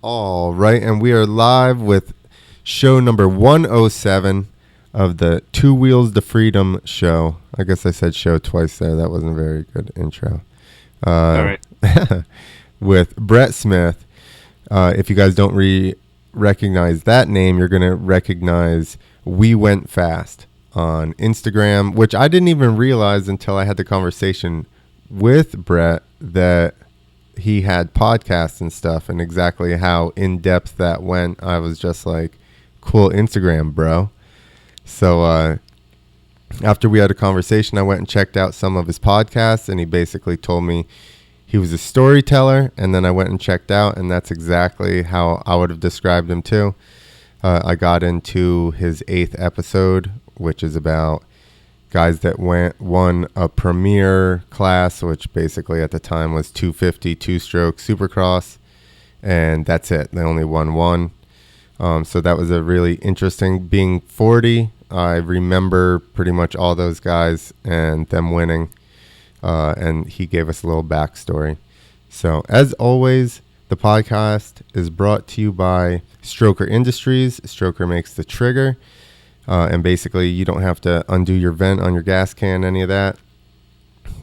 All right, and we are live with show number 107 of the Two Wheels to Freedom show. I guess I said show twice there. That wasn't a very good intro. All right. With Brett Smith. If you guys don't recognize that name, you're going to recognize We Went Fast on Instagram, which I didn't even realize until I had the conversation with Brett that he had podcasts and stuff, and exactly how in depth that went. I was just like, cool Instagram, bro. So after we had a conversation, I went and checked out some of his podcasts, and he basically told me he was a storyteller, and then I went and checked out, and that's exactly how I would have described him too. I got into his 8th episode, which is about guys that won a premier class, which basically at the time was 250 two-stroke supercross, and that's it. They only won one. So that was a really interesting. Being 40, I remember pretty much all those guys and them winning, and he gave us a little backstory. So as always, the podcast is brought to you by Stroker Industries. Stroker makes the trigger. And basically, you don't have to undo your vent on your gas can, any of that.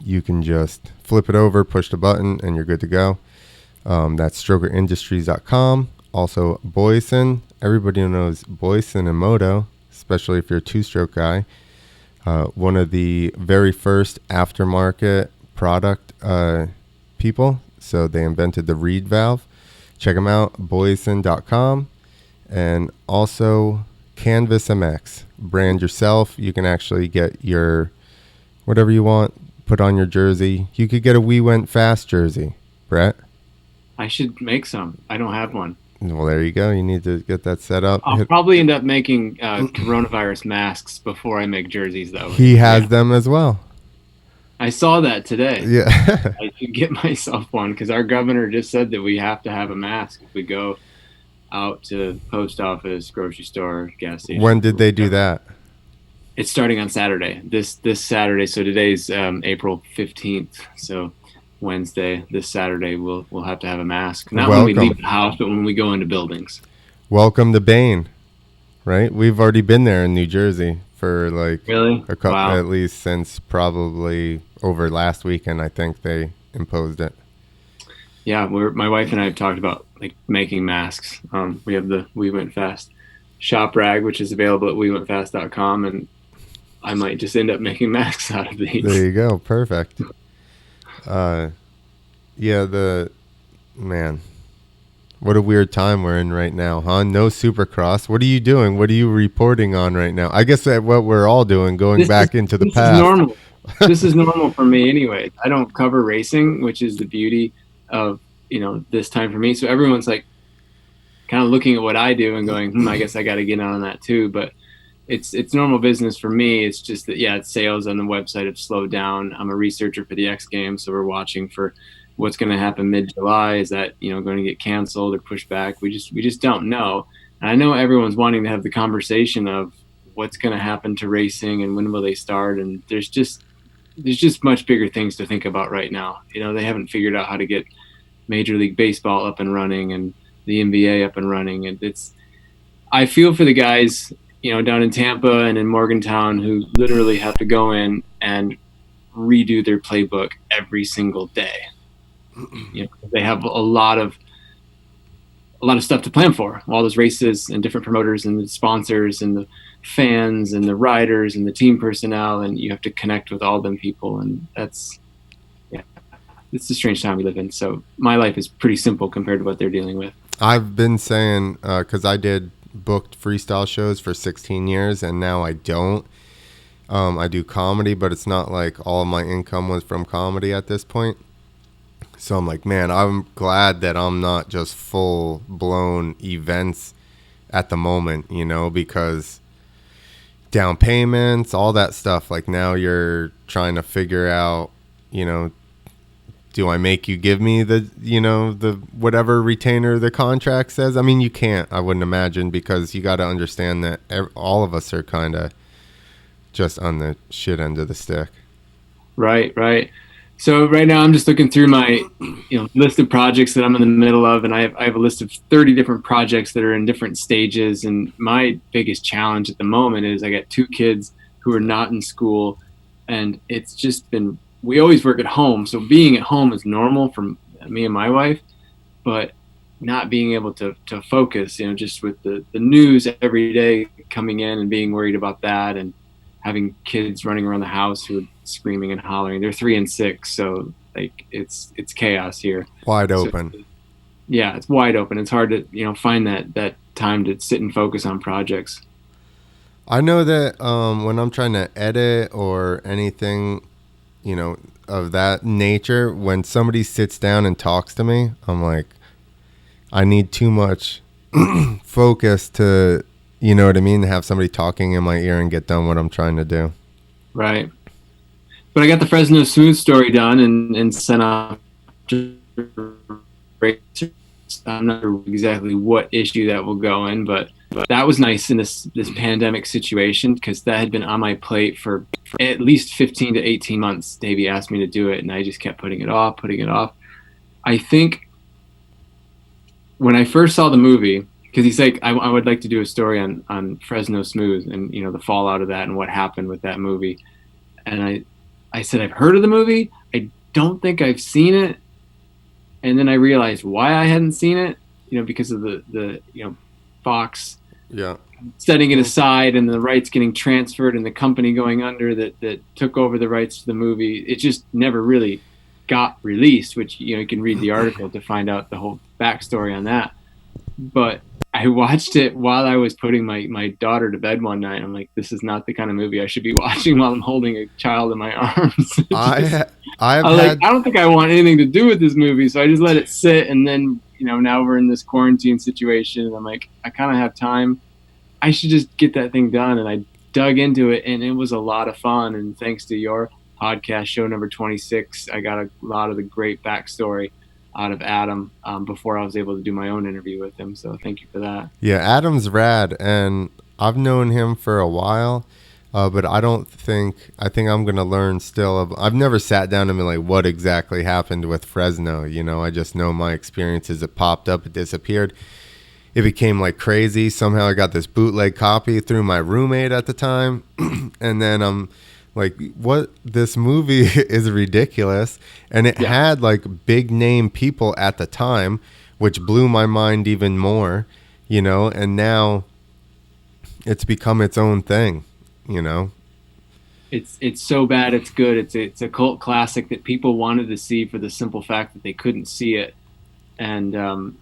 You can just flip it over, push the button, and you're good to go. That's strokerindustries.com. Also, Boyson. Everybody knows Boyson and Moto, especially if you're a two-stroke guy. One of the very first aftermarket product people. So they invented the reed valve. Check them out, boyson.com. And also Canvas MX. Brand yourself. You can actually get your whatever you want put on your jersey. You could get a We Went Fast jersey, Brett. I should make some. I don't have one. Well, there you go. You need to get that set up. I'll probably end up making coronavirus masks before I make jerseys, though. He has them as well. I saw that today. Yeah. I should get myself one because our governor just said that we have to have a mask if we go out to post office, grocery store, gas station. When did they do that? It's starting on Saturday. This Saturday. So today's April 15th. So Wednesday, this Saturday, we'll have to have a mask. Not when we leave the house, but when we go into buildings. Welcome to Bain, right? We've already been there in New Jersey for like really? a couple, at least since probably over last weekend. I think they imposed it. Yeah, my wife and I have talked about like making masks. We have the We Went Fast shop rag, which is available at wewentfast.com, and I might just end up making masks out of these. There you go. Perfect. Man, what a weird time we're in right now, huh? No Supercross. What are you doing? What are you reporting on right now? I guess that what we're all doing, going back into the past. This is normal. This is normal for me anyway. I don't cover racing, which is the beauty of this time for me. So everyone's like kind of looking at what I do and going, I guess I got to get on that too. But it's normal business for me. It's just that it's sales on the website have slowed down. I'm a researcher for the X Games, so we're watching for what's going to happen mid-July. Is that going to get canceled or pushed back? We just don't know. And I know everyone's wanting to have the conversation of what's going to happen to racing and when will they start. And there's just much bigger things to think about right now. They haven't figured out how to get Major League Baseball up and running and the NBA up and running. And I feel for the guys, down in Tampa and in Morgantown who literally have to go in and redo their playbook every single day. They have a lot of stuff to plan for, all those races and different promoters and the sponsors and the fans and the riders and the team personnel, and you have to connect with all them people, and it's a strange time we live in. So my life is pretty simple compared to what they're dealing with. I've been saying, because I did booked freestyle shows for 16 years, and now I don't. I do comedy, but it's not like all of my income was from comedy at this point. So I'm like, man, I'm glad that I'm not just full-blown events at the moment, because down payments, all that stuff. Like now you're trying to figure out, do I make you give me the whatever retainer the contract says? I mean, you can't, I wouldn't imagine, because you got to understand that all of us are kind of just on the shit end of the stick. Right. So right now I'm just looking through my, list of projects that I'm in the middle of, and I have a list of 30 different projects that are in different stages. And my biggest challenge at the moment is I got two kids who are not in school, and it's just been, we always work at home, so being at home is normal for me and my wife, but not being able to focus, just with the news every day coming in and being worried about that, and having kids running around the house who are screaming and hollering. They're 3 and 6, so like it's chaos here. Wide So open. yeah, it's wide open. It's hard to find that time to sit and focus on projects. I know that when I'm trying to edit or anything, of that nature, when somebody sits down and talks to me, I'm like, I need too much focus to, you know what I mean, to have somebody talking in my ear and get done what I'm trying to do. Right. But I got the Fresno Smooth story done and sent off. I'm not sure exactly what issue that will go in, but that was nice in this pandemic situation, because that had been on my plate for at least 15 to 18 months. Davey asked me to do it, and I just kept putting it off, putting it off. I think when I first saw the movie, because he's like, I would like to do a story on Fresno Smooth and the fallout of that and what happened with that movie. And I said, I've heard of the movie. I don't think I've seen it. And then I realized why I hadn't seen it, because of the Fox Yeah. setting it aside and the rights getting transferred and the company going under that took over the rights to the movie. It just never really got released, which, you can read the article to find out the whole backstory on that. But I watched it while I was putting my daughter to bed one night. I'm like, this is not the kind of movie I should be watching while I'm holding a child in my arms. I don't think I want anything to do with this movie. So I just let it sit. And then, now we're in this quarantine situation. And I'm like, I kind of have time. I should just get that thing done. And I dug into it, and it was a lot of fun. And thanks to your podcast, show number 26, I got a lot of the great backstory out of Adam before I was able to do my own interview with him. So thank you for that. Yeah, Adam's rad, and I've known him for a while, but I think I'm going to learn still. I've never sat down and been like, what exactly happened with Fresno? I just know my experiences. It popped up, it disappeared. It became like crazy. Somehow I got this bootleg copy through my roommate at the time. And then I'm like, what? This movie is ridiculous. And it had like big name people at the time, which blew my mind even more, and now it's become its own thing, It's so bad it's good. It's a cult classic that people wanted to see for the simple fact that they couldn't see it. And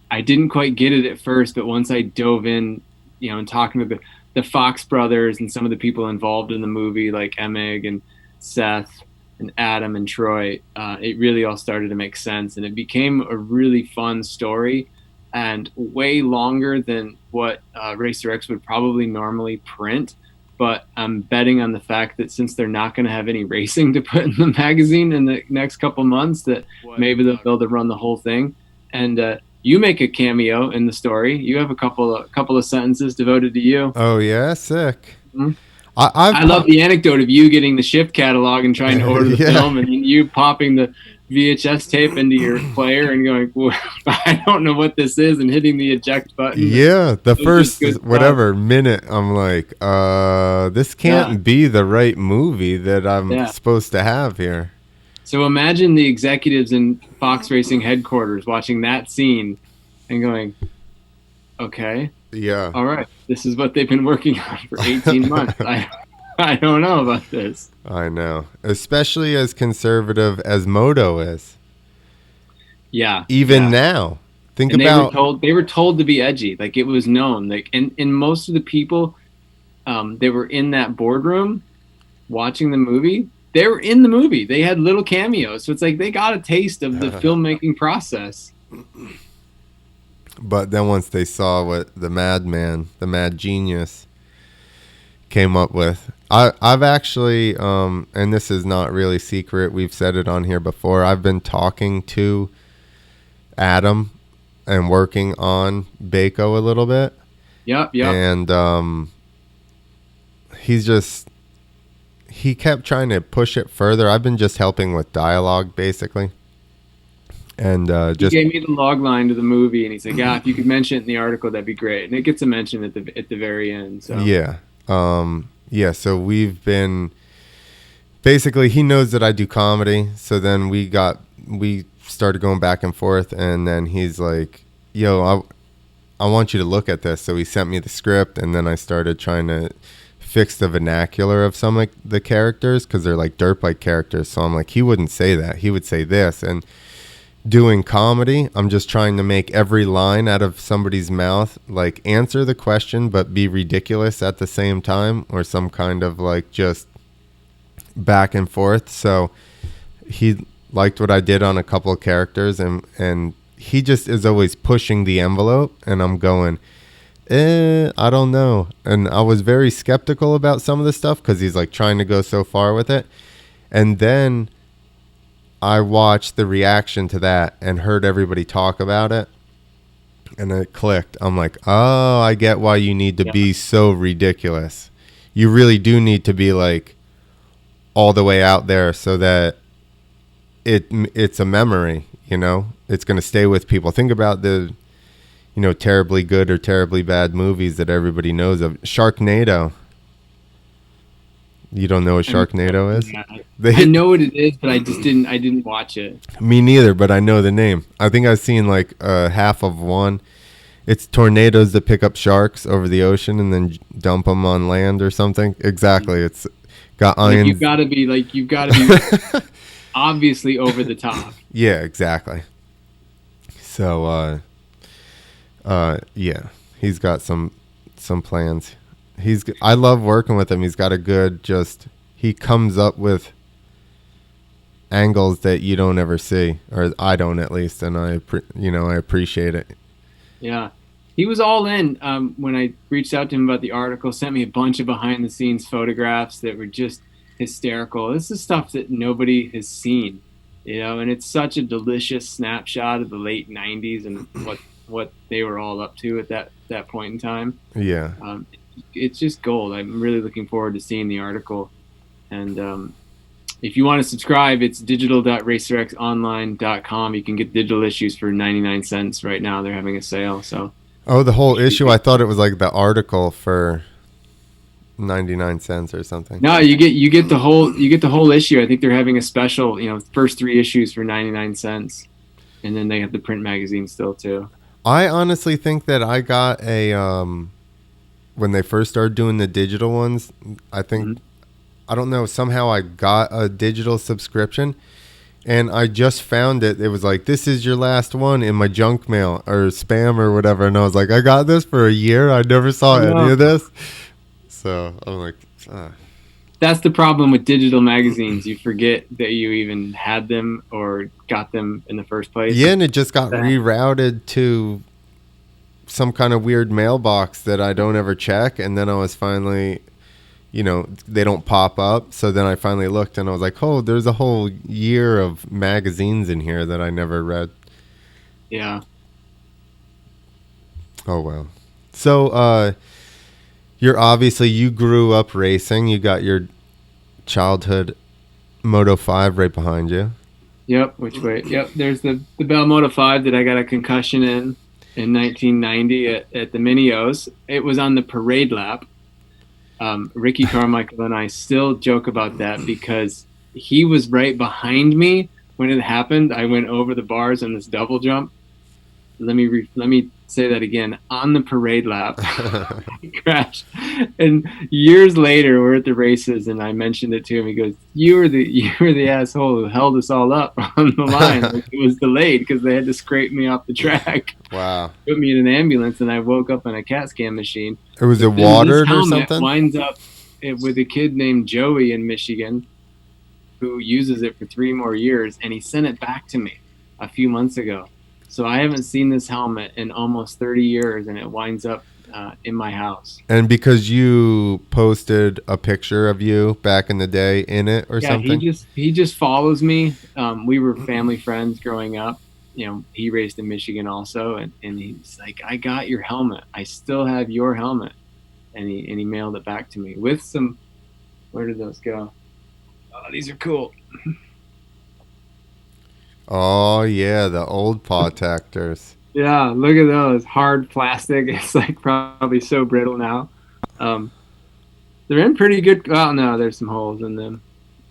I didn't quite get it at first, but once I dove in, and talking to the Fox brothers and some of the people involved in the movie, like Emig and Seth and Adam and Troy, it really all started to make sense. And it became a really fun story, and way longer than what Racer X would probably normally print. But I'm betting on the fact that since they're not going to have any racing to put in the magazine in the next couple months, that maybe they'll be able to run the whole thing. And you make a cameo in the story. You have a couple of sentences devoted to you. Oh yeah, sick. Mm-hmm. I love the anecdote of you getting the shift catalog and trying to order the film, and you popping the VHS tape into your player and going, well, I don't know what this is, and hitting the eject button. Yeah, the first minute, I'm like, this can't be the right movie that I'm supposed to have here. So imagine the executives in Fox Racing headquarters watching that scene and going, okay, yeah, all right, this is what they've been working on for 18 months. I don't know about this. I know, especially as conservative as Moto is. Yeah. Even now, think and about. They were told to be edgy. Like, it was known. Like, and most of the people that were in that boardroom watching the movie, they were in the movie. They had little cameos. So it's like they got a taste of the filmmaking process. But then once they saw what the madman, the mad genius, came up with, I've actually, and this is not really secret, we've said it on here before, I've been talking to Adam and working on Baco a little bit. Yep. And he's just, he kept trying to push it further. I've been just helping with dialogue basically, and He just gave me the log line to the movie, and he's like, "Yeah, if you could mention it in the article, that'd be great." And it gets a mention at the very end. So yeah, yeah. So we've been basically, he knows that I do comedy, so then we started going back and forth, and then he's like, "Yo, I want you to look at this." So he sent me the script, and then I started trying to fix the vernacular of some like the characters because they're like derp like characters. So I'm like, he wouldn't say that. He would say this. And doing comedy, I'm just trying to make every line out of somebody's mouth like answer the question but be ridiculous at the same time, or some kind of like just back and forth. So he liked what I did on a couple of characters, and he just is always pushing the envelope, and I'm going, I don't know. And I was very skeptical about some of the stuff because he's like trying to go so far with it. And then I watched the reaction to that and heard everybody talk about it, and it clicked. I'm like, oh, I get why you need to yeah, be so ridiculous. You really do need to be like all the way out there so that it's a memory, you know? It's going to stay with people. Think about the, you know, terribly good or terribly bad movies that everybody knows of. Sharknado. You don't know what Sharknado is? yeah. They I know what it is, but I didn't watch it. Me neither, but I know the name. I think I've seen like half of one. It's tornadoes that pick up sharks over the ocean and then dump them on land or something. Exactly. It's got Like ions. you've got to be obviously over the top. Yeah, exactly. So, yeah, he's got some plans. I love working with him. He's got a good he comes up with angles that you don't ever see, or I don't at least, and I appreciate it. Yeah. He was all in when I reached out to him about the article, sent me a bunch of behind the scenes photographs that were just hysterical. This is stuff that nobody has seen, you know, and it's such a delicious snapshot of the late 90s and what they were all up to at that point in time. Yeah. It's just gold. I'm really looking forward to seeing the article. And if you want to subscribe, it's digital.racerxonline.com. You can get digital issues for 99 cents right now. They're having a sale. So, oh, the whole issue. I thought it was like the article for 99 cents or something. no, you get the whole issue. I think they're having a special, you know, first 3 issues for 99 cents. And then they have the print magazine still too. I honestly think that I got a when they first started doing the digital ones, I think I don't know, somehow I got a digital subscription, and I just found it. It was like, this is your last one in my junk mail or spam or whatever. And I was like, I got this for a year. I never saw any of this. So I'm like, That's the problem with digital magazines. You forget that you even had them or got them in the first place. yeah, and it just got rerouted to some kind of weird mailbox that I don't ever check. And then I was finally, you know, they don't pop up. So then I finally looked and I was like, oh, there's a whole year of magazines in here that I never read. Yeah. Oh, well. So, you grew up racing. You got your childhood Moto 5 right behind you. Yep. Which way? Yep. There's the Bell Moto 5 that I got a concussion in 1990 at the Mini-O's. It was on the parade lap. Ricky Carmichael and I still joke about that because he was right behind me when it happened. I went over the bars on this double jump. Let me say that again. On the parade lap, he crashed. And years later, we're at the races, and I mentioned it to him. He goes, "You were the asshole who held us all up on the line. Like, it was delayed because they had to scrape me off the track." Wow. Put me in an ambulance, and I woke up on a CAT scan machine. It was a watered or something? Winds up with a kid named Joey in Michigan who uses it for 3 more years, and he sent it back to me a few months ago. So I haven't seen this helmet in almost 30 years, and it winds up in my house. And because you posted a picture of you back in the day in it or something? He just follows me. We were family friends growing up. You know, he raced in Michigan also, and he's like, "I got your helmet. I still have your helmet," and he mailed it back to me with some Where did those go? Oh, these are cool. Oh yeah, the old protectors. Yeah, look at those. Hard plastic. It's like probably so brittle now. Um, they're in pretty good. Well, no, there's some holes in them.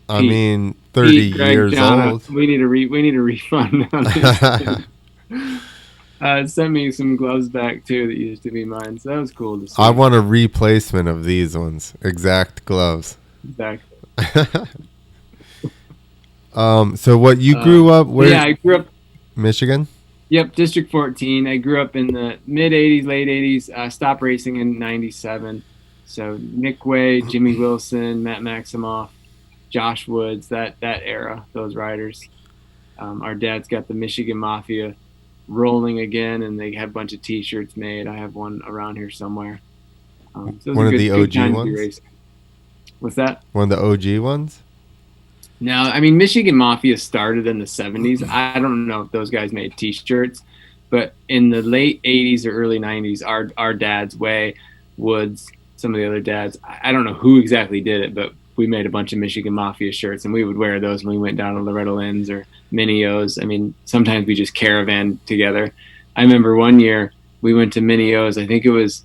I Pete, mean, 30 Pete, Greg, years John, old. we need a refund on these things. Sent me some gloves back too that used to be mine, so that was cool to I see. want a replacement of these ones. Exact gloves. Back. So what you grew up But where? yeah, I grew up. Michigan? Yep, District 14. I grew up in the mid 80s, late 80s. Stopped racing in 97. So Nick Way, Jimmy Wilson, Matt Maximoff, Josh Woods, that era, those riders. Our dad's got the Michigan Mafia rolling again, and they have a bunch of T-shirts made. I have one around here somewhere. So it was One a of the good OG time to be ones? racing. What's that? One of the OG ones? No, I mean Michigan Mafia started in the 70s. I don't know if those guys made T-shirts, but in the late 80s or early 90s, our dad's Way, Woods, some of the other dads, I don't know who exactly did it, but we made a bunch of Michigan Mafia shirts, and we would wear those when we went down to Loretta Lynn's or Minio's. I mean, sometimes we just caravan together. I remember one year we went to Minio's. I think it was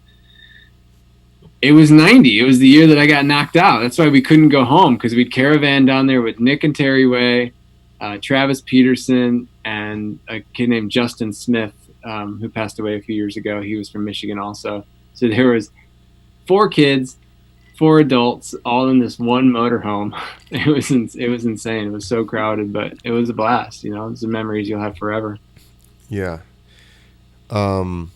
90. It was the year that I got knocked out. That's why we couldn't go home, because we'd caravan down there with Nick and Terry Way, Travis Peterson, and a kid named Justin Smith, who passed away a few years ago. He was from Michigan also. So there was 4 kids, 4 adults, all in this one motorhome. It was insane. It was so crowded, but it was a blast. You know, it's the memories you'll have forever. Yeah. Have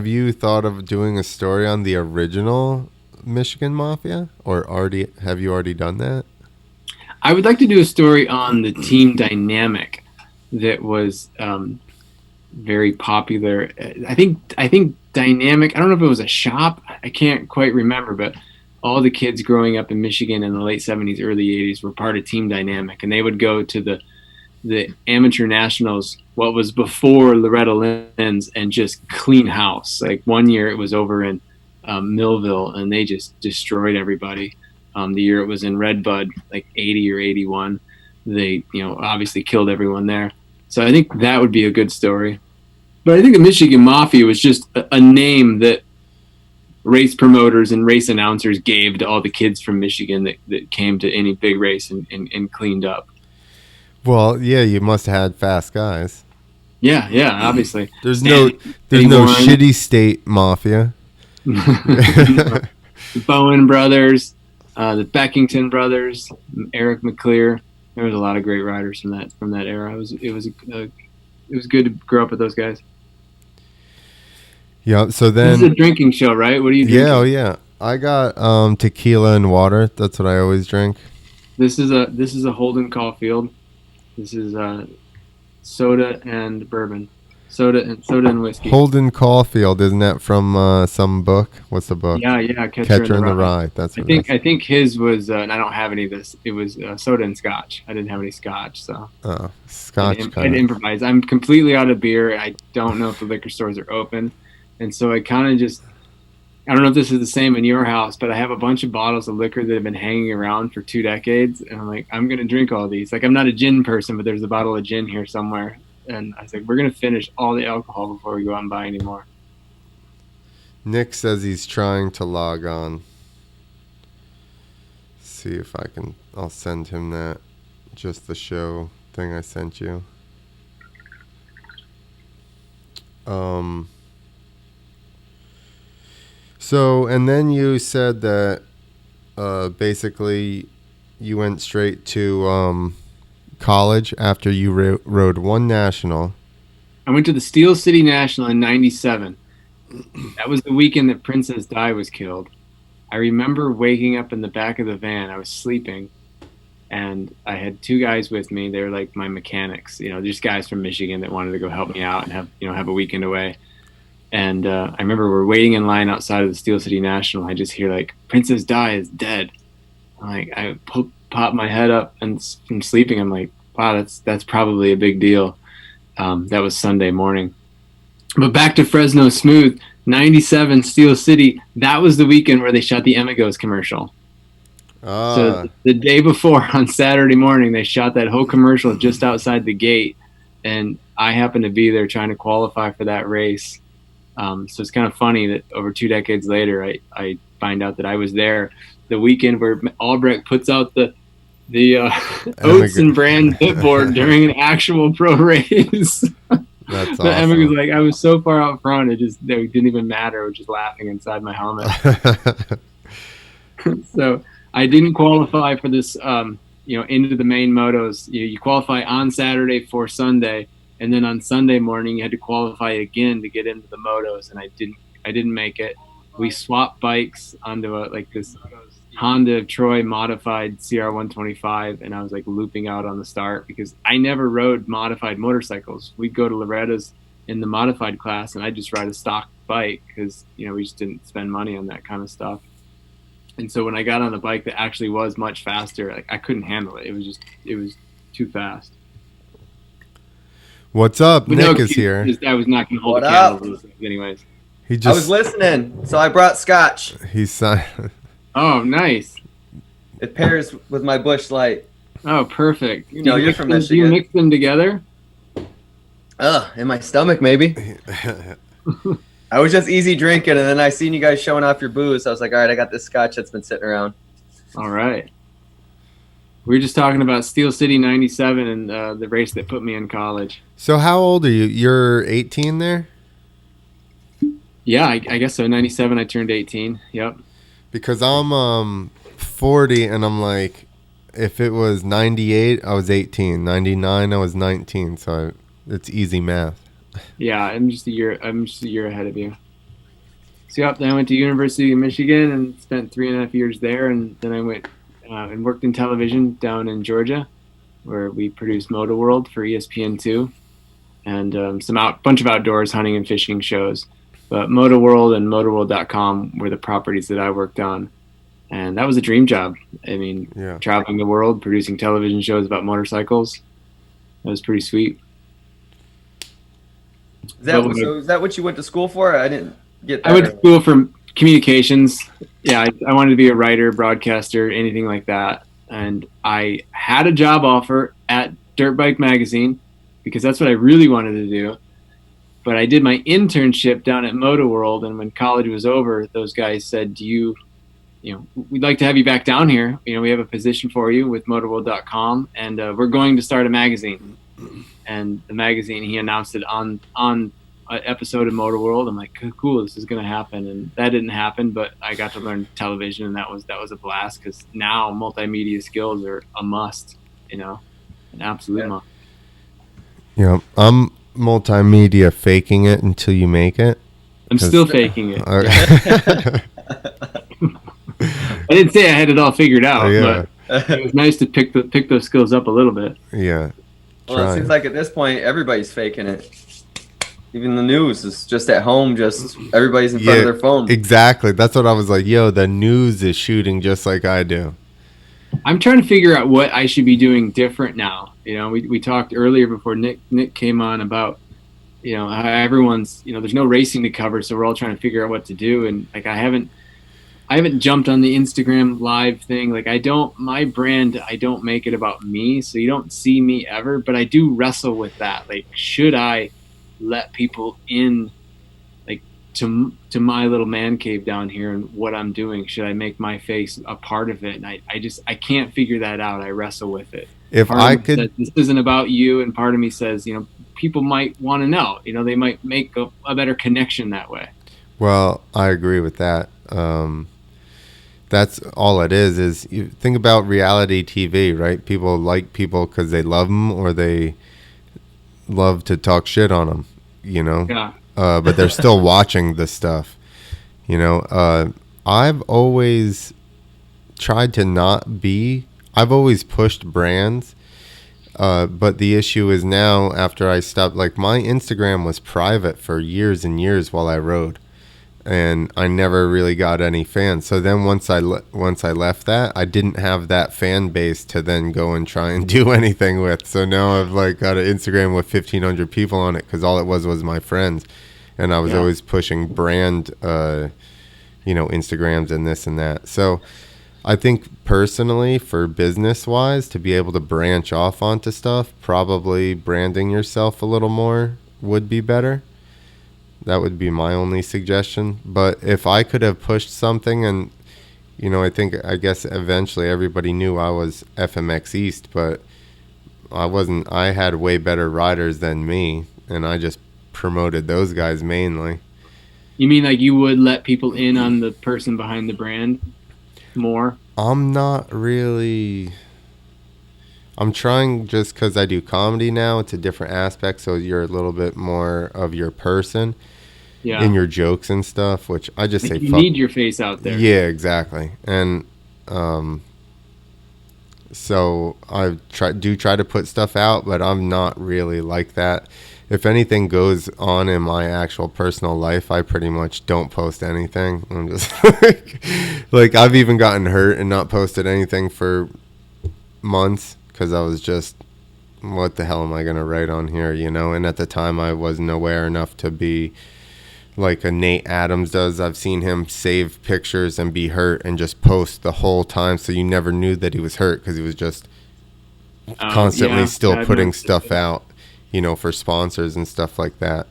you thought of doing a story on the original Michigan Mafia, or have you already done that? I would like to do a story on the team dynamic that was very popular. I think Dynamic. I don't know if it was a shop. I can't quite remember, but all the kids growing up in Michigan in the late 70s, early 80s were part of Team Dynamic, and they would go to the amateur nationals, what was before Loretta Lynn's, and just clean house. Like one year it was over in Millville, and they just destroyed everybody. The year it was in Redbud, like 80 or 81, they obviously killed everyone there. So I think that would be a good story. But I think the Michigan Mafia was just a name that race promoters and race announcers gave to all the kids from Michigan that came to any big race and cleaned up. Well, yeah, you must have had fast guys. Yeah, obviously. There's no shitty state mafia. The Bowen brothers, the Beckington brothers, Eric McClear. There was a lot of great riders from that era. It was good to grow up with those guys. Yeah. So then this is a drinking show, right? What are you drinking? Yeah, yeah. I got tequila and water. That's what I always drink. This is a Holden Caulfield. This is soda and bourbon. Soda and whiskey. Holden Caulfield, isn't that from some book? What's the book? Yeah, Catcher in the Rye. That's what I think his was, and I don't have any of this. It was soda and scotch. I didn't have any scotch, so. Oh, scotch. I'd improvise. I'm completely out of beer. I don't know if the liquor stores are open, and so I kind of just. I don't know if this is the same in your house, but I have a bunch of bottles of liquor that have been hanging around for 2 decades, and I'm like, I'm gonna drink all these. Like, I'm not a gin person, but there's a bottle of gin here somewhere, and I was like, we're gonna finish all the alcohol before we go out and buy any more. Nick says he's trying to log on. See if I can. I'll send him that. Just the show thing I sent you. So, and then you said that basically you went straight to college after you rode one national. I went to the Steel City National in '97. That was the weekend that Princess Di was killed. I remember waking up in the back of the van. I was sleeping, and I had 2 guys with me. They were like my mechanics, just guys from Michigan that wanted to go help me out and have a weekend away. And I remember we're waiting in line outside of the Steel City National. I just hear like, Princess Di is dead. I pop my head up, and from sleeping, I'm like, wow, that's probably a big deal. That was Sunday morning. But back to Fresno Smooth. '97 Steel City. That was the weekend where they shot the Emigos commercial. So the day before, on Saturday morning, they shot that whole commercial just outside the gate, and I happened to be there trying to qualify for that race. So it's kind of funny that over 2 decades later, I find out that I was there the weekend where Albrecht puts out the Oats and brand bitboard during an actual pro race. That's But awesome. Emma was like, I was so far out front, it didn't even matter. I was just laughing inside my helmet. So I didn't qualify for this, into the main motos. You qualify on Saturday for Sunday, and then on Sunday morning you had to qualify again to get into the motos, and I didn't make it. We swapped bikes onto this Honda Troy modified CR125, and I was like looping out on the start because I never rode modified motorcycles. We'd go to Loretta's in the modified class, and I'd just ride a stock bike because we just didn't spend money on that kind of stuff. And so when I got on the bike that actually was much faster, I couldn't handle it. It was too fast. What's up? But Nick is here. I was not going to hold What a up? candle to this anyways. I was listening, so I brought scotch. He's Oh, nice. It pairs with my Busch Light. Oh, perfect. You're from Michigan. Do you mix them together? In my stomach, maybe. I was just easy drinking, and then I seen you guys showing off your booze. So I was like, all right, I got this scotch that's been sitting around. All right. We were just talking about Steel City '97 and the race that put me in college. So how old are you? You're 18 there? Yeah, I guess so. '97, I turned 18. Yep. Because I'm 40, and I'm like, if it was 98, I was 18. 99, I was 19. So it's easy math. Yeah, I'm just a year ahead of you. So yep, then I went to University of Michigan and spent 3.5 years there, and then I went and worked in television down in Georgia, where we produced Moto World for ESPN2, and bunch of outdoors hunting and fishing shows. But Moto World and MotoWorld.com were the properties that I worked on, and that was a dream job. I mean, traveling the world, producing television shows about motorcycles, that was pretty sweet. Is that what you went to school for? I didn't get that. I went to school for communications. Yeah, I wanted to be a writer, broadcaster, anything like that. And I had a job offer at Dirt Bike Magazine because that's what I really wanted to do. But I did my internship down at Moto World, and when college was over, those guys said, we'd like to have you back down here. We have a position for you with MotoWorld.com, and we're going to start a magazine. And the magazine, he announced it on an episode of Moto World. I'm like, cool, this is going to happen. And that didn't happen, but I got to learn television, and that was a blast because now multimedia skills are a must, an absolute must. Yeah, I'm multimedia faking it until you make it. I'm still faking it. I didn't say I had it all figured out, but it was nice to pick those skills up a little bit. Yeah. Well, it seems like at this point everybody's faking it. Even the news is just at home, just everybody's in front of their phone. Exactly. That's what I was like, the news is shooting just like I do. I'm trying to figure out what I should be doing different now. We talked earlier before Nick came on about, how everyone's, there's no racing to cover, so we're all trying to figure out what to do. And like, I haven't jumped on the Instagram live thing. Like my brand, I don't make it about me. So you don't see me ever, but I do wrestle with that. Like, should I let people in, like to my little man cave down here and what I'm doing? Should I make my face a part of it? And I can't figure that out. I wrestle with it. If part I of me could, says, this isn't about you. And part of me says, people might want to know, they might make a better connection that way. Well, I agree with that. That's all it is you think about reality TV, right? People like people because they love them or they love to talk shit on them, Yeah. But they're still watching the stuff, I've always tried to not be, I've always pushed brands, but the issue is now after I stopped, like my Instagram was private for years and years while I rode. And I never really got any fans. So then once I left that, I didn't have that fan base to then go and try and do anything with. So now I've got an Instagram with 1,500 people on it because all it was my friends. and I was always pushing brand, Instagrams and this and that. So I think personally, for business wise, to be able to branch off onto stuff, probably branding yourself a little more would be better. That would be my only suggestion. But if I could have pushed something, and I guess eventually everybody knew I was FMX East, but I wasn't. I had way better riders than me, and I just promoted those guys mainly. You mean like you would let people in on the person behind the brand more? I'm not really. I'm trying, just because I do comedy now. It's a different aspect, so you're a little bit more of your person in your jokes and stuff, which I just say you need your face out there. Yeah, exactly. And so I try to put stuff out, but I'm not really like that. If anything goes on in my actual personal life, I pretty much don't post anything. I'm just like I've even gotten hurt and not posted anything for months because I was just, what the hell am I going to write on here, And at the time I wasn't aware enough to be like a Nate Adams does. I've seen him save pictures and be hurt and just post the whole time, so you never knew that he was hurt because he was just constantly still putting stuff out. For sponsors and stuff like that.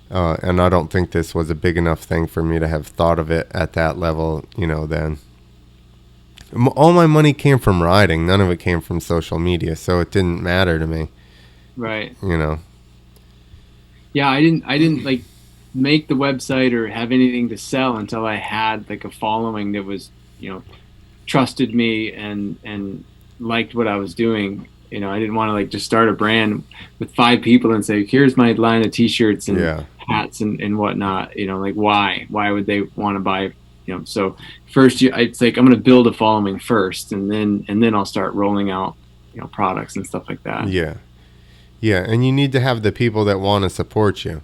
And I don't think this was a big enough thing for me to have thought of it at that level, then. All my money came from riding. None of it came from social media, so it didn't matter to me. Right. Yeah, I didn't like make the website or have anything to sell until I had like a following that was, trusted me and liked what I was doing. I didn't want to like just start a brand with 5 people and say, here's my line of t-shirts and hats and whatnot. Like why would they want to buy, so first it's like, I'm going to build a following first and then I'll start rolling out, products and stuff like that. Yeah. Yeah. And you need to have the people that want to support you.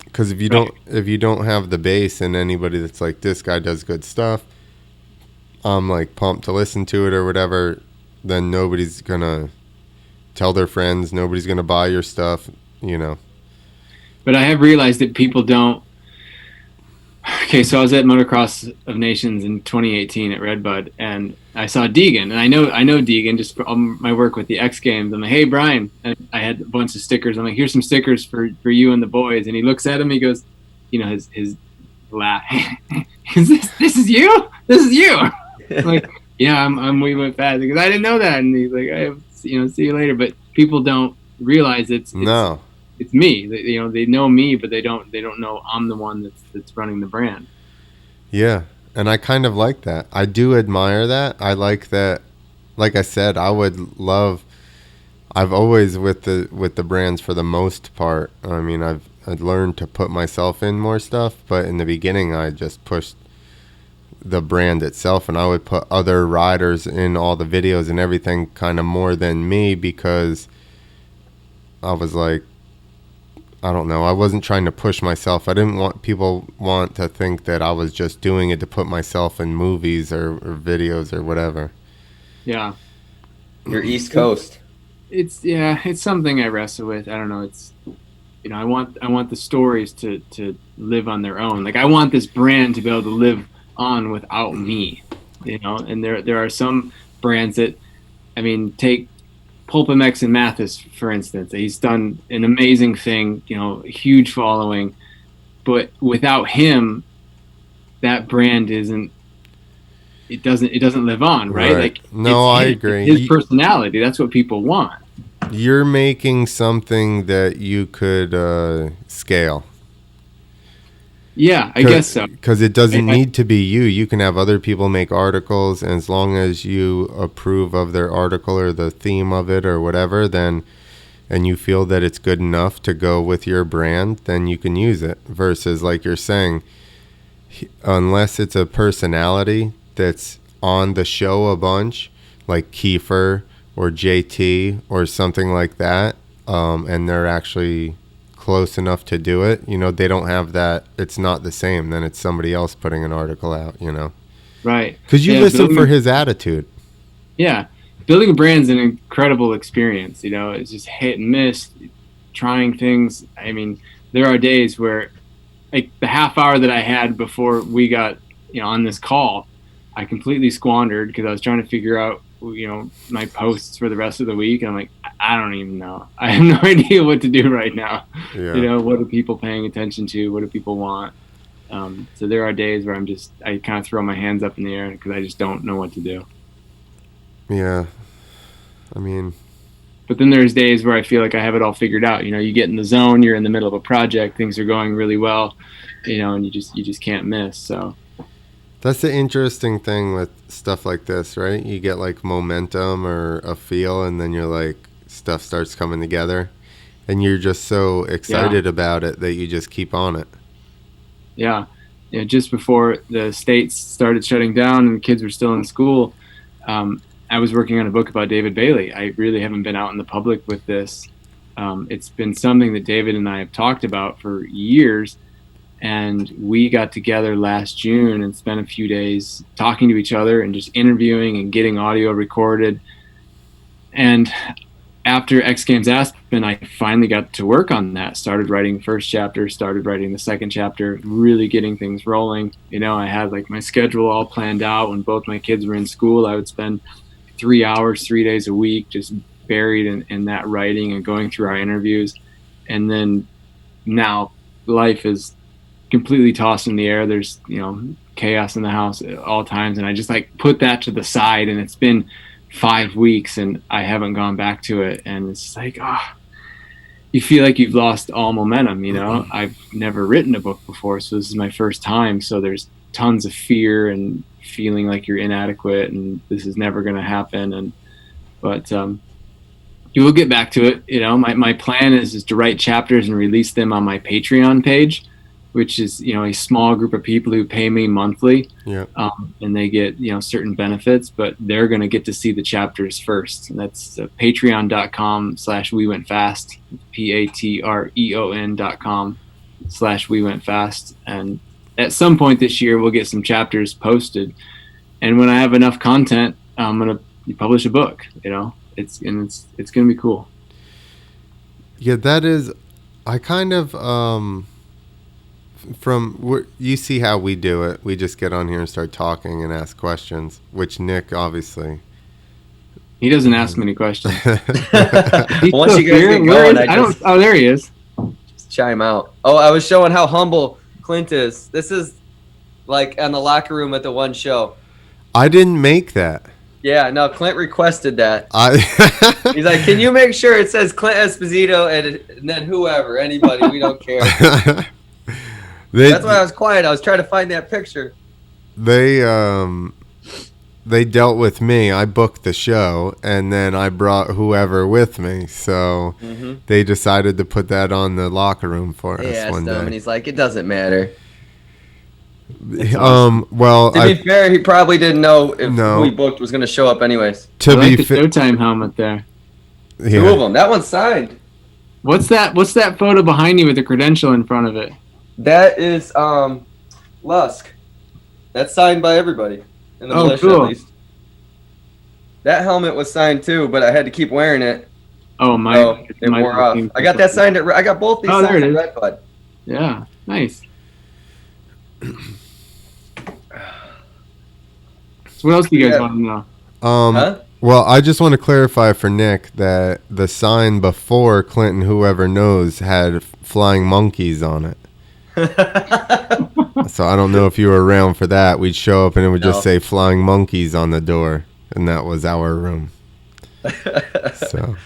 Because if you don't have the base and anybody that's like, this guy does good stuff, I'm like pumped to listen to it or whatever, then nobody's gonna tell their friends, nobody's gonna buy your stuff, But I have realized that people don't. Okay, so I was at Motocross of Nations in 2018 at Redbud, and I saw Deegan, and I know Deegan just from my work with the X Games. I'm like, hey Brian, and I had a bunch of stickers. I'm like, here's some stickers for you and the boys, and he looks at him, he goes, his laugh, this is you? This is you? I'm like, yeah, we went fast because I didn't know that, and he's like, see you later. But people don't realize it's me. They know me, but they don't know I'm the one that's running the brand. Yeah, and I kind of like that. I do admire that. I like that. Like I said, I've always with the brands for the most part. I mean, I've learned to put myself in more stuff, but in the beginning, I just pushed the brand itself, and I would put other riders in all the videos and everything kind of more than me, because I was like, I don't know, I wasn't trying to push myself. I didn't want people to think that I was just doing it to put myself in movies or videos or whatever. Yeah. You're East Coast. It's something I wrestle with. I don't know. It's, I want the stories to live on their own. Like I want this brand to be able to live on without me, and there are some brands that, take Pulpamex and Mathis, for instance. He's done an amazing thing, huge following, but without him, that brand doesn't live on, right? Like, no, I agree. His personality, that's what people want. You're making something that you could scale. Yeah, I guess so. Because it doesn't need to be you. You can have other people make articles, and as long as you approve of their article or the theme of it or whatever, and you feel that it's good enough to go with your brand, then you can use it. Versus, like you're saying, unless it's a personality that's on the show a bunch, like Kiefer or JT or something like that, and they're actually close enough to do it, they don't have that. It's not the same. Then it's somebody else putting an article out, Right. Because you listen for his attitude. Yeah. Building a brand's an incredible experience. It's just hit and miss, trying things. there are days where, like, the half hour that I had before we got, on this call, I completely squandered because I was trying to figure out, my posts for the rest of the week. And I'm like, I don't even know. I have no idea what to do right now. Yeah. What are people paying attention to? What do people want? So there are days where I kind of throw my hands up in the air because I just don't know what to do. Yeah. I mean, but then there's days where I feel like I have it all figured out. You get in the zone, you're in the middle of a project, things are going really well, and you just can't miss. So that's the interesting thing with stuff like this, right? You get like momentum or a feel, and then you're like, stuff starts coming together, and you're just so excited about it that you just keep on it. Yeah. Just before the states started shutting down and the kids were still in school, I was working on a book about David Bailey. I really haven't been out in the public with this. It's been something that David and I have talked about for years. And we got together last June and spent a few days talking to each other and just interviewing and getting audio recorded. And after X Games Aspen, I finally got to work on that. Started writing the first chapter, started writing the second chapter, really getting things rolling. I had like my schedule all planned out. When both my kids were in school, I would spend 3 hours, 3 days a week, just buried in that writing and going through our interviews. And then now life is completely tossed in the air. There's, chaos in the house at all times. And I just like put that to the side, and it's been 5 weeks and I haven't gone back to it. And it's like, you feel like you've lost all momentum. I've never written a book before, so this is my first time. So there's tons of fear and feeling like you're inadequate and this is never going to happen. But you will get back to it. My plan is to write chapters and release them on my Patreon page, which is, a small group of people who pay me monthly. Yeah. And they get, certain benefits, but they're going to get to see the chapters first. And that's patreon.com/wewentfast, patreon.com/wewentfast. And at some point this year, we'll get some chapters posted. And when I have enough content, I'm going to publish a book, it's going to be cool. Yeah, that is, I kind of, you see how we do it. We just get on here and start talking and ask questions, which Nick, obviously. He doesn't ask many questions. Once you guys get going, oh, there he is. Just chime out. Oh, I was showing how humble Clint is. This is like on the locker room at the one show. I didn't make that. Yeah, no, Clint requested that. He's like, can you make sure it says Clint Esposito and then whoever, anybody, we don't care. That's why I was quiet. I was trying to find that picture. They dealt with me. I booked the show, and then I brought whoever with me. So they decided to put that on the locker room for us one day. And he's like, it doesn't matter. Well, to be fair, he probably didn't know if who he booked was going to show up anyways. To be fair, Showtime helmet there. Yeah. 2 of them. That one's signed. What's that photo behind you with the credential in front of it? That is Lusk. That's signed by everybody in the militia, cool. at least. That helmet was signed too, but I had to keep wearing it. Oh my! So it wore off. I got that signed at. I got both these signed at Red Bud. Yeah, nice. So what else do you guys want to know? Well, I just want to clarify for Nick that the sign before Clinton, whoever knows, had flying monkeys on it. So I don't know if you were around for that. We'd show up and it would just say flying monkeys on the door, and that was our room. So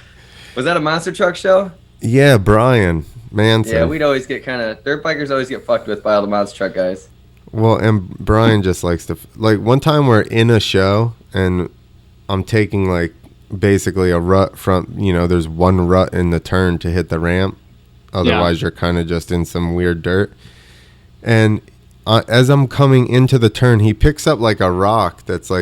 was that a monster truck show? Yeah, Brian Manson. Yeah, we'd always get dirt bikers always get fucked with by all the monster truck guys. Well, and Brian just likes to one time we're in a show and I'm taking basically a rut from, there's one rut in the turn to hit the ramp. Otherwise, you're kind of just in some weird dirt. And as I'm coming into the turn, he picks up a rock that's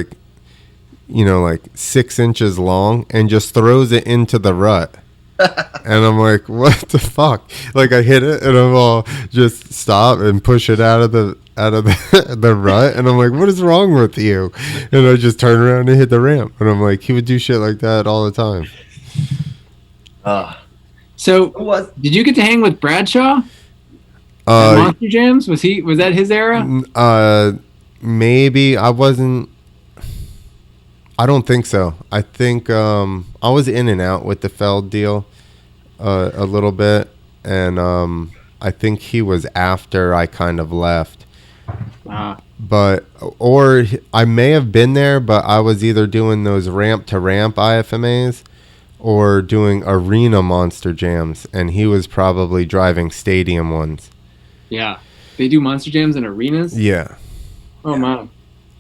6 inches long and just throws it into the rut. And I'm like, what the fuck? I hit it and I'm all just stop and push it out of the rut. And I'm like, what is wrong with you? And I just turn around and hit the ramp. And I'm like, he would do shit like that all the time. So did you get to hang with Bradshaw? Monster Jams? Was that his era? Maybe. I wasn't. I don't think so. I think I was in and out with the Feld deal a little bit, and I think he was after I kind of left. But or I may have been there, but I was either doing those ramp to ramp IFMAs or doing arena Monster Jams, and he was probably driving stadium ones. Yeah, they do Monster Jams in arenas. Yeah. Oh man.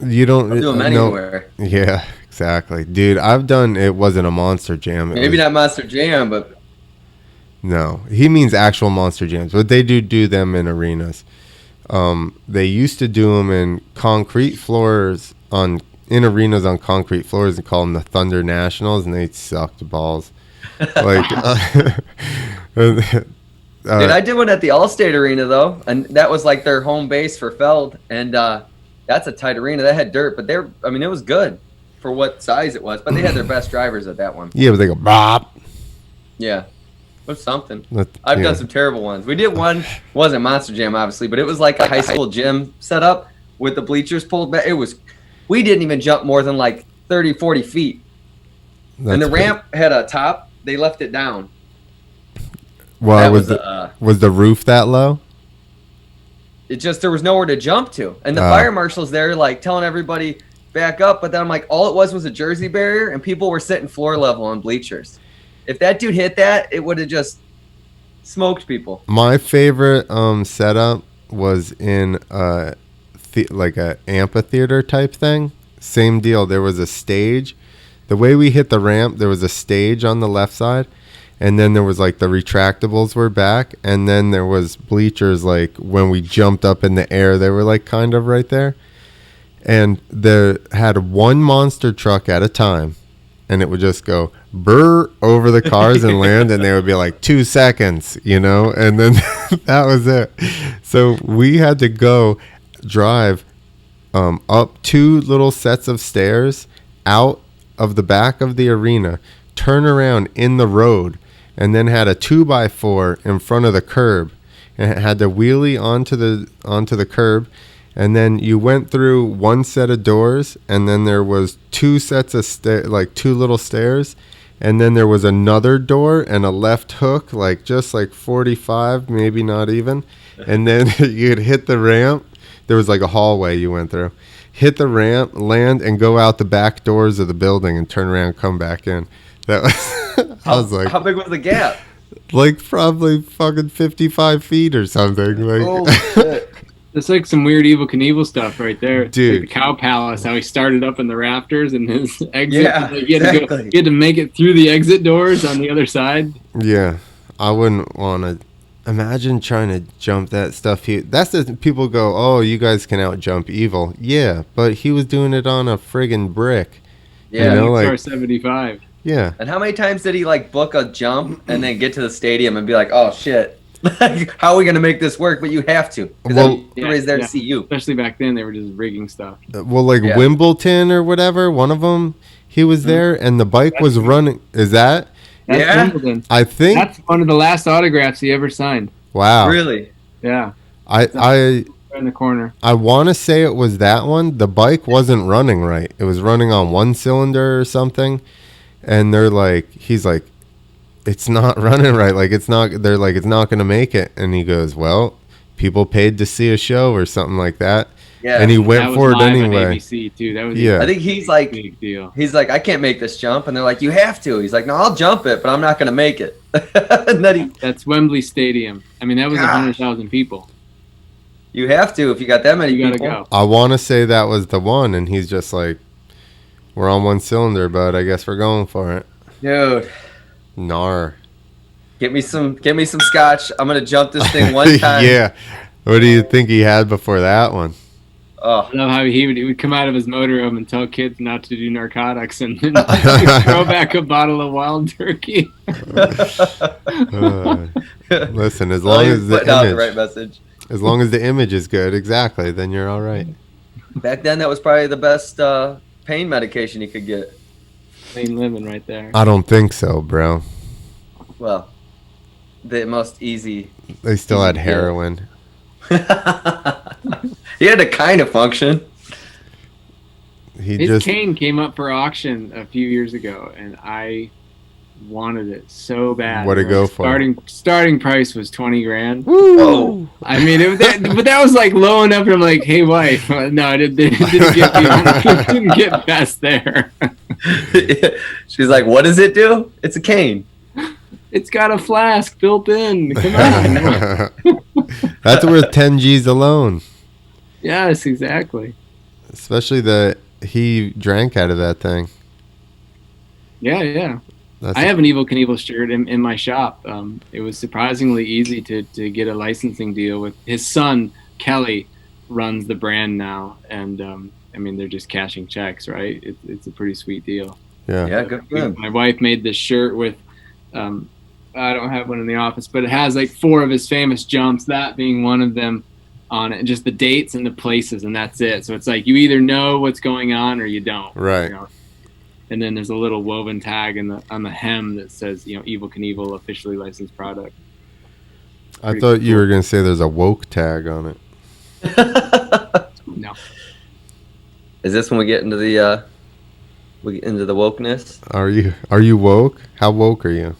You don't do them anywhere. Yeah, exactly, dude. I've done. It wasn't a Monster Jam. Maybe not Monster Jam, but no, he means actual Monster Jams, but they do them in arenas. They used to do them in concrete floors in arenas on concrete floors and call them the Thunder Nationals, and they sucked balls. Like, dude, I did one at the Allstate Arena though, and that was like their home base for Feld, and that's a tight arena. That had dirt, but it was good for what size it was. But they had their best drivers at that one. Yeah, but they go bop. Yeah. What's something? I've done some terrible ones. We did one, wasn't Monster Jam obviously, but it was like a high school gym setup with the bleachers pulled back. We didn't even jump more than like 30, 40 feet. And the ramp had a top. They left it down. Well, was the roof that low? There was nowhere to jump to. And the fire marshal's there like telling everybody back up, but then I'm like, all it was a Jersey barrier, and people were sitting floor level on bleachers. If that dude hit that, it would have just smoked people. My favorite setup was in like a amphitheater type thing. Same deal. There was a stage. The way we hit the ramp, there was a stage on the left side, and then there was like the retractables were back, and then there was bleachers like when we jumped up in the air, they were like kind of right there. And there had one monster truck at a time, and it would just go burr over the cars and land, and they would be like 2 seconds, and then that was it. So we had to go drive up 2 little sets of stairs out of the back of the arena, turn around in the road, and then had a 2x4 in front of the curb, and it had to wheelie onto the curb. And then you went through 1 set of doors, and then there was 2 sets of 2 little stairs, and then there was another door and a left hook, just 45, maybe not even. And then you'd hit the ramp. There was like a hallway you went through. Hit the ramp, land, and go out the back doors of the building and turn around and come back in. That was how big was the gap? Probably fucking 55 feet or something. Oh shit. It's like some weird Evel Knievel stuff right there. Dude. Like the Cow Palace, how he started up in the rafters and his exit. Yeah, he had to make it through the exit doors on the other side. Yeah. I wouldn't want to imagine trying to jump that stuff. That's the people go, oh, you guys can out jump Evil. Yeah, but he was doing it on a friggin' brick. Yeah, XR75. Yeah. And how many times did he book a jump and then get to the stadium and be like, oh shit, how are we gonna make this work? But you have to. Well, everybody's there to see you. Especially back then, they were just rigging stuff. Well, Wimbledon or whatever, one of them, he was there and the bike was running. Is that? That's Wimbledon. I think that's one of the last autographs he ever signed. Wow. Really? Yeah. I in the corner. I want to say it was that one. The bike wasn't running right. It was running on 1 cylinder or something. And he's like, it's not running right. It's not going to make it. And he goes, well, people paid to see a show or something like that. Yeah. And he went for it anyway. ABC too. That was I think he's like, big deal. He's like, I can't make this jump. And they're like, you have to. He's like, no, I'll jump it, but I'm not going to make it. And then that's Wembley Stadium. I mean, that was 100,000 people. You have to if you got that many people. You got to go. I want to say that was the one. And he's just like, we're on 1 cylinder, but I guess we're going for it. Dude. Nar. Get me some scotch. I'm gonna jump this thing one time. Yeah. What do you think he had before that one? Oh. I love how he would come out of his motorhome and tell kids not to do narcotics and then throw back a bottle of wild turkey. Listen, as long as the image, the right message. As long as the image is good, exactly, then you're all right. Back then, that was probably the best pain medication you could get. Pain living right there. I don't think so, bro. Well, the most easy. They still had heroin. He had to kind of function. His cane came up for auction a few years ago, and I wanted it so bad. What'd it go for? Starting price was $20,000. Woo! I mean, but that was like low enough. And I'm like, hey, wife, no, it didn't get past there. She's like, what does it do? It's a cane. It's got a flask built in. Come on. That's worth 10 G's alone. Yes, exactly. Especially he drank out of that thing. Yeah. I have an Evel Knievel shirt in my shop. It was surprisingly easy to get a licensing deal with his son. Kelly runs the brand now, and I mean, they're just cashing checks, right? It's a pretty sweet deal. Yeah, good for him. My wife made this shirt with, I don't have one in the office, but it has like 4 of his famous jumps, that being one of them on it, and just the dates and the places, and that's it. So it's like you either know what's going on or you don't. Right. You know? And then there's a little woven tag on the hem that says, Evel Knievel officially licensed product. I thought you were going to say there's a woke tag on it. No. Is this when we get into the wokeness? Are you woke? How woke are you?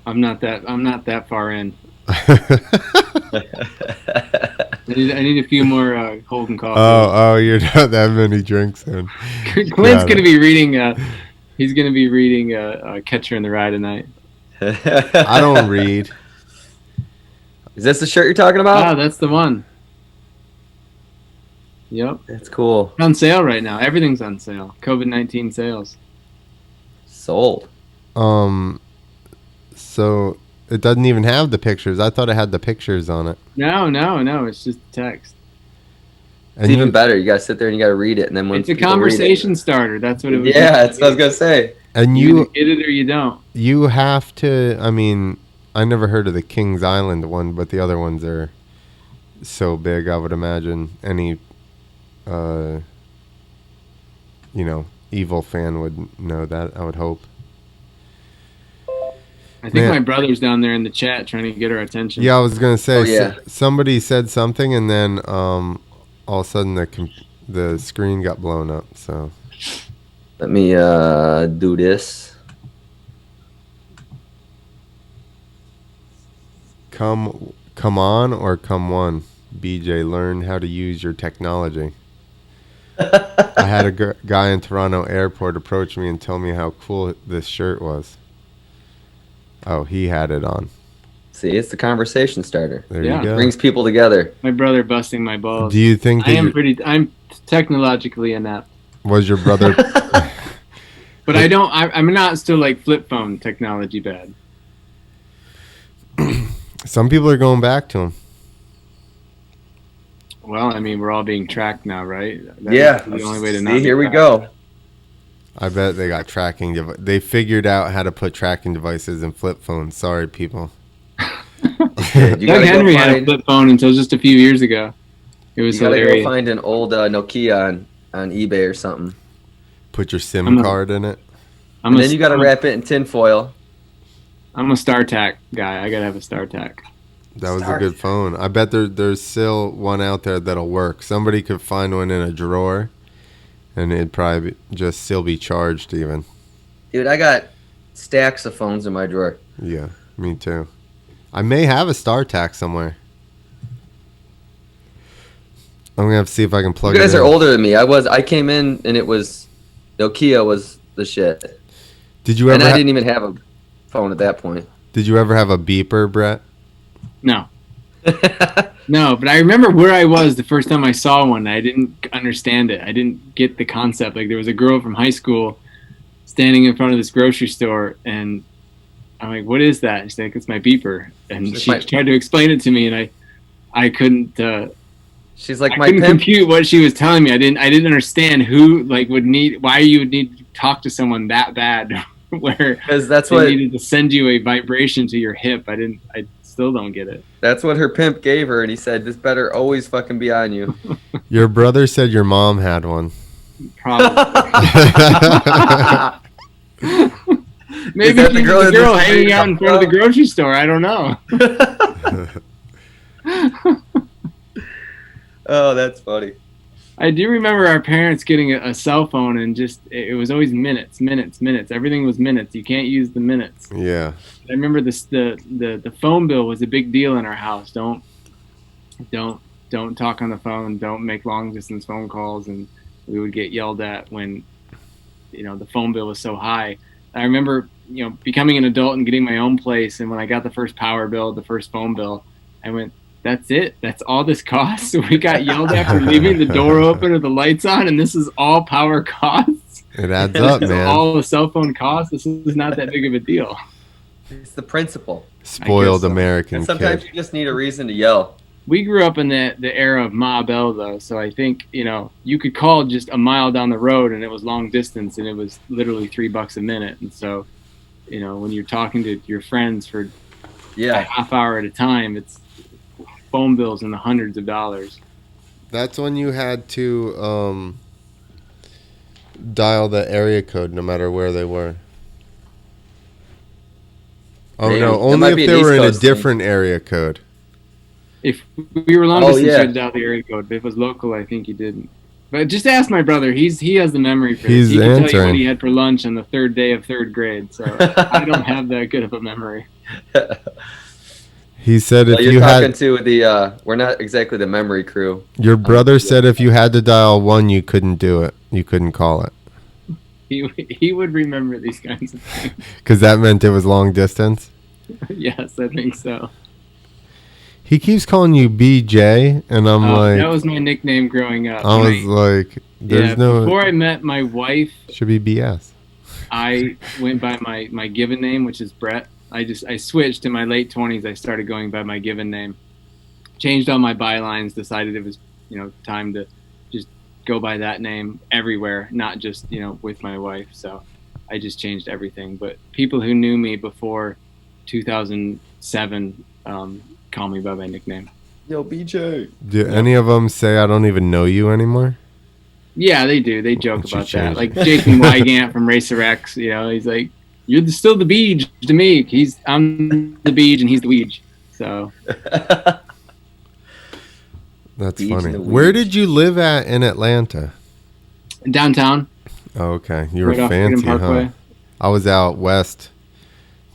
I'm not that far in. I need a few more Holden coffee. Oh, you're not that many drinks in. Clint's going to be reading. He's going to be reading Catcher in the Rye tonight. I don't read. Is this the shirt you're talking about? Oh, that's the one. Yep. That's cool. It's on sale right now. Everything's on sale. COVID-19 sales. Sold. So it doesn't even have the pictures. I thought it had the pictures on it. No. It's just text. It's even better. You gotta sit there and you gotta read it, and then when it's a conversation starter. That's what it was. Yeah, that's what I was gonna say. And you get it or you don't. You have to. I mean, I never heard of the Kings Island one, but the other ones are so big. I would imagine any, evil fan would know that. I would hope. I think my brother's down there in the chat trying to get our attention. Yeah, I was gonna say. Oh, yeah. Somebody said something, and then all of a sudden the screen got blown up. So let me do this. Come on or come one. BJ, learn how to use your technology. I had a guy in Toronto airport approach me and tell me how cool this shirt was. Oh, he had it on. See, it's the conversation starter. There you go. Brings people together. My brother busting my balls. Do you think that I'm technologically inept. Was your brother? But I'm not still like flip phone technology bad. Some people are going back to them. Well, I mean, we're all being tracked now, right? That's the only way to not. Here we go. I bet they got tracking They figured out how to put tracking devices in flip phones. Sorry, people. Doug Henry had a flip phone until just a few years ago. It was hilarious. You gotta go find an old Nokia on eBay or something. Put your SIM card in it. And then you gotta wrap it in tin foil. I'm a StarTAC guy. I gotta have a StarTAC. That was a good phone. I bet there's still one out there that'll work. Somebody could find one in a drawer, and it'd probably just still be charged even. Dude, I got stacks of phones in my drawer. Yeah, me too. I may have a StarTAC somewhere. I'm gonna have to see if I can plug it in. You guys are older than me. I came in and it was Nokia was the shit. Did you ever? And I didn't even have a phone at that point. Did you ever have a beeper, Brett? No. No, but I remember where I was the first time I saw one. I didn't understand it. I didn't get the concept. Like, there was a girl from high school standing in front of this grocery store, and I'm like, what is that? And she's like, it's my beeper. And she tried to explain it to me, and I couldn't. She's like, I couldn't compute what she was telling me. I didn't understand why you would need to talk to someone that bad, where because that's they what needed to send you a vibration to your hip. I still don't get it. That's what her pimp gave her, and he said, this better always fucking be on you. Your brother said your mom had one. Probably. Maybe the girl hanging out in front of the grocery store. I don't know. Oh, that's funny. I do remember our parents getting a cell phone, and just it was always minutes. Everything was minutes. You can't use the minutes. Yeah. I remember the phone bill was a big deal in our house. Don't talk on the phone. Don't make long distance phone calls, and we would get yelled at when the phone bill was so high. I remember becoming an adult and getting my own place, and when I got the first power bill, the first phone bill, I went, that's it. That's all this costs. We got yelled at for leaving the door open or the lights on, and this is all power costs. It adds up, man. All the cell phone costs. This is not that big of a deal. It's the principle. Spoiled American and sometimes kid. You just need a reason to yell. We grew up in the era of Ma Bell, though, so I think you could call just a mile down the road, and it was long distance, and it was literally $3 a minute. And so, when you're talking to your friends for a half hour at a time, it's phone bills in the hundreds of dollars. That's when you had to dial the area code no matter where they were. Oh, no, only if they were in a different area code. If we were long distance, you had to dial the area code. But if it was local, I think you didn't. But just ask my brother. He has the memory for this. He can tell you what he had for lunch on the third day of third grade. So I don't have that good of a memory. He said if you're you talking had to the we're not exactly the memory crew. Your brother said if you had to dial 1, you couldn't do it. You couldn't call it. He would remember these kinds of things. Because that meant it was long distance? Yes, I think so. He keeps calling you BJ, and I'm like... That was my nickname growing up. I was like, there's no... Before I met my wife... Should be BS. I went by my given name, which is Brett. I switched in my late 20s. I started going by my given name. Changed all my bylines, decided it was, time to just go by that name everywhere, not just, with my wife. So I just changed everything. But people who knew me before 2007... call me by my nickname. Yo, BJ. Do any of them say I don't even know you anymore? Yeah, they do. They joke about that. Like Jason Wygant from Racer X, he's like, you're still the Beej to me. I'm the Beej and he's the Weej. So. That's funny. Where did you live at in Atlanta? Downtown. Oh, okay. You were fancy, huh? I was out west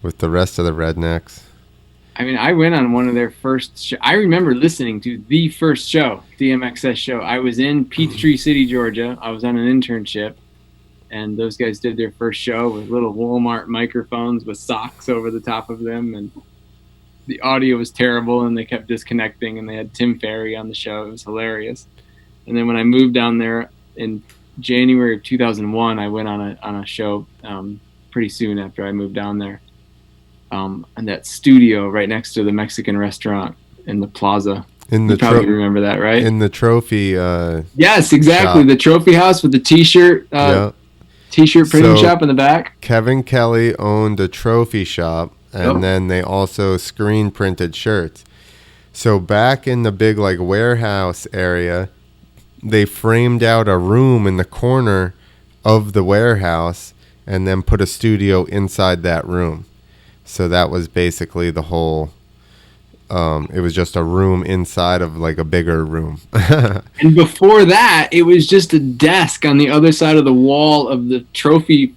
with the rest of the rednecks. I mean, I went on one of their first I remember listening to the first show, DMXS show. I was in Peachtree City, Georgia. I was on an internship, and those guys did their first show with little Walmart microphones with socks over the top of them, and the audio was terrible, and they kept disconnecting, and they had Tim Ferry on the show. It was hilarious. And then when I moved down there in January of 2001, I went on a show pretty soon after I moved down there. And that studio right next to the Mexican restaurant in the plaza. You probably remember that, right? In the trophy. Yes, exactly. Shop. The trophy house with the T-shirt. T-shirt printing shop in the back. Kevin Kelly owned a trophy shop, and then they also screen printed shirts. So back in the big warehouse area, they framed out a room in the corner of the warehouse, and then put a studio inside that room. So that was basically the whole, it was just a room inside of a bigger room. And before that, it was just a desk on the other side of the wall of the trophy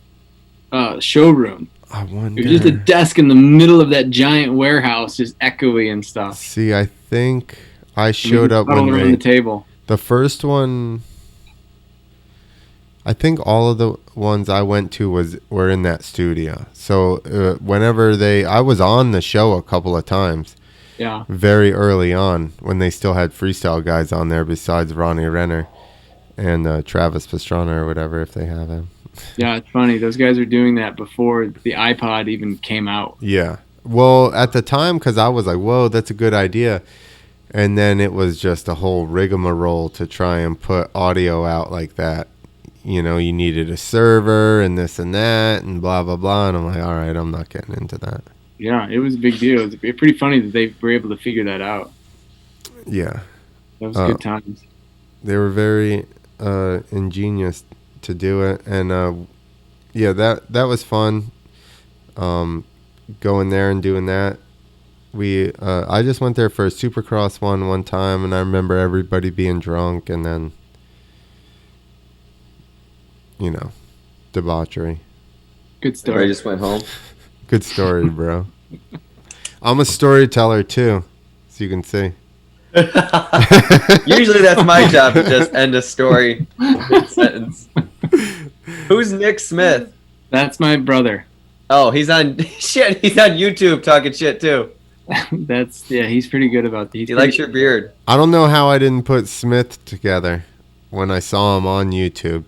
showroom. I wonder. It was just a desk in the middle of that giant warehouse, just echoey and stuff. See, I think I showed up when around the table. The first one... I think all of the ones I went to were in that studio. So whenever I was on the show a couple of times. Yeah. Very early on when they still had freestyle guys on there besides Ronnie Renner and Travis Pastrana or whatever if they have him. Yeah, it's funny. Those guys were doing that before the iPod even came out. Yeah. Well, at the time, because I was like, whoa, that's a good idea. And then it was just a whole rigmarole to try and put audio out like that. You needed a server and this and that and blah, blah, blah. And I'm like, all right, I'm not getting into that. Yeah, it was a big deal. It was pretty funny that they were able to figure that out. Yeah. That was good times. They were very ingenious to do it. And, that was fun, going there and doing that. I just went there for a Supercross one time, and I remember everybody being drunk, and then, debauchery. Good story. Everybody just went home. Good story, bro. I'm a storyteller too, so you can see. Usually that's my job to just end a story mid-sentence. Who's Nick Smith? That's my brother. Oh, he's on YouTube talking shit too. He's pretty good about these. He likes your beard. I don't know how I didn't put Smith together when I saw him on YouTube.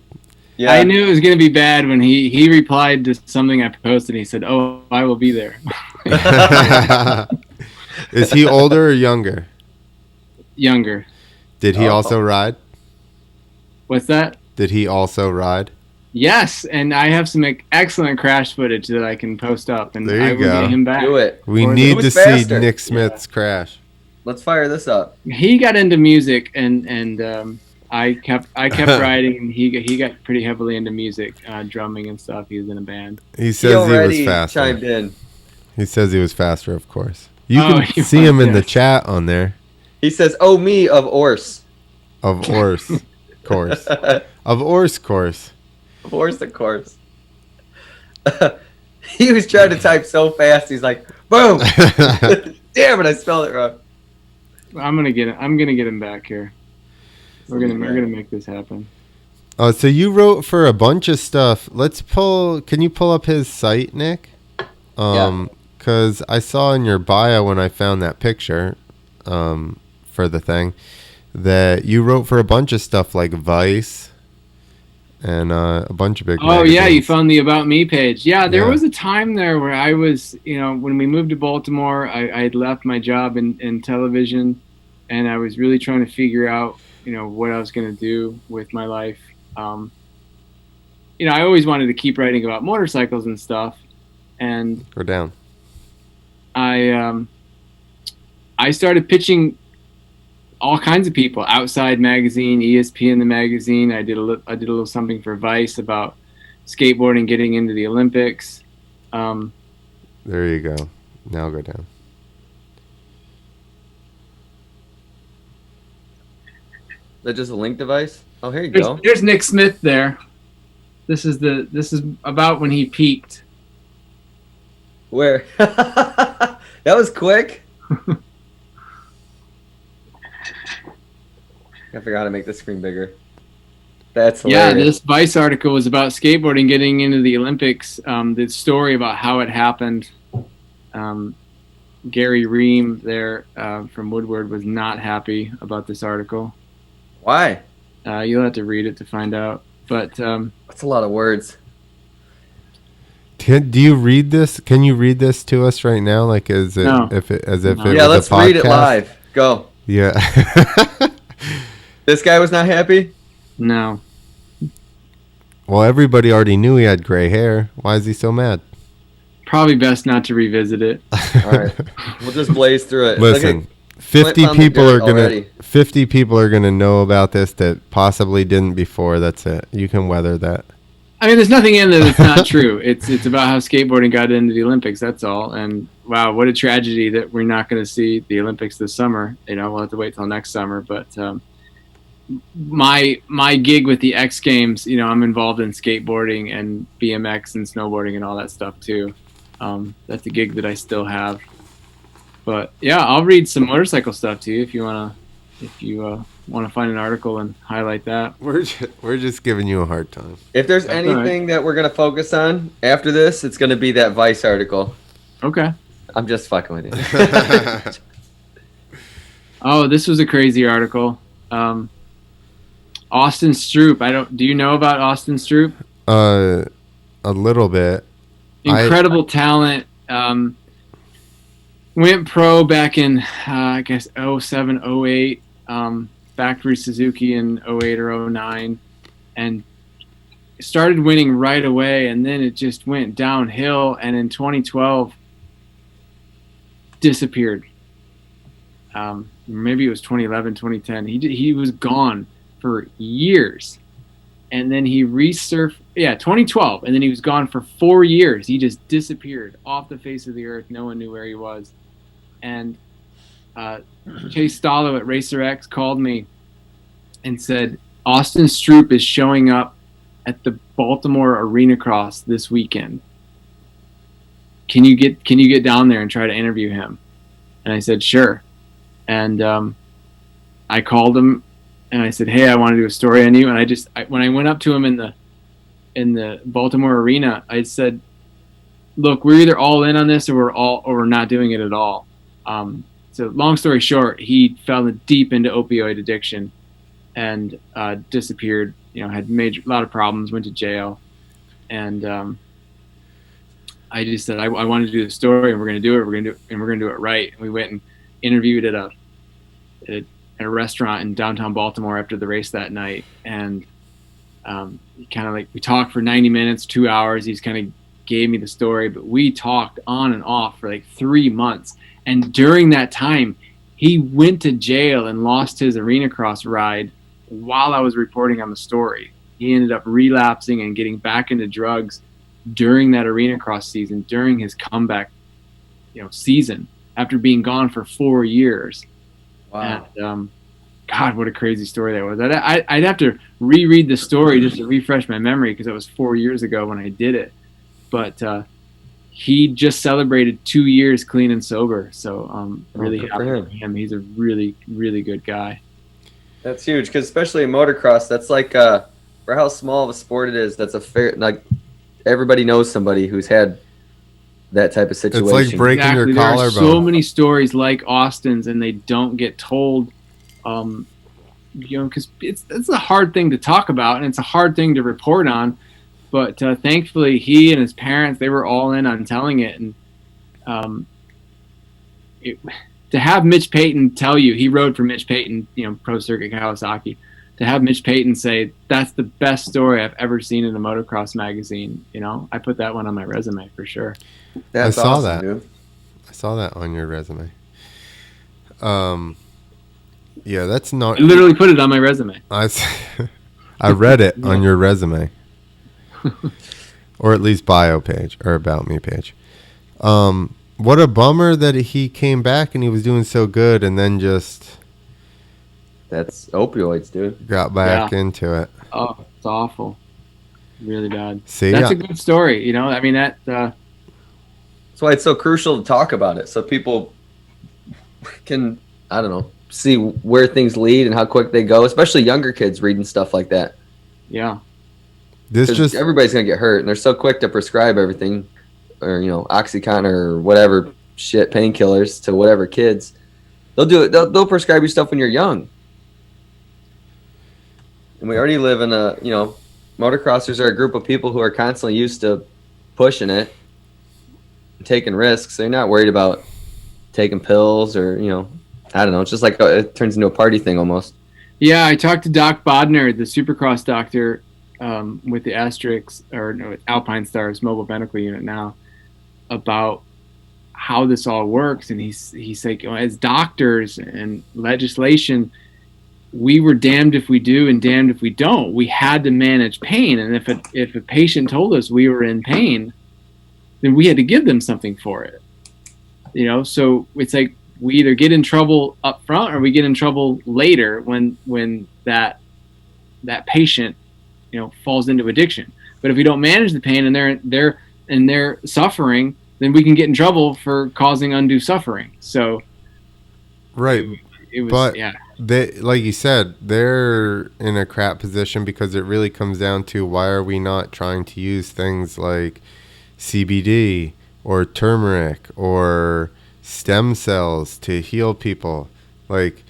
Yeah. I knew it was going to be bad when he replied to something I posted. He said, "Oh, I will be there." Is he older or younger? Younger. Did he also ride? What's that? Did he also ride? Yes, and I have some excellent crash footage that I can post up, and I will get him back. Do it. We need to see Nick Smith's crash. Let's fire this up. He got into music, and I kept riding, and he got pretty heavily into music, drumming and stuff. He was in a band. He says he was faster. Chimed in. He says he was faster, of course. You can see him in the chat on there. He says, "Oh, me of Orse." Of Orse, course. Of Orse, course. Of Orse, of course. He was trying to type so fast. He's like, "Boom!" Damn it! I spelled it wrong. I'm gonna get him back here. We're gonna make this happen. Oh, so you wrote for a bunch of stuff. Can you pull up his site, Nick? Yeah. Because I saw in your bio when I found that picture, for the thing, that you wrote for a bunch of stuff like Vice and a bunch of big magazines. Yeah, you found the About Me page. Yeah, there was a time there where I was, when we moved to Baltimore, I had left my job in television, and I was really trying to figure out, what I was going to do with my life. I always wanted to keep writing about motorcycles and stuff, and go down. I started pitching all kinds of people. Outside Magazine, ESPN the magazine. I did a little something for Vice about skateboarding getting into the Olympics. There you go. Now go down. Is that just a link device? Oh, here you go. There's Nick Smith there. This is about when he peaked. Where? That was quick. I figure out how to make the screen bigger. That's hilarious. Yeah, this Vice article was about skateboarding getting into the Olympics. The story about how it happened. Gary Ream there from Woodward was not happy about this article. Why? You'll have to read it to find out. But that's a lot of words. Do you read this? Can you read this to us right now? Like as if it was a podcast? Yeah, let's read it live. Go. Yeah. This guy was not happy? No. Well, everybody already knew he had gray hair. Why is he so mad? Probably best not to revisit it. All right. We'll just blaze through it. Listen, 50 people are gonna know about this that possibly didn't before. That's it. You can weather that. I mean, there's nothing in there that's not true. It's about how skateboarding got into the Olympics. That's all. And wow, what a tragedy that we're not going to see the Olympics this summer. We'll have to wait till next summer. But my gig with the X Games, I'm involved in skateboarding and BMX and snowboarding and all that stuff too. That's a gig that I still have. But yeah, I'll read some motorcycle stuff to you if you want to find an article and highlight that. We're just giving you a hard time. If there's anything that we're going to focus on after this, it's going to be that Vice article. Okay. I'm just fucking with you. Oh, this was a crazy article. Austin Stroupe. Do you know about Austin Stroupe? A little bit. Incredible talent. Went pro back in, I guess, 07, 08. Factory Suzuki in 08 or 09. And started winning right away. And then it just went downhill. And in 2012, disappeared. Maybe it was 2011, 2010. He was gone for years. And then he resurfaced. Yeah, 2012. And then he was gone for 4 years. He just disappeared off the face of the earth. No one knew where he was. and Chase Stallo at Racer X called me and said, Austin Stroupe is showing up at the Baltimore Arena Cross this weekend. Can you get down there and try to interview him? And I said, sure. And I called him and I said, hey, I want to do a story on you. And when I went up to him in the Baltimore Arena, I said, look, we're either all in on this or we're not doing it at all. So long story short, he fell deep into opioid addiction and disappeared. Had a lot of problems, went to jail, and I just said I wanted to do the story, and we're going to do it. We're going to do it right. And we went and interviewed at a restaurant in downtown Baltimore after the race that night, and kind of we talked for 90 minutes, 2 hours. He's kind of gave me the story, but we talked on and off for 3 months. And during that time, he went to jail and lost his arena cross ride while I was reporting on the story. He ended up relapsing and getting back into drugs during that arena cross season, during his comeback, season, after being gone for 4 years. Wow. And, God, what a crazy story that was. I'd have to reread the story just to refresh my memory because it was 4 years ago when I did it. But he just celebrated 2 years clean and sober. So I'm really happy for him. He's a really, really good guy. That's huge, because especially in motocross, that's for how small of a sport it is, that's a fair, everybody knows somebody who's had that type of situation. It's like breaking your collarbone. There are so many stories like Austin's, and they don't get told, because it's a hard thing to talk about, and it's a hard thing to report on. But thankfully, he and his parents, they were all in on telling it. And to have Mitch Payton tell you, he rode for Mitch Payton, Pro Circuit Kawasaki, to have Mitch Payton say, that's the best story I've ever seen in a motocross magazine, I put that one on my resume for sure. That's I saw awesome, that. Dude. I saw that on your resume. Yeah, that's not... I literally put it on my resume. I read it on your resume. Or at least bio page or about me page. What a bummer that he came back and he was doing so good and then just... That's opioids, dude. Got back into it. Oh, it's awful. Really bad. See, that's a good story, I mean, that... That's why it's so crucial to talk about it, so people can, see where things lead and how quick they go, especially younger kids reading stuff like that. Yeah. Everybody's going to get hurt, and they're so quick to prescribe everything, or, Oxycontin or whatever shit, painkillers to whatever kids. They'll do it. They'll prescribe you stuff when you're young. And we already live in a, motocrossers are a group of people who are constantly used to pushing it and taking risks. They're not worried about taking pills or, it's just it turns into a party thing almost. Yeah, I talked to Doc Bodner, the Supercross doctor, with the Alpine Stars Mobile Medical Unit now, about how this all works. And he's like, as doctors and legislation, we were damned if we do and damned if we don't. We had to manage pain, and if a patient told us we were in pain, then we had to give them something for it. So it's like we either get in trouble up front or we get in trouble later when that patient falls into addiction. But if we don't manage the pain and they're suffering, then we can get in trouble for causing undue suffering. So right. It was, but yeah. They, like you said, they're in a crap position because it really comes down to why are we not trying to use things like CBD or turmeric or stem cells to heal people. Like,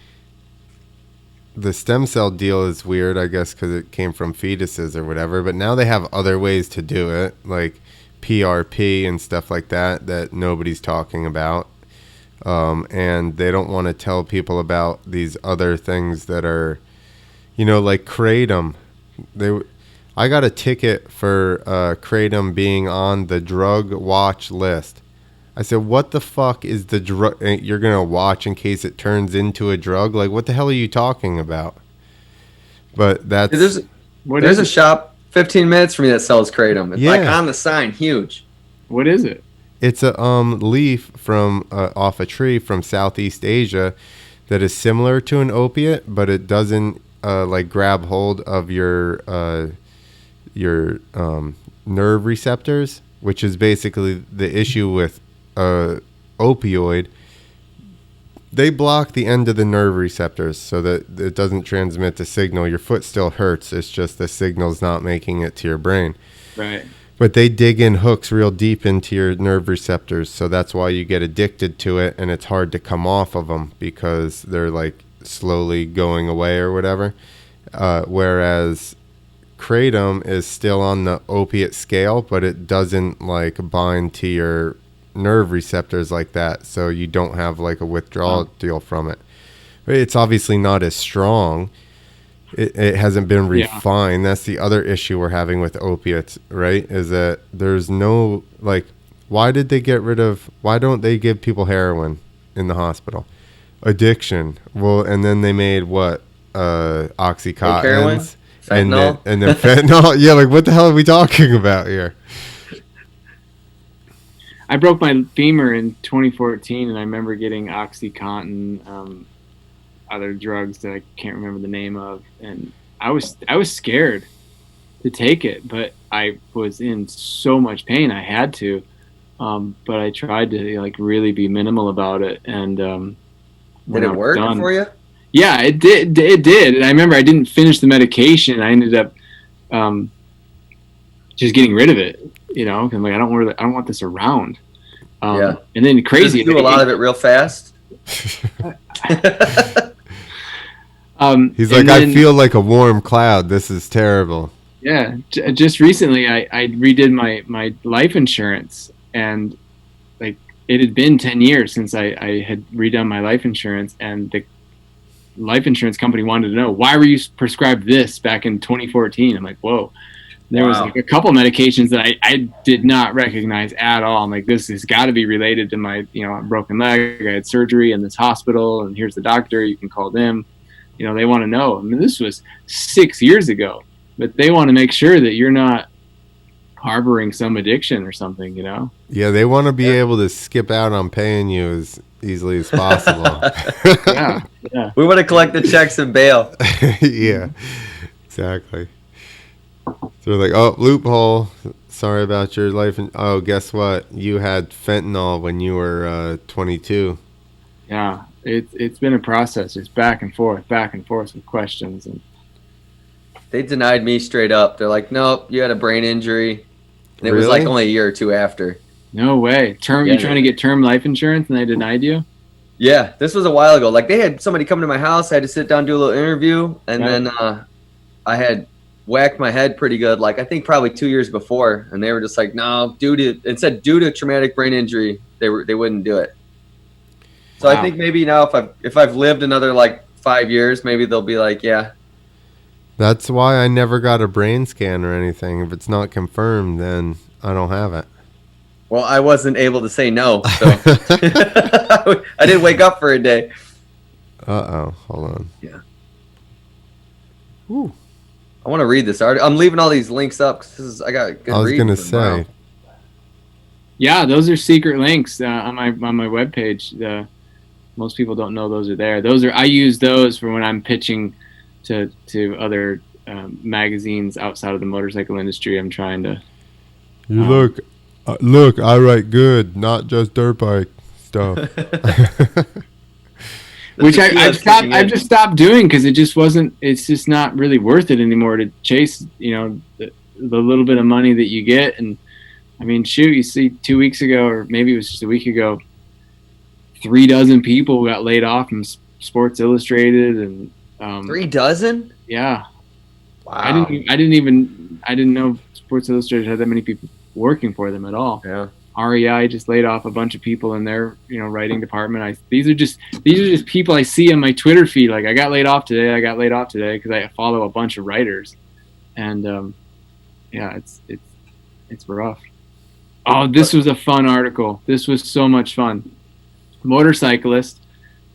the stem cell deal is weird, I guess, because it came from fetuses or whatever, but now they have other ways to do it, like PRP and stuff like that nobody's talking about. And they don't want to tell people about these other things that are, like Kratom. I got a ticket for Kratom being on the drug watch list. I said, what the fuck is the drug you're going to watch in case it turns into a drug? Like, what the hell are you talking about? But that's... There's a shop 15 minutes from me that sells Kratom. It's on the sign, huge. What is it? It's a leaf from off a tree from Southeast Asia that is similar to an opiate, but it doesn't like grab hold of your nerve receptors, which is basically the issue with opioid. They block the end of the nerve receptors so that it doesn't transmit the signal. Your foot still hurts. It's just the signal's not making it to your brain. Right. But they dig in hooks real deep into your nerve receptors. So that's why you get addicted to it, and it's hard to come off of them because they're like slowly going away or whatever. Whereas Kratom is still on the opiate scale, but it doesn't like bind to your nerve receptors like that, so you don't have like a withdrawal deal from it. It's obviously not as strong. It hasn't been refined. That's the other issue we're having with opiates, right? Is that there's no like, why don't they give people heroin in the hospital? Addiction. Well, and then they made what? Oxycontins. Fentanyl? And then fentanyl. Yeah, like what the hell are we talking about here? I broke my femur in 2014, and I remember getting OxyContin, other drugs that I can't remember the name of, and I was scared to take it, but I was in so much pain I had to, but I tried to like really be minimal about it, and did it work for you? Yeah, it did. And I remember I didn't finish the medication. I ended up just getting rid of it. You know, I'm like, I don't want this around. And then crazy. Did you do a lot of it real fast? He's like, I feel like a warm cloud. This is terrible. Yeah, just recently I redid my life insurance, and like it had been 10 years since I had redone my life insurance, and the life insurance company wanted to know, why were you prescribed this back in 2014? I'm like, whoa. There was like a couple medications that I did not recognize at all. I'm like, this has got to be related to my, broken leg. I had surgery in this hospital, and here's the doctor. You can call them. They want to know. I mean, this was 6 years ago, but they want to make sure that you're not harboring some addiction or something, Yeah, they want to be able to skip out on paying you as easily as possible. Yeah. We want to collect the checks and bail. Yeah, exactly. So they're like, oh, loophole. Sorry about your life. Oh, guess what? You had fentanyl when you were 22. Yeah, it's been a process. It's back and forth with questions. And they denied me straight up. They're like, nope, you had a brain injury. And it was like only a year or two after. No way. You're trying to get term life insurance and they denied you? Yeah, this was a while ago. Like they had somebody come to my house. I had to sit down, do a little interview. And then I had whacked my head pretty good, like I think probably 2 years before, and they were just like, no, due to traumatic brain injury, they wouldn't do it. So wow. I think maybe now if I've lived another like 5 years, maybe they'll be like, yeah. That's why I never got a brain scan or anything. If it's not confirmed, then I don't have it. Well, I wasn't able to say no, so I didn't wake up for a day. Hold on. Yeah. Ooh. I want to read this article. I'm leaving all these links up because I got a good read. I was going to say. Yeah, those are secret links on my webpage. Most people don't know those are there. I use those for when I'm pitching to other magazines outside of the motorcycle industry. I'm trying to. You look, I write good, not just dirt bike stuff. Which I've just stopped doing because it's just not really worth it anymore to chase, the little bit of money that you get. And I mean, shoot, you see 2 weeks ago, or maybe it was just a week ago, 36 people got laid off from Sports Illustrated. And 36? Yeah. Wow. I didn't know Sports Illustrated had that many people working for them at all. Yeah. REI just laid off a bunch of people in their, writing department. These are just people I see on my Twitter feed. Like, I got laid off today because I follow a bunch of writers, and it's rough. Oh, this was a fun article. This was so much fun. Motorcyclist.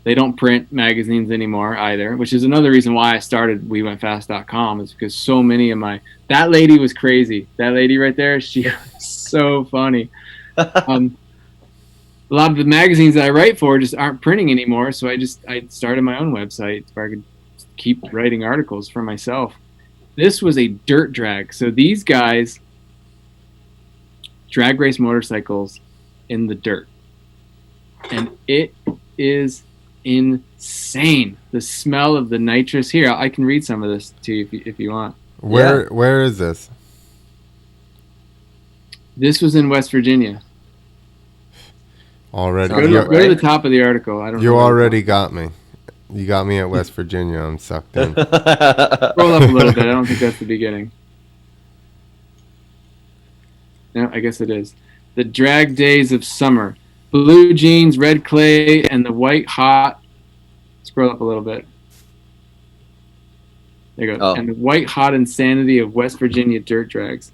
They don't print magazines anymore either, which is another reason why I started WeWentFast.com, is because so many of that lady was crazy. That lady right there, she was so funny. a lot of the magazines that I write for just aren't printing anymore. So I started my own website where I could keep writing articles for myself. This was a dirt drag. So these guys drag race motorcycles in the dirt. And it is insane. The smell of the nitrous. Here, I can read some of this to you if you want. Where is this? This was in West Virginia. Already. Go to the top of the article. I don't. You already got me. You got me at West Virginia. I'm sucked in. Roll up a little bit. I don't think that's the beginning. No, I guess it is. The drag days of summer. Blue jeans, red clay, and the white hot. Scroll up a little bit. There you go. Oh. And the white hot insanity of West Virginia dirt drags.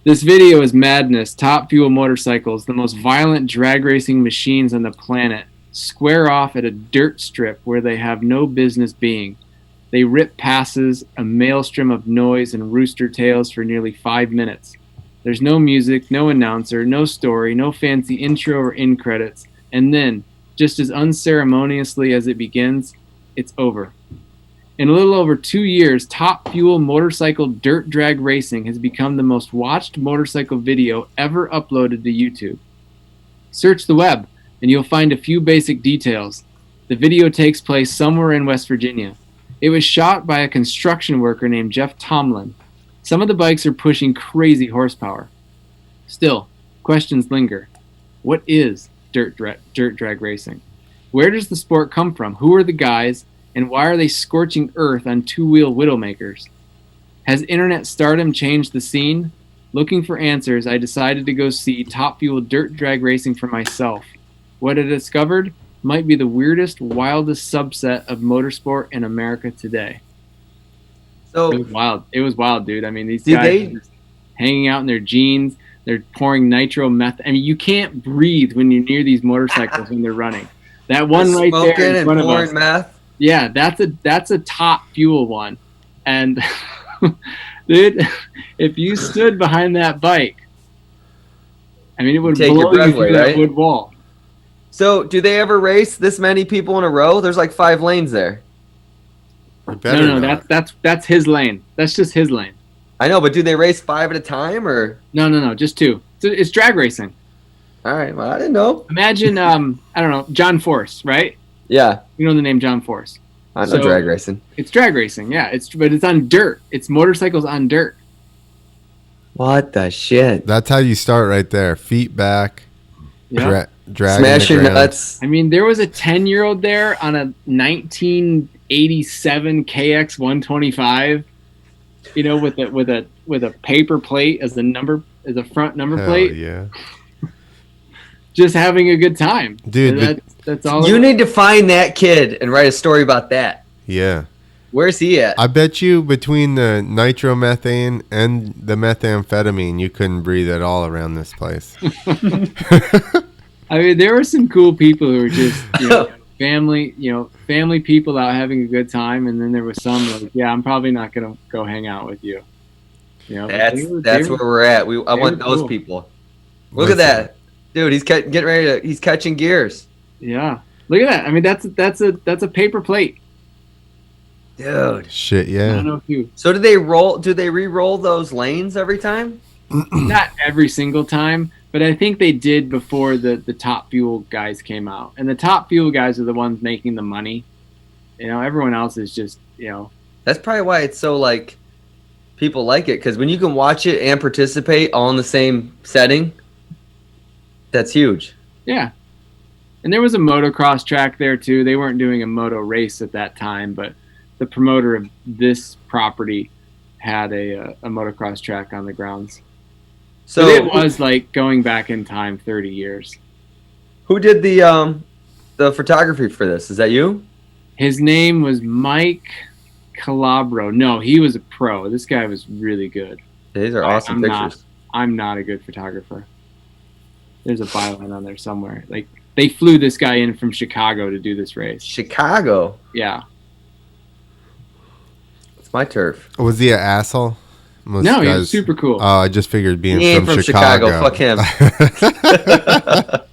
This video is madness. Top Fuel motorcycles, the most violent drag racing machines on the planet, square off at a dirt strip where they have no business being. They rip passes, a maelstrom of noise and rooster tails for nearly 5 minutes. There's no music, no announcer, no story, no fancy intro or end credits. And then, just as unceremoniously as it begins, it's over. In a little over 2 years, Top Fuel motorcycle dirt drag racing has become the most watched motorcycle video ever uploaded to YouTube. Search the web, and you'll find a few basic details. The video takes place somewhere in West Virginia. It was shot by a construction worker named Jeff Tomlin. Some of the bikes are pushing crazy horsepower. Still, questions linger. What is dirt drag racing? Where does the sport come from? Who are the guys? And why are they scorching earth on two-wheel widowmakers? Has internet stardom changed the scene? Looking for answers, I decided to go see Top Fuel dirt drag racing for myself. What I discovered might be the weirdest, wildest subset of motorsport in America today. So it was wild. It was wild, dude. I mean, these guys are just hanging out in their jeans. They're pouring nitro meth. I mean, you can't breathe when you're near these motorcycles when they're running. That one right there in front of us. Meth. Yeah, that's a Top Fuel one. And dude, if you stood behind that bike, I mean, it would blow you through that wood wall. So, do they ever race this many people in a row? There's like 5 lanes there. No, that's his lane. That's just his lane. I know, but do they race 5 at a time or? No, just 2. It's drag racing. All right, well, I didn't know. Imagine, I don't know, John Force, right? Yeah. You know the name John Force. I know drag racing. It's drag racing, yeah. But it's on dirt. It's motorcycles on dirt. What the shit? That's how you start right there. Feet back. Yeah. Smashing nuts. I mean, there was a 10-year-old there on a 1987 KX 125. You know, with a paper plate as a front number plate. Yeah. Just having a good time, dude. That's all. You need to find that kid and write a story about that. Yeah. Where's he at? I bet you between the nitromethane and the methamphetamine, you couldn't breathe at all around this place. I mean, there were some cool people who were just, family people out having a good time, and then there was some like, yeah, I'm probably not gonna go hang out with you. You know, that's where we're at. I want those cool people. Look at that, dude. He's getting ready to. He's catching gears. Yeah, look at that. I mean, that's a paper plate. Dude. Shit, yeah. I don't know if you. So do they re-roll those lanes every time? Not every single time, but I think they did before the Top Fuel guys came out. And the Top Fuel guys are the ones making the money. You know, everyone else is just, That's probably why it's so, like, people like it. Because when you can watch it and participate all in the same setting, that's huge. Yeah. And there was a motocross track there, too. They weren't doing a moto race at that time, but the promoter of this property had a motocross track on the grounds. So it was like going back in time 30 years. Who did the photography for this? Is that you? His name was Mike Calabro. No, he was a pro. This guy was really good. These are awesome pictures. I'm not a good photographer. There's a byline on there somewhere. Like, they flew this guy in from Chicago to do this race. Chicago? Yeah. It's my turf. Was he an asshole? Most No, guys, he was super cool. I just figured being He ain't from Chicago. Fuck him.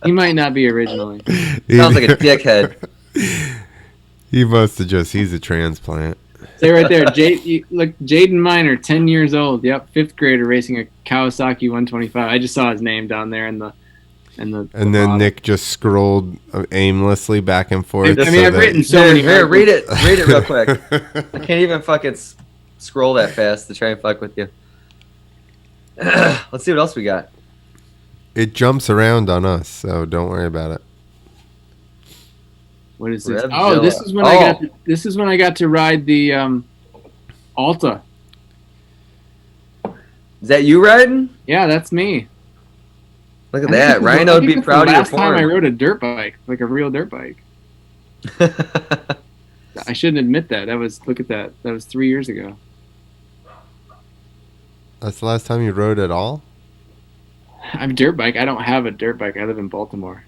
He might not be originally. Sounds like a dickhead. He must have he's a transplant. Say right there, look, Jaden Miner, 10 years old. Yep, 5th grader racing a Kawasaki 125. I just saw his name down there in the. And then bottom. Nick just scrolled aimlessly back and forth. I mean, I've written so many. Here, read it real quick. I can't even fucking scroll that fast to try and fuck with you. Let's see what else we got. It jumps around on us, so don't worry about it. What is this? Oh, this is when I got to ride the Alta. Is that you riding? Yeah, that's me. Look at that. Rhino would be proud of your form. Last time I rode a dirt bike, like a real dirt bike. I shouldn't admit that. Look at that. That was 3 years ago. That's the last time you rode at all? I'm a dirt bike. I don't have a dirt bike. I live in Baltimore.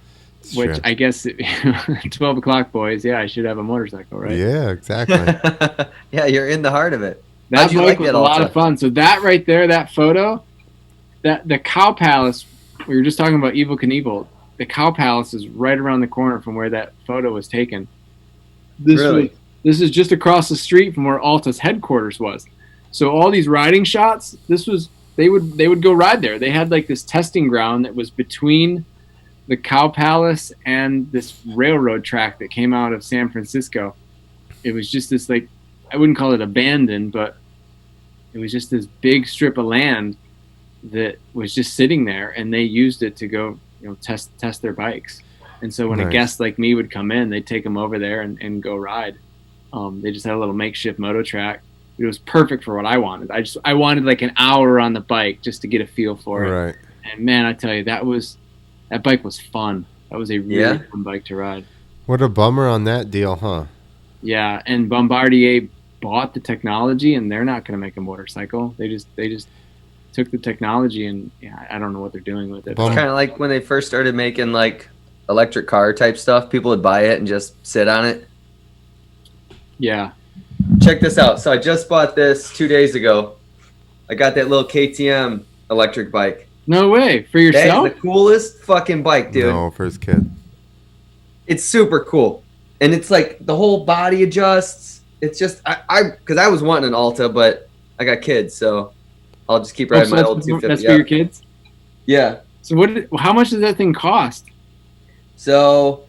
Which I guess, 12 o'clock, boys. Yeah, I should have a motorcycle, right? Yeah, exactly. Yeah, you're in the heart of it. That bike was a lot of fun. So that right there, that photo, the Cow Palace, we were just talking about Evel Knievel. The Cow Palace is right around the corner from where that photo was taken. This is just across the street from where Alta's headquarters was. So all these riding shots, they would go ride there. They had like this testing ground that was between the Cow Palace and this railroad track that came out of San Francisco. It was just this, like, I wouldn't call it abandoned, but it was just this big strip of land that was just sitting there, and they used it to go, test their bikes. And so when a guest like me would come in, they'd take them over there and go ride. They just had a little makeshift moto track. It was perfect for what I wanted. I wanted like an hour on the bike just to get a feel for it. Right. And man, I tell you, that bike was fun. That was a really fun bike to ride. What a bummer on that deal, huh? Yeah, and Bombardier bought the technology, and they're not going to make a motorcycle. They just took the technology, and I don't know what they're doing with it. It's kind of like when they first started making like electric car type stuff. People would buy it and just sit on it. Yeah. Check this out. So I just bought this 2 days ago. I got that little KTM electric bike. No way. For yourself? That's the coolest fucking bike, dude. No, for his kid. It's super cool. And it's like the whole body adjusts. It's just, because I was wanting an Alta, but I got kids, so I'll just keep riding my old 250. That's for your kids? Yeah. So how much does that thing cost? So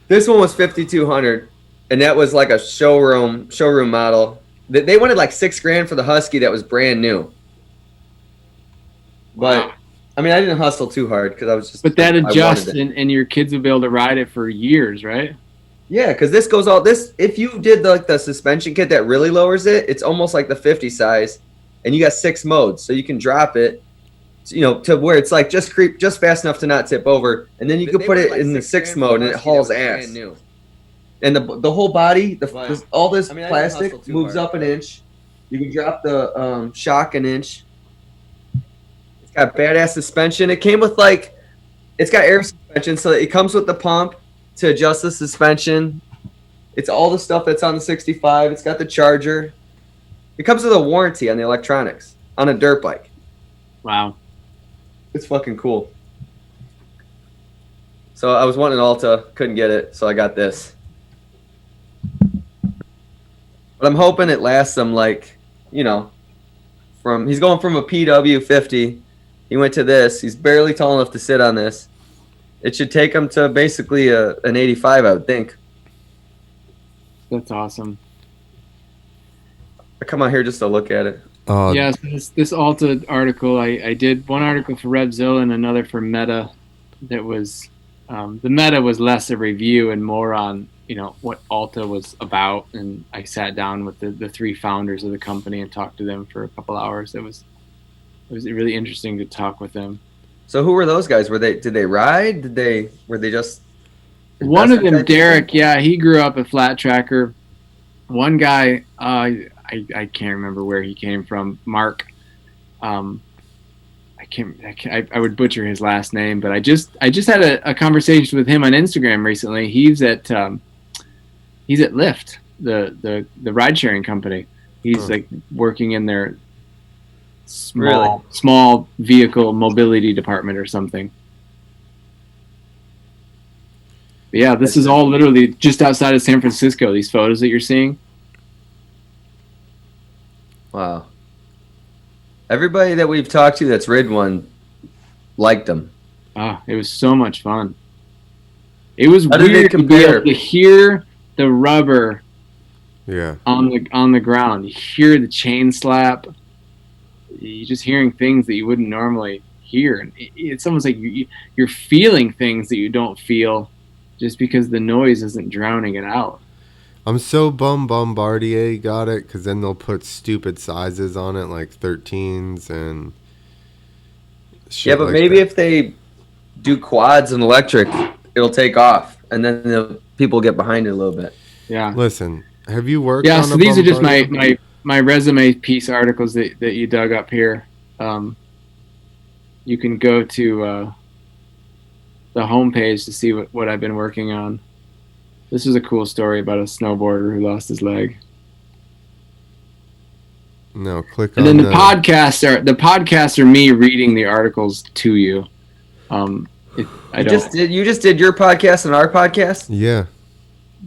this one was $5,200, and that was like a showroom model. They wanted like $6,000 for the Husky that was brand new. But wow. I mean, I didn't hustle too hard because I was just. But that adjusts, and your kids will be able to ride it for years, right? Yeah, because this goes all this. If you did the suspension kit that really lowers it, it's almost like the 50 size, and you got 6 modes, so you can drop it, to where it's like just creep just fast enough to not tip over, and then you can put it in the 6th mode, and it hauls ass. And the whole body, all this plastic moves up an inch. You can drop the shock an inch. It's got badass suspension. It came with it's got air suspension, so it comes with the pump to adjust the suspension. It's all the stuff that's on the 65. It's got the charger. It comes with a warranty on the electronics on a dirt bike. Wow. It's fucking cool. So I was wanting an Alta, couldn't get it, so I got this. But I'm hoping it lasts him he's going from a PW 50. He went to this. He's barely tall enough to sit on this. It should take him to basically an 85, I would think. That's awesome. I come out here just to look at it. Yes, this Alta article, I did one article for Revzilla and another for Meta. That was the Meta was less a review and more on what Alta was about. And I sat down with the 3 founders of the company and talked to them for a couple hours. It was really interesting to talk with them. So who were those guys? Did they ride? Were they just? One of them, Derek. Yeah, he grew up a flat tracker. One guy, I can't remember where he came from. Mark. I would butcher his last name, but I just had a conversation with him on Instagram recently. He's at Lyft, the ride sharing company. He's working in their small vehicle mobility department or something. But yeah, this is all literally just outside of San Francisco, these photos that you're seeing. Wow. Everybody that we've talked to that's rid one liked them. It was so much fun. It was How weird to be able to hear the rubber on the ground. You hear the chain slap. You're just hearing things that you wouldn't normally hear. And it's almost like you're feeling things that you don't feel just because the noise isn't drowning it out. I'm so Bombardier got it, because then they'll put stupid sizes on it, like 13s and shit. Yeah, but like maybe that. if they do quads and electric, it'll take off, and then the people get behind it a little bit. Yeah. Listen, have you worked on so these are just my resume piece articles that you dug up here. You can go to the homepage to see what I've been working on. This is a cool story about a snowboarder who lost his leg. No, click and on then the podcasts are me reading the articles to you. You just did your podcast and our podcast? Yeah.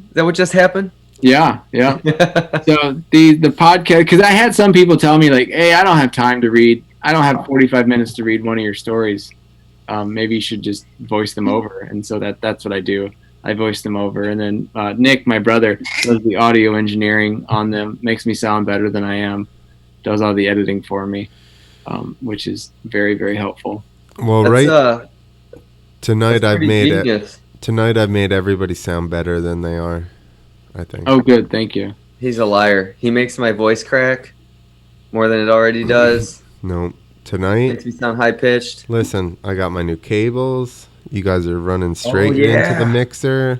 Is that what just happened? Yeah. So the podcast, because I had some people tell me like, hey, I don't have time to read. I don't have 45 minutes to read one of your stories. Maybe you should just voice them over. And so that's what I do. I voice them over. And then Nick, my brother, does the audio engineering on them, makes me sound better than I am, does all the editing for me, which is very, very helpful. Well, tonight I've made everybody sound better than they are, I think. Oh, good. Thank you. He's a liar. He makes my voice crack more than it already does. No. Tonight makes me sound high pitched. Listen, I got my new cables. You guys are running straight into the mixer.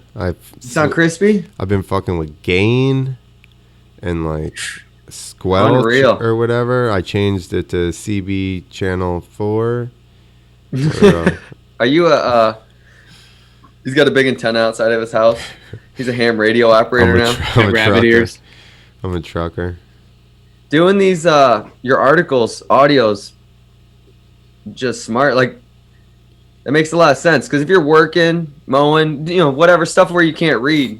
Sound crispy? I've been fucking with gain and like squelch or whatever. I changed it to CB channel 4. Are you he's got a big antenna outside of his house. He's a ham radio operator now. Rabbit ears. I'm a trucker. Doing these your articles, audios, just smart. Like, that makes a lot of sense, because if you're working, mowing, whatever stuff where you can't read.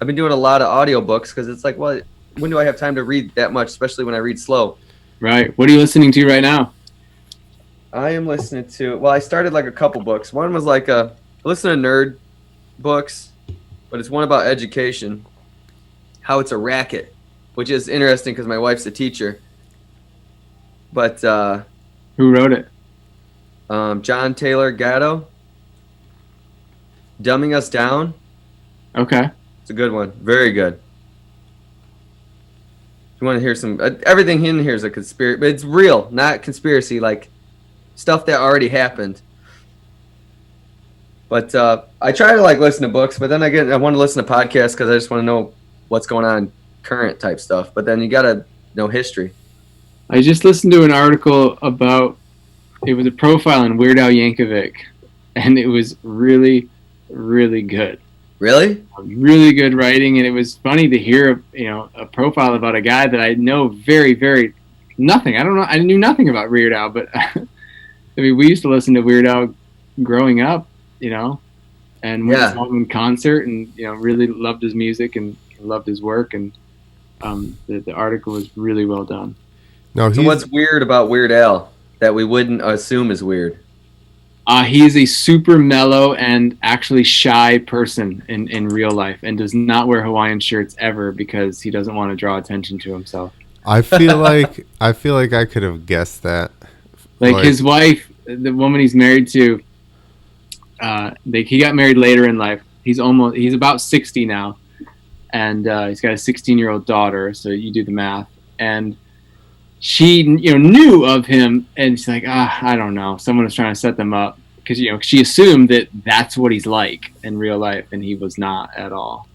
I've been doing a lot of audiobooks because it's like, well, when do I have time to read that much, especially when I read slow? Right. What are you listening to right now? I am listening to, I started like a couple books. One was like I listen to nerd books, but it's one about education, how it's a racket, which is interesting because my wife's a teacher. But who wrote it? John Taylor Gatto, Dumbing Us Down. Okay. It's a good one. Very good. If you want to hear some, everything in here is a conspiracy, but it's real, not conspiracy, like stuff that already happened. But I try to like listen to books, but then I want to listen to podcasts because I just want to know what's going on, current type stuff. But then you got to know history. I just listened to an article about, it was a profile on Weird Al Yankovic, and it was really, really good. Really? Really good writing, and it was funny to hear, a profile about a guy that I know very, very nothing. I don't know. I knew nothing about Weird Al, but I mean, we used to listen to Weird Al growing up, and we saw him in concert, and really loved his music and loved his work, and the article was really well done. No, so what's weird about Weird Al that we wouldn't assume is weird? He is a super mellow and actually shy person in real life, and does not wear Hawaiian shirts ever because he doesn't want to draw attention to himself. I feel like I could have guessed that. Like his wife, the woman he's married to, he got married later in life. He's about 60 now, and he's got a 16-year-old daughter. So you do the math, and she knew of him, and she's like, I don't know, someone was trying to set them up, because she assumed that that's what he's like in real life, and he was not at all.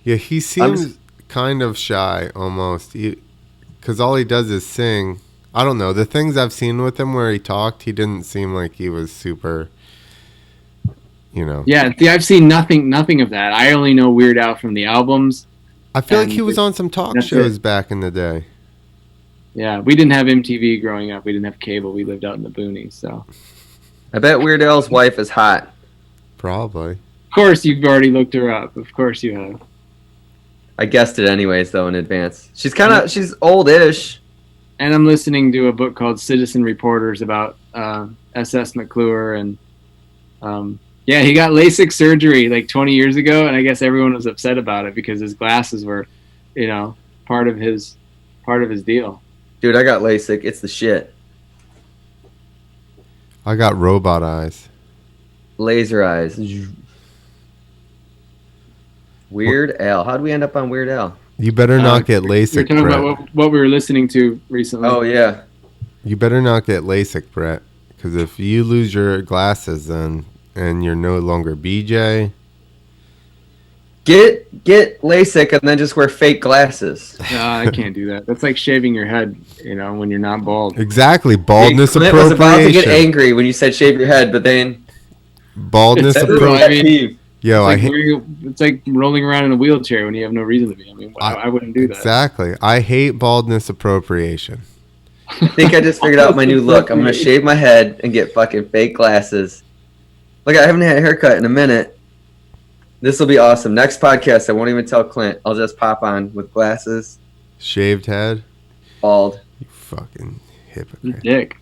Yeah, he seems kind of shy almost, because all he does is sing. I don't know, the things I've seen with him where he talked, he didn't seem like he was super, Yeah, see, I've seen nothing of that. I only know Weird Al from the albums. I feel like he was on some talk shows back in the day. Yeah, we didn't have MTV growing up. We didn't have cable. We lived out in the boonies. So I bet Weird Al's wife is hot. Probably. of course you've already looked her up. Of course you have. I guessed it anyways, though, in advance. She's oldish. And I'm listening to a book called Citizen Reporters about SS McClure, and yeah, he got LASIK surgery like 20 years ago, and I guess everyone was upset about it because his glasses were, part of his deal. Dude, I got LASIK. It's the shit. I got robot eyes. Laser eyes. Weird Al. How'd we end up on Weird Al? You better not get LASIK, We're talking Brett. about what we were listening to recently. Oh, yeah. You better not get LASIK, Brett, because if you lose your glasses then and you're no longer BJ. Get LASIK and then just wear fake glasses. No, I can't do that. That's like shaving your head, when you're not bald. Exactly. Baldness Clint appropriation. was about to get angry when you said shave your head, but then... Baldness That's appropriation. Yo, it's like rolling around in a wheelchair when you have no reason to be. I mean, I wouldn't do that. Exactly. I hate baldness appropriation. I think I just figured out my new look. I'm going to shave my head and get fucking fake glasses. Look, I haven't had a haircut in a minute. This will be awesome. Next podcast, I won't even tell Clint. I'll just pop on with glasses. Shaved head? Bald. You fucking hypocrite. Dick.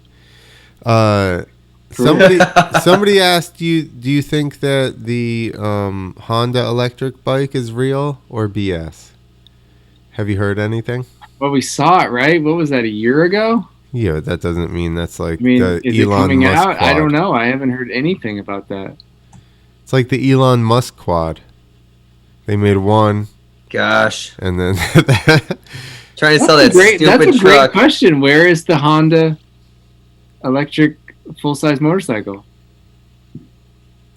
Somebody asked you, do you think that the Honda electric bike is real or BS? Have you heard anything? Well, we saw it, right? What was that, a year ago? Yeah, but that doesn't mean that's like is the it Elon coming Musk out? quad. I don't know. I haven't heard anything about that. It's like the Elon Musk quad. They made one. Gosh. And then... Trying to sell that stupid truck. That's a great question. Where is the Honda electric full-size motorcycle?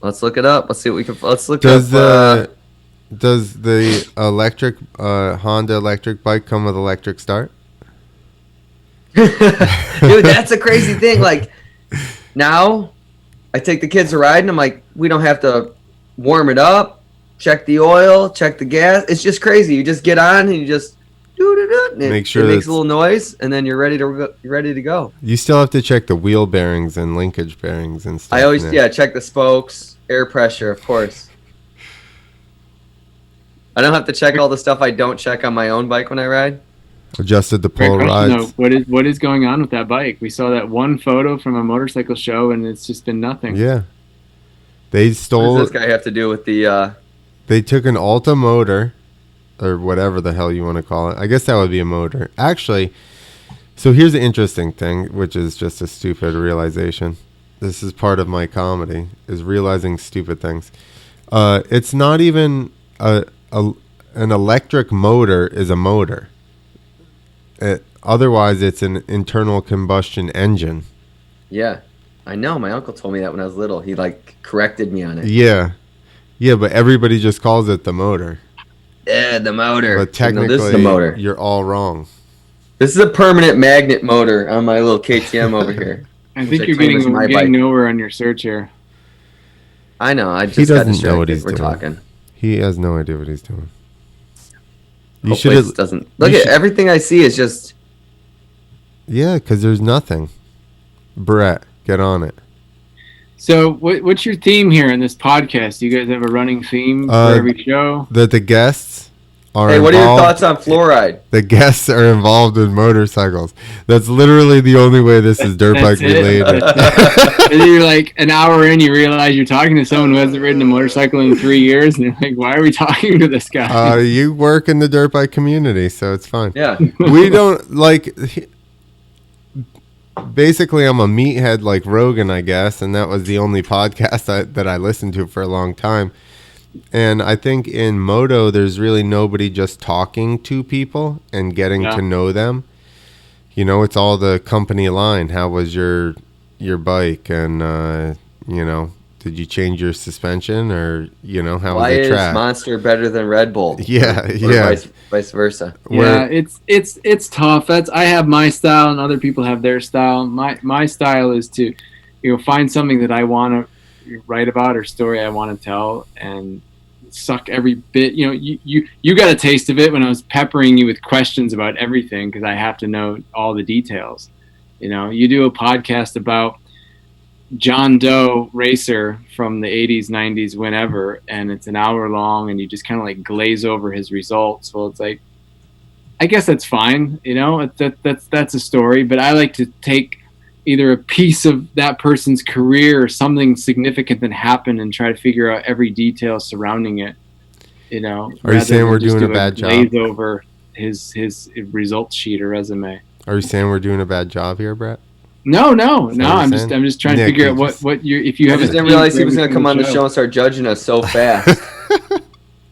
Let's look it up. Let's see what we can... Let's look Does up... Does the electric Honda electric bike come with electric start? Dude, that's a crazy thing. Like, now I take the kids a ride and I'm like, we don't have to warm it up, check the oil, check the gas. It's just crazy. You just get on and you just make sure it makes a little noise and then you're ready to go. You still have to check the wheel bearings and linkage bearings and stuff. I always check the spokes, air pressure, of course. I don't have to check all the stuff I don't check on my own bike when I ride. Adjusted the pole rides. What is going on with that bike? We saw that one photo from a motorcycle show, and it's just been nothing. Yeah, they stole. What does this guy have to do with the? They took an Alta motor, or whatever the hell you want to call it. I guess that would be a motor. Actually, so here's the interesting thing, which is just a stupid realization. This is part of my comedy, is realizing stupid things. It's not even an electric motor is a motor. Otherwise, it's an internal combustion engine. Yeah, I know. My uncle told me that when I was little. He corrected me on it. Yeah, but everybody just calls it the motor. Yeah, the motor. But technically, this is the motor. You're all wrong. This is a permanent magnet motor on my little KTM over here. I think you're getting nowhere on your search here. I know. I just he doesn't know what he's doing. Talking. He has no idea what he's doing. You should doesn't look at everything I see is just. Yeah, because there's nothing. Brett, get on it. So, what's your theme here in this podcast? Do you guys have a running theme for every show? That the guests are. Hey, what are your thoughts on fluoride? The guests are involved in motorcycles. That's literally the only way this is dirt bike related. And then you're like an hour in, you realize you're talking to someone who hasn't ridden a motorcycle in 3 years, and you're like, why are we talking to this guy? You work in the dirt bike community, so it's fine. Yeah. We don't basically, I'm a meathead like Rogan, I guess, and that was the only podcast that I listened to for a long time. And I think in moto, there's really nobody just talking to people and getting to know them. It's all the company line. How was your bike? And, did you change your suspension? Or, how was the track? Why is Monster better than Red Bull? Yeah. Vice versa. Yeah, it's tough. I have my style and other people have their style. My style is to, find something that I want to write about or story I want to tell and suck every bit. You know, you got a taste of it when I was peppering you with questions about everything because I have to know all the details. You know, you do a podcast about John Doe racer from the 80s, 90s, whenever, and it's an hour long, and you just kind of like glaze over his results. Well, it's like, I guess that's fine, you know, that's a story, but I like to take either a piece of that person's career or something significant that happened and try to figure out every detail surrounding it, you know. Are you saying we're doing a bad job? Glaze over his results sheet or resume. Are you saying we're doing a bad job here, Brett? No. I'm just trying to figure out what you if you have. I just didn't realize he was going to come on the show and start judging us so fast.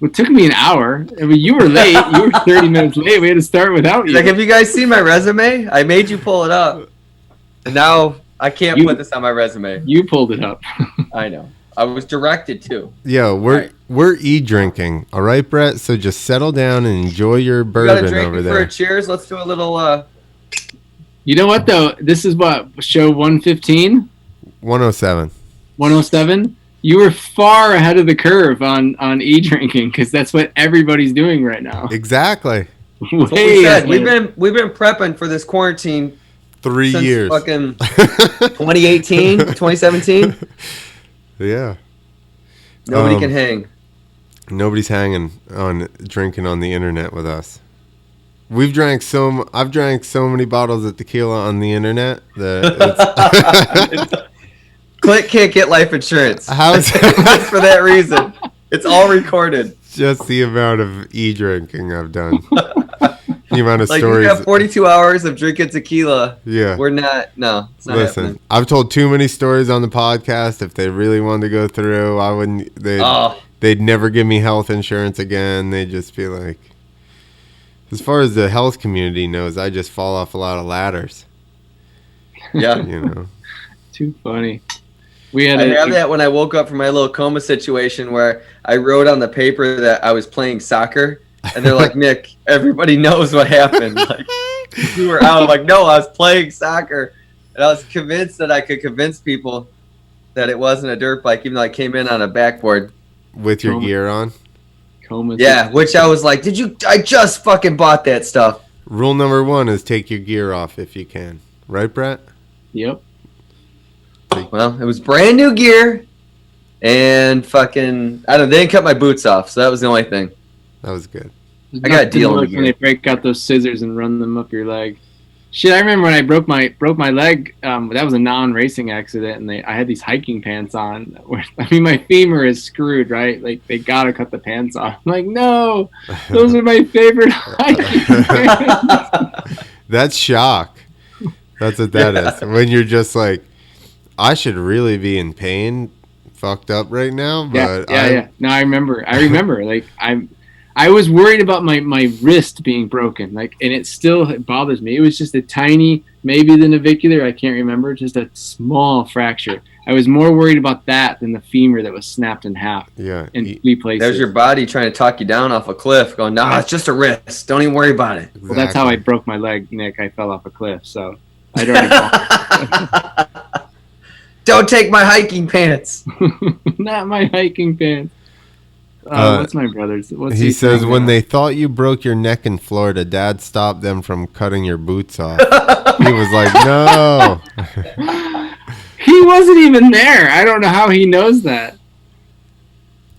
It took me an hour. I mean, you were late. You were 30 minutes late. We had to start without you. Like, have you guys seen my resume? I made you pull it up, and now I can't put this on my resume. You pulled it up. I know. I was directed to. Yeah, we're e-drinking, all right, Brett. So just settle down and enjoy your bourbon over there. For a cheers. Let's do a little. You know what though? This is what show 115. 107. 107. You were far ahead of the curve on e-drinking because that's what everybody's doing right now. Exactly. We've been prepping for this quarantine 3 years. Fucking 2018, 2017. Yeah. Nobody can hang. Nobody's hanging on drinking on the internet with us. I've drank so many bottles of tequila on the internet that Clint can't get life insurance. How's Just for that reason. It's all recorded. Just the amount of e-drinking I've done. The amount of stories. You got 42 hours of drinking tequila. Yeah. We're not. No, it's not happening. I've told too many stories on the podcast. If they really wanted to go through, I wouldn't. They'd never give me health insurance again. They'd just be like, as far as the health community knows, I just fall off a lot of ladders. Yeah. You know. Too funny. I have that when I woke up from my little coma situation where I wrote on the paper that I was playing soccer, and they're like, Nick, everybody knows what happened. Like, you were out. I'm like, no, I was playing soccer, and I was convinced that I could convince people that it wasn't a dirt bike, even though I came in on a backboard with your gear on. Yeah, which I was like, I just fucking bought that stuff. Rule number 1 is take your gear off if you can. Right, Brett? Yep. Well, it was brand new gear, and fucking, they didn't cut my boots off, so that was the only thing. That was good. I got a deal on the gear. When they break out those scissors and run them up your leg. Shit, I remember when I broke my leg. That was a non-racing accident, and I had these hiking pants on. Where, my femur is screwed, right? Like they gotta cut the pants off. I'm like, no, those are my favorite hiking pants. That's shock. That's what that is. When you're just like, I should really be in pain, fucked up right now. But yeah. No, I remember. Like I was worried about my wrist being broken, like, and it still bothers me. It was just a tiny, maybe the navicular, I can't remember, just a small fracture. I was more worried about that than the femur that was snapped in half. Yeah, in 3 places. There's your body trying to talk you down off a cliff, going, "No, it's just a wrist. Don't even worry about it." Exactly. Well, that's how I broke my leg, Nick. I fell off a cliff, so I'd already. Don't take my hiking pants. Not my hiking pants. What's my brother's? He says, when they thought you broke your neck in Florida, Dad stopped them from cutting your boots off. He was like, no. He wasn't even there. I don't know how he knows that.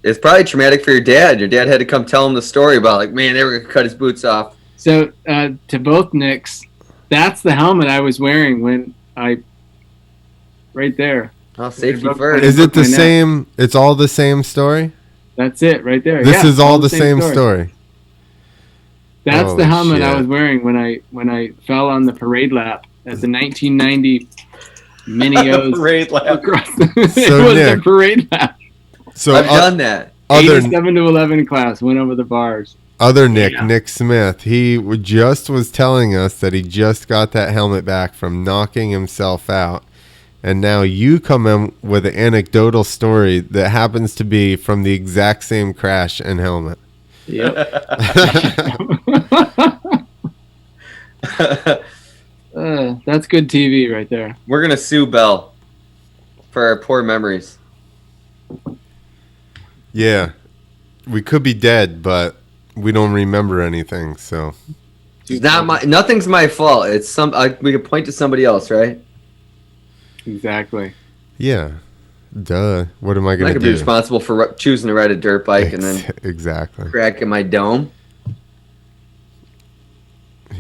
It's probably traumatic for your dad. Your dad had to come tell him the story about, like, man, they were going to cut his boots off. So, to both Nicks, that's the helmet I was wearing when right there. Oh, safety first. Is it the same? It's all the same story? That's it right there. This is all the same story. That's the helmet I was wearing when I fell on the parade lap at the 1990 Mini-O's. Parade lap. It was a parade lap. So I've done that. 87 to 11 class, went over the bars. Other Nick Smith, he just was telling us that he just got that helmet back from knocking himself out. And now you come in with an anecdotal story that happens to be from the exact same crash and helmet. Yep. That's good TV right there. We're going to sue Bell for our poor memories. Yeah. we could be dead, but we don't remember anything. So it's not nothing's my fault. It's we could point to somebody else, right? Exactly. Yeah. Duh. What am I going to do? I could be responsible for choosing to ride a dirt bike and then cracking my dome.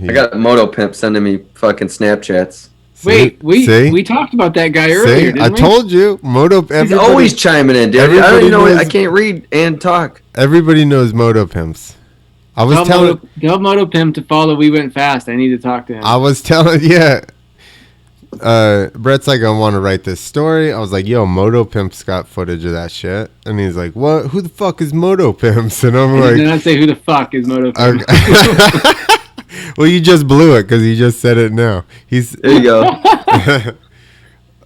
I got a moto pimp sending me fucking Snapchats. Wait, we talked about that guy earlier, didn't we? I told you, moto. He's always chiming in, dude. I don't even know. I can't read and talk. Everybody knows moto pimps. I was tell moto pimp to follow We Went Fast. I need to talk to him. I was telling, Brett's like, I want to write this story. I was like, yo, moto pimp's got footage of that shit, and he's like, what? Who the fuck is moto pimps? And I'm like, did not say who the fuck is moto pimps. Well, you just blew it because you just said it now. There you go.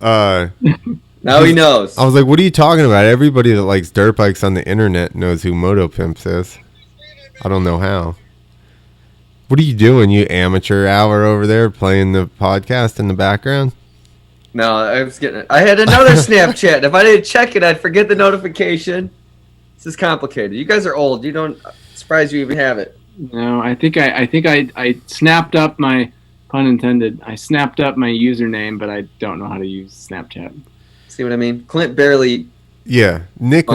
Now he knows. I was like, what are you talking about? Everybody that likes dirt bikes on the internet knows who Moto Pimps is. I don't know how. What are you doing, you amateur hour over there playing the podcast in the background? No, I had another Snapchat. If I didn't check it, I'd forget the notification. This is complicated. You guys are old. Surprised you even have it. No, I think I snapped up my, pun intended, I snapped up my username, but I don't know how to use Snapchat. See what I mean? Clint barely. Yeah, Nick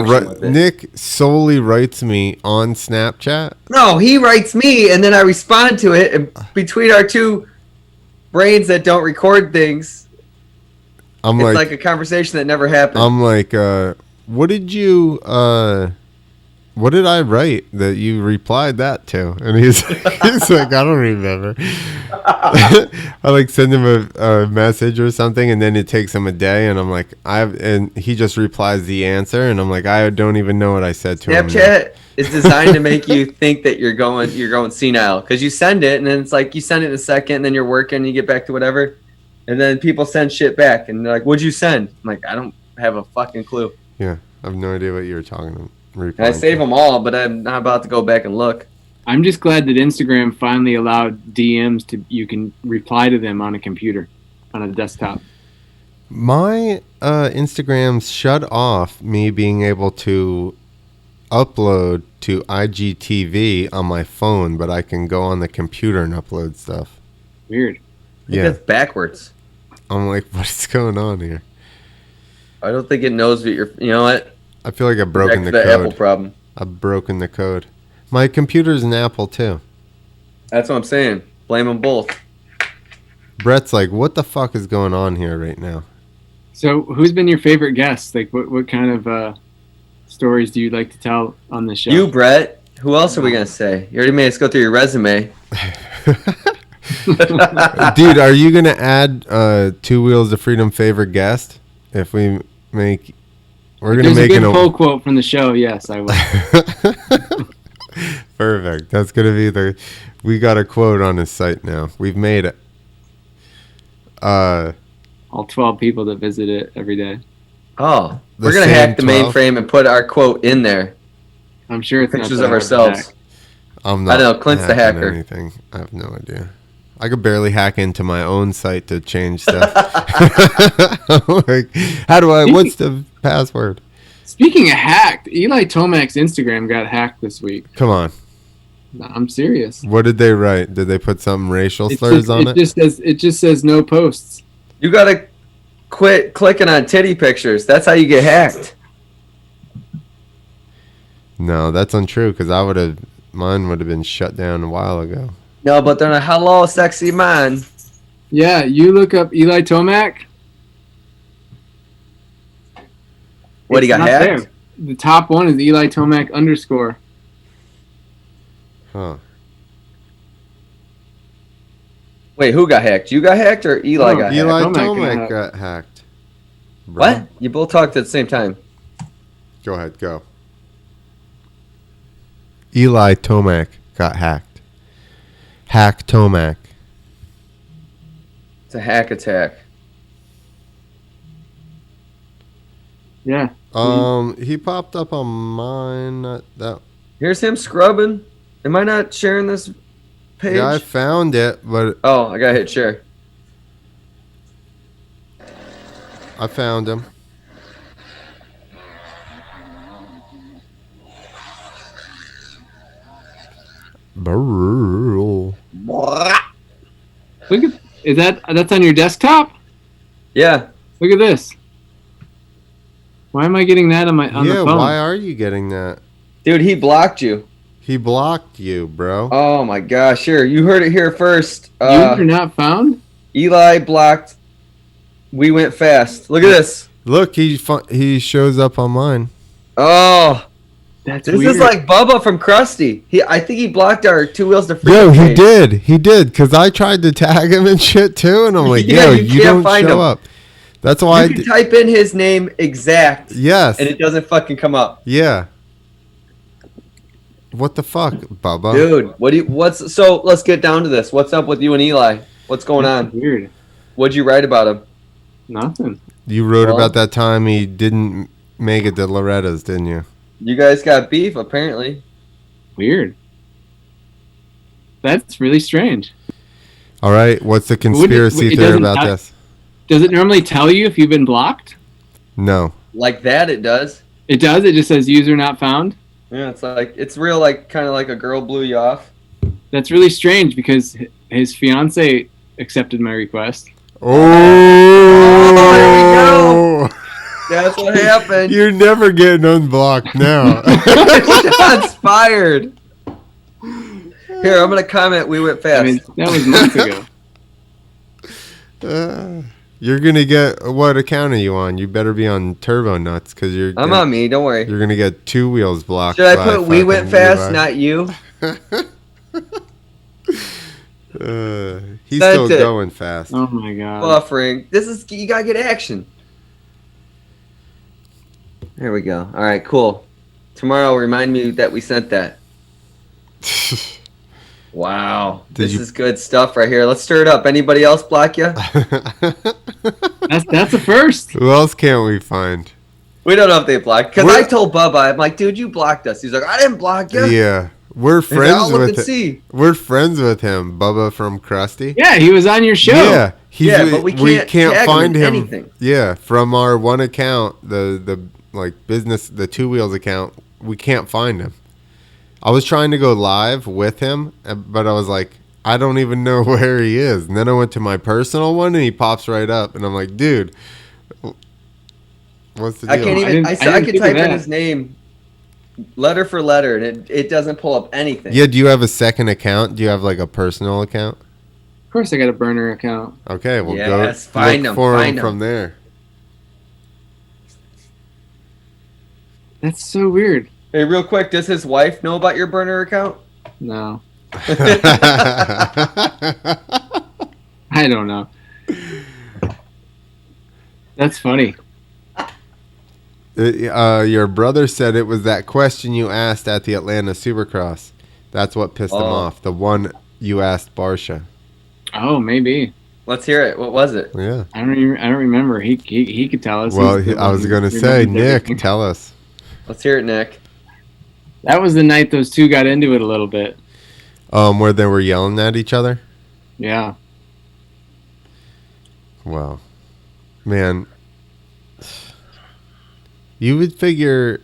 solely writes me on Snapchat. No, he writes me, and then I respond to it. And between our two brains that don't record things, it's like a conversation that never happened. I'm like, what did I write that you replied that to? And he's like, I don't remember. I send him a message or something, and then it takes him a day, and I'm like, and he just replies the answer, and I'm like, I don't even know what I said to him. Snapchat is designed to make you think that you're going senile, because you send it, and then it's like you send it in a second, and then you're working, and you get back to whatever, and then people send shit back, and they're like, what'd you send? I'm like, I don't have a fucking clue. Yeah, I have no idea what you were talking about. And I save them all, but I'm not about to go back and look. I'm just glad that Instagram finally allowed DMs you can reply to them on a computer, on a desktop. My Instagram shut off me being able to upload to IGTV on my phone, but I can go on the computer and upload stuff. Weird. I think that's backwards. I'm like, what is going on here? I don't think it knows what you're. You know what? I feel like I've broken the code. Apple problem. I've broken the code. My computer's an Apple too. That's what I'm saying. Blame them both. Brett's like, what the fuck is going on here right now? So, who's been your favorite guest? Like, what kind of stories do you like to tell on the show? You, Brett. Who else are we gonna say? You already made us go through your resume. Dude, are you gonna add Two Wheels to Freedom favorite guest if we make? We're gonna make a full quote from the show. Yes, I will. Perfect. That's gonna be we got a quote on his site now. We've made it. All 12 people that visit it every day. Oh, we're gonna hack the mainframe and put our quote in there. I'm sure it's pictures of ourselves. I'm not. I know Clint's the hacker. Anything. I have no idea. I could barely hack into my own site to change stuff. Like, what's the password? Speaking of hacked, Eli Tomac's Instagram got hacked this week. Come on. No, I'm serious. What did they write? Did they put some racial slurs on it? It just says no posts. You gotta quit clicking on titty pictures. That's how you get hacked. No, that's untrue, because mine would have been shut down a while ago. No, but they're not. Hello, sexy man. Yeah, you look up Eli Tomac. What, he got hacked? There. The top one is Eli Tomac _. Huh. Wait, who got hacked? You got hacked or Eli got hacked? Eli Tomac got hacked. Bro. What? You both talked at the same time. Go ahead, go. Eli Tomac got hacked. Hack Tomac. It's a hack attack. Yeah. He popped up on mine. Here's him scrubbing. Am I not sharing this page? Yeah, I found it, but oh, I gotta hit share. I found him. Brrrr. Look at that's on your desktop? Yeah. Look at this. Why am I getting that on the phone? Yeah, why are you getting that? Dude, he blocked you. He blocked you, bro. Oh my gosh, here. You heard it here first. User not found? Eli blocked. We went fast. Look at this. Look, he shows up on mine. Oh. That's This weird. is like Bubba from Krusty. I think he blocked our Two Wheels to Freedom Yo, he page. did, because I tried to tag him and shit too, and I'm like, Yeah, yo, you you can't don't find show him. up. That's why You can type in his name exact. Yes. And it doesn't fucking come up. Yeah. What the fuck, Bubba? Dude, so let's get down to this. What's up with you and Eli? What's going on? Weird. What'd you write about him? Nothing. You wrote about that time he didn't make it to Loretta's, didn't you? You guys got beef, apparently. Weird. That's really strange. All right, what's the conspiracy it theory doesn't- about this? Does it normally tell you if you've been blocked? No. Like that, it does. It does? It just says user not found? Yeah, it's real, like kind of like a girl blew you off. That's really strange because his fiance accepted my request. Oh, there we go. That's what happened. You're never getting unblocked now. Shots fired. Here, I'm gonna comment. We went fast. I mean, that was months ago. You're gonna get, what account are you on? You better be on Turbo Nuts because I'm on me. Don't worry. You're gonna get Two Wheels blocked. Should I put we went fast, not you? He's That's still it. going fast. Oh my god. Buffering. You gotta get action. There we go. All right, cool. Tomorrow, remind me that we sent that. Wow, this is good stuff right here. Let's stir it up. Anybody else block you? That's a first. Who else can't we find? We don't know if they blocked. Because I told Bubba, I'm like, dude, you blocked us. He's like, I didn't block you. Yeah, we're friends I'll look with and him. see. We're friends with him, Bubba from Krusty. Yeah, he was on your show. Yeah, but we can't tag find him in him. anything. Yeah, from our one account, the like business, the Two Wheels account, we can't find him. I was trying to go live with him, but I was like, I don't even know where he is. And then I went to my personal one, and he pops right up, and I'm like, dude, what's the deal? I can't even. I didn't can think type of in that. his name, letter for letter, and it doesn't pull up anything. Yeah, do you have a second account? Do you have like a personal account? Of course I got a burner account. Okay, we'll Yes, go find look him, for find him from there. That's so weird. Hey, real quick, does his wife know about your burner account? No. I don't know. That's funny. Your brother said it was that question you asked at the Atlanta Supercross. That's what pissed him off. The one you asked Barsha. Oh, maybe. Let's hear it. What was it? Yeah. I don't remember. He could tell us. Well, He's the I one was who going to say, remembers Nick, everything. tell us. Let's hear it, Nick. That was the night those two got into it a little bit. Where they were yelling at each other? Yeah. Well, man, you would figure.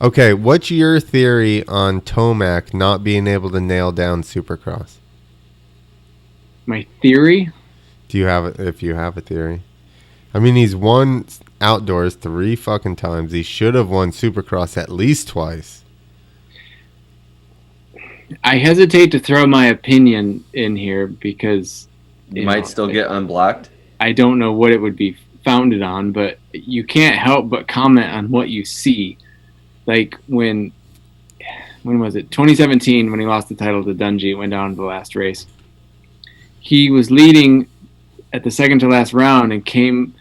Okay, what's your theory on Tomac not being able to nail down Supercross? My theory? Do you have it? If you have a theory, I mean, he's won outdoors 3 fucking times. He should have won Supercross at least twice. I hesitate to throw my opinion in here because You might still get unblocked. I don't know what it would be founded on, but you can't help but comment on what you see. Like when was it? 2017 when he lost the title to Dungey, went down to the last race. He was leading at the second to last round and came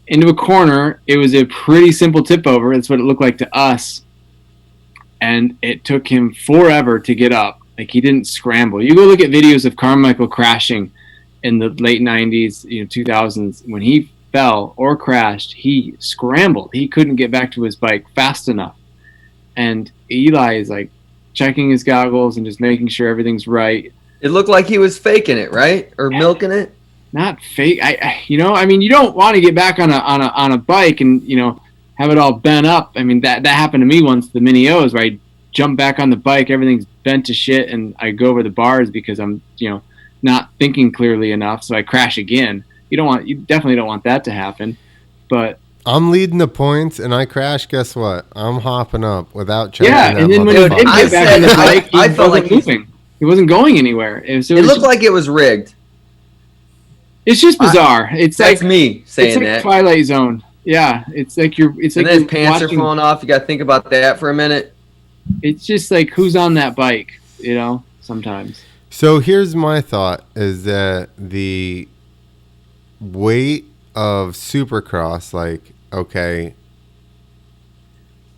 into a corner. It was a pretty simple tip over. That's what it looked like to us. And it took him forever to get up. Like, he didn't scramble. You go look at videos of Carmichael crashing in the late 90s, 2000s. When he fell or crashed, he scrambled. He couldn't get back to his bike fast enough. And Eli is like checking his goggles and just making sure everything's right. It looked like he was faking it, right? Or milking it? Not fake. You don't want to get back on a bike and, have it all bent up. I mean, that happened to me once, the Mini O's, where I jump back on the bike, everything's bent to shit, and I go over the bars because I'm, not thinking clearly enough, so I crash again. You definitely don't want that to happen. But I'm leading the points and I crash. Guess what? I'm hopping up without checking. Yeah, and then when he did get back on the bike, I felt like moving. He wasn't going anywhere. It looked like it was rigged. It's just bizarre. That's like me saying it's like that. Twilight Zone. Yeah, it's like you're. It's and like then pants are falling off. You got to think about that for a minute. It's just like who's on that bike, sometimes. So here's my thought: is that the weight of Supercross, like, okay,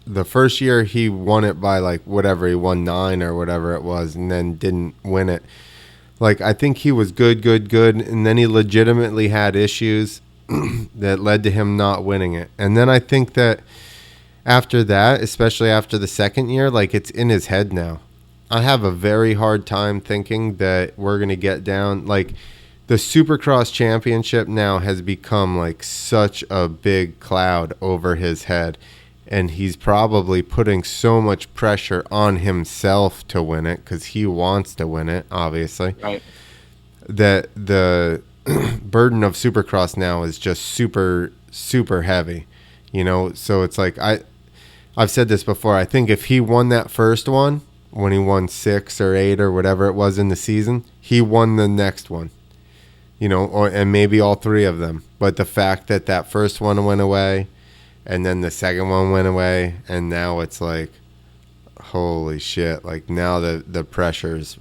the first year he won it by like whatever, he won 9 or whatever it was, and then didn't win it. Like, I think he was good, and then he legitimately had issues that led to him not winning it. And then I think that after that, especially after the second year, like, it's in his head now. I have a very hard time thinking that we're going to get down. Like, the Supercross championship now has become like such a big cloud over his head. And he's probably putting so much pressure on himself to win it because he wants to win it, obviously. Right. That the burden of Supercross now is just super, super heavy. So it's like I've said this before. I think if he won that first one, when he won 6 or 8 or whatever it was in the season, he won the next one. And maybe all 3 of them. But the fact that first one went away, and then the second one went away, and now it's like, holy shit! Like, now the pressure's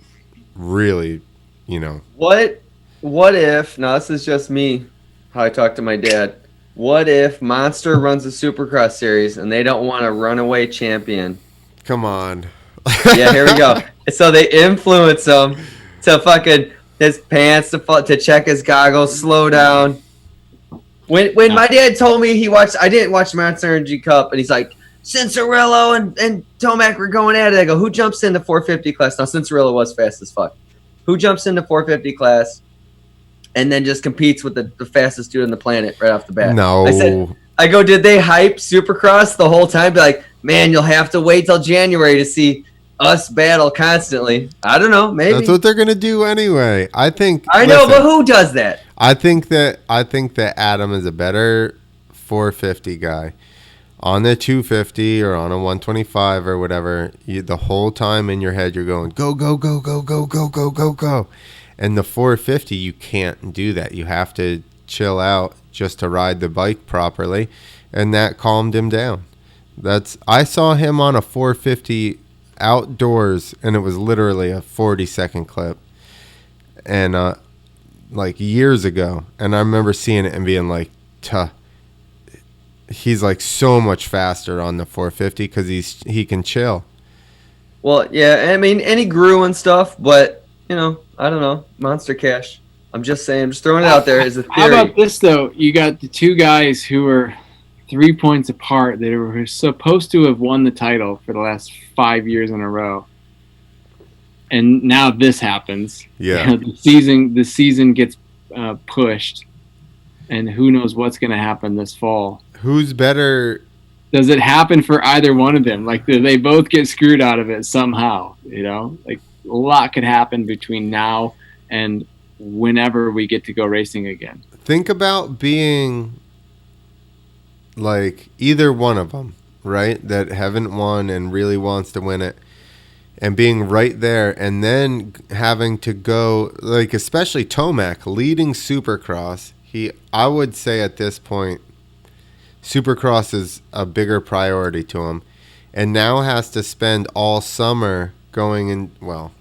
really, What if? Now this is just me, how I talk to my dad. What if Monster runs a Supercross series and they don't want a runaway champion? Come on. Yeah, here we go. So they influence him to fucking his pants to check his goggles, slow down. When my dad told me I didn't watch Monster Energy Cup, and he's like, Cincerillo and Tomac were going at it. I go, who jumps into 450 class? Now, Cincerillo was fast as fuck. Who jumps into 450 class and then just competes with the fastest dude on the planet right off the bat? No. I go, did they hype Supercross the whole time? Be like, man, you'll have to wait till January to see us battle constantly. I don't know, maybe. That's what they're going to do anyway. I know, but who does that? I think that Adam is a better 450 guy. On the 250 or on a 125 or whatever, the whole time in your head you're going, go, go, go, go, go, go, go, go, go. And the 450, you can't do that. You have to chill out just to ride the bike properly, and that calmed him down. I saw him on a 450 outdoors, and it was literally a 40-second clip. And like years ago, and I remember seeing it and being like, he's like so much faster on the 450 because he can chill. Well, yeah, I mean, and he grew and stuff, but I don't know, Monster Cash. I'm just saying, I'm just throwing it out there as a theory. How about this though? You got the 2 guys who are 3 points apart that were supposed to have won the title for the last 5 years in a row. And now this happens. Yeah. The season gets pushed, and who knows what's going to happen this fall. Who's better? Does it happen for either one of them? Like, do they both get screwed out of it somehow? Like, a lot could happen between now and whenever we get to go racing again. Think about being like either one of them, right? That haven't won and really wants to win it. And being right there, and then having to go, like, especially Tomac leading Supercross. I would say at this point, Supercross is a bigger priority to him, and now has to spend all summer going in. Well,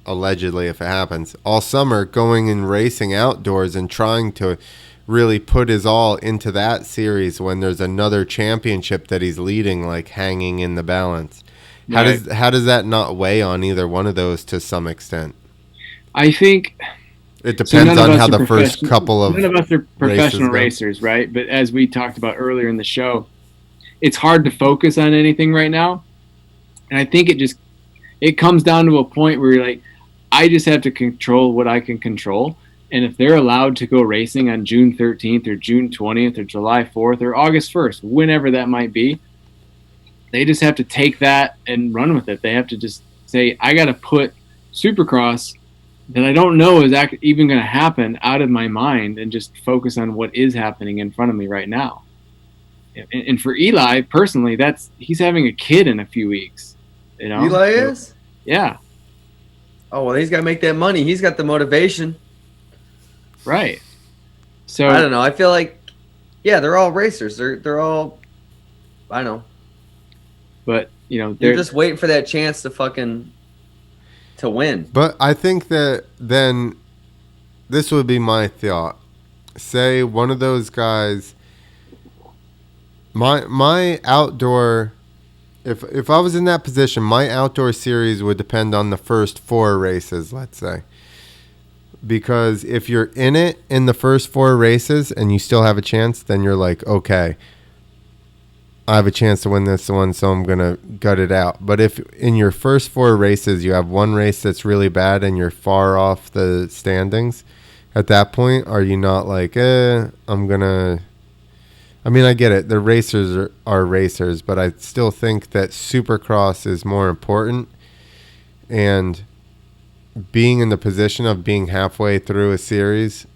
allegedly, if it happens, all summer going and racing outdoors and trying to really put his all into that series when there's another championship that he's leading, like, hanging in the balance. How does that not weigh on either one of those to some extent? I think it depends on how the first couple of none of us are professional racers, right? But as we talked about earlier in the show, it's hard to focus on anything right now. And I think it comes down to a point where you're like, I just have to control what I can control. And if they're allowed to go racing on June 13th or June 20th or July 4th or August 1st, whenever that might be, they just have to take that and run with it. They have to just say, I got to put Supercross that I don't know is even going to happen out of my mind and just focus on what is happening in front of me right now. And for Eli personally, he's having a kid in a few weeks. Eli is? Yeah. Oh, well, he's got to make that money. He's got the motivation. Right. So I don't know. I feel like, yeah, they're all racers. They're all, I know. But, they're just waiting for that chance to win. But I think that then this would be my thought. Say one of those guys, my outdoor, if I was in that position, my outdoor series would depend on the first 4 races, let's say. Because if you're in it in the first 4 races and you still have a chance, then you're like, okay, I have a chance to win this one, so I'm going to gut it out. But if in your first 4 races you have one race that's really bad and you're far off the standings, at that point, are you not like, I'm going to... I mean, I get it. The racers are racers, but I still think that Supercross is more important. And being in the position of being halfway through a series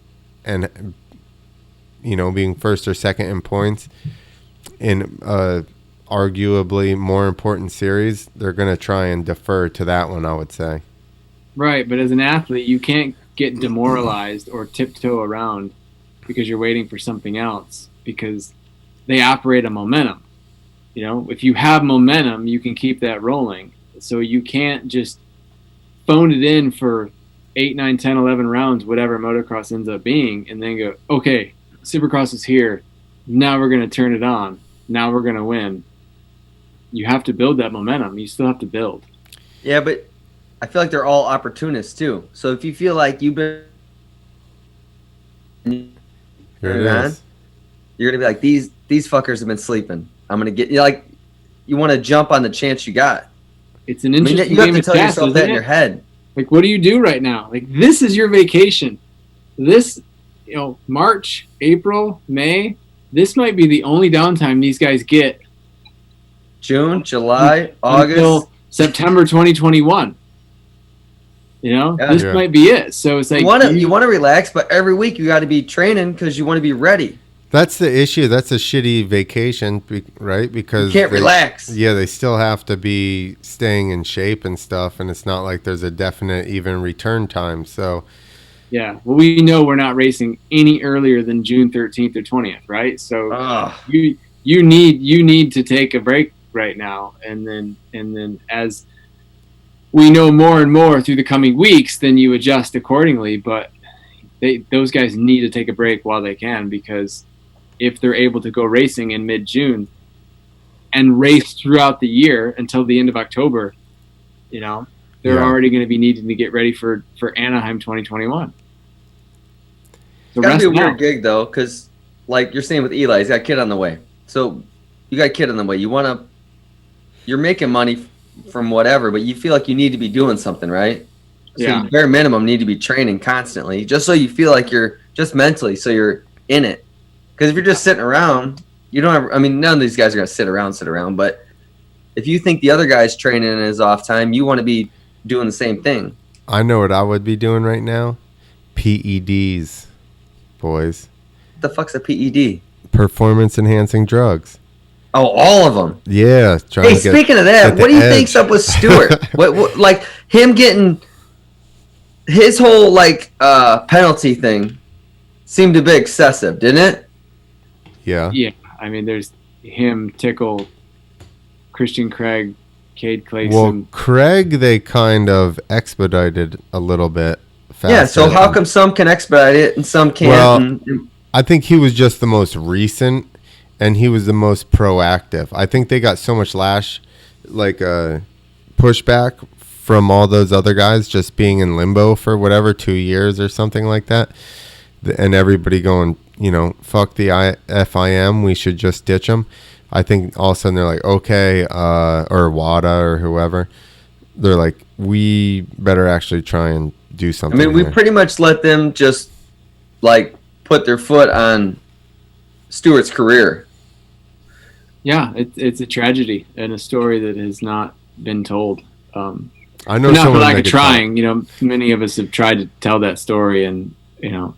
and, being first or second in points in arguably more important series, they're going to try and defer to that one, I would say. Right, but as an athlete, you can't get demoralized or tiptoe around because you're waiting for something else, because they operate a momentum. If you have momentum, you can keep that rolling. So you can't just phone it in for 8, 9, 10, 11 rounds, whatever motocross ends up being, and then go, okay, Supercross is here. Now we're going to turn it on. Now we're going to win. You have to build that momentum. You still have to build. Yeah, but I feel like they're all opportunists too. So if you feel like you've been Here it is. You're going to be like, these fuckers have been sleeping. I'm going to get you want to jump on the chance you got. It's an interesting you have game to of tell chess, yourself that in isn't your it? head. Like, what do you do right now? Like, this is your vacation. This, March, April, May, this might be the only downtime these guys get. June, July, August. Until September 2021. This might be it. So it's like you want to relax, but every week you got to be training because you want to be ready. That's the issue. That's a shitty vacation, right? Because you can't relax. Yeah, they still have to be staying in shape and stuff, and it's not like there's a definite even return time. So, yeah, well, we know we're not racing any earlier than June 13th or 20th, right? So you need to take a break right now, and then as we know more and more through the coming weeks, then you adjust accordingly. But those guys need to take a break while they can, because if they're able to go racing in mid-June and race throughout the year until the end of October, they're already going to be needing to get ready for Anaheim 2021. So it's got to be a weird gig, though, because like you're saying with Eli, he's got a kid on the way. So you got a kid on the way. You're making money from whatever, but you feel like you need to be doing something, right? So Yeah. you bare minimum need to be training constantly, just so you feel like you're just mentally, so you're in it. Because if you're just sitting around, you don't have, none of these guys are going to sit around, but if you think the other guy's training in his off time, you want to be doing the same thing. I know what I would be doing right now. PEDs, boys. What the fuck's a PED? Performance enhancing drugs. Oh, all of them. Yeah. Hey, speaking of that, what do you think's up with Stewart? what like him getting his whole penalty thing seemed a bit excessive, didn't it? Yeah. Yeah. There's him, Tickle, Christian Craig, Cade Clayson. Well, Craig, they kind of expedited a little bit faster. Yeah, so how come some can expedite it and some can't? Well, I think he was just the most recent, and he was the most proactive. I think they got so much pushback from all those other guys just being in limbo for 2 years or something like that. And everybody going, fuck the FIM, we should just ditch them. I think all of a sudden they're like, okay, or WADA or whoever, they're like, we better actually try and do something. We pretty much let them just put their foot on Stewart's career. Yeah, it's a tragedy and a story that has not been told. I know not for someone lack that of could trying. Many of us have tried to tell that story, and and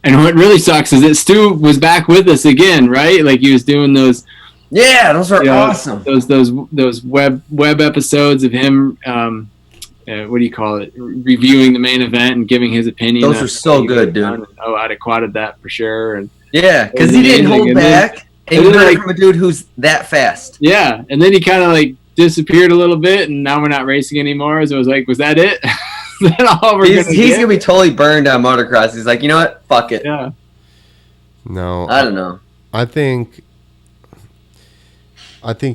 what really sucks is that Stu was back with us again, right? Like he was doing those. Yeah, those are awesome. Those web episodes of him. What do you call it? Reviewing the main event and giving his opinion. Those are so good, dude. And, I'd have quoted that for sure. And yeah, because he didn't hold back. And you heard it from a dude who's that fast. Yeah, and then he kind of like disappeared a little bit, and now we're not racing anymore. So it was like, was that it? Is that all he's gonna be totally burned on motocross. He's like, you know what? Fuck it. Yeah. No, I don't know. I think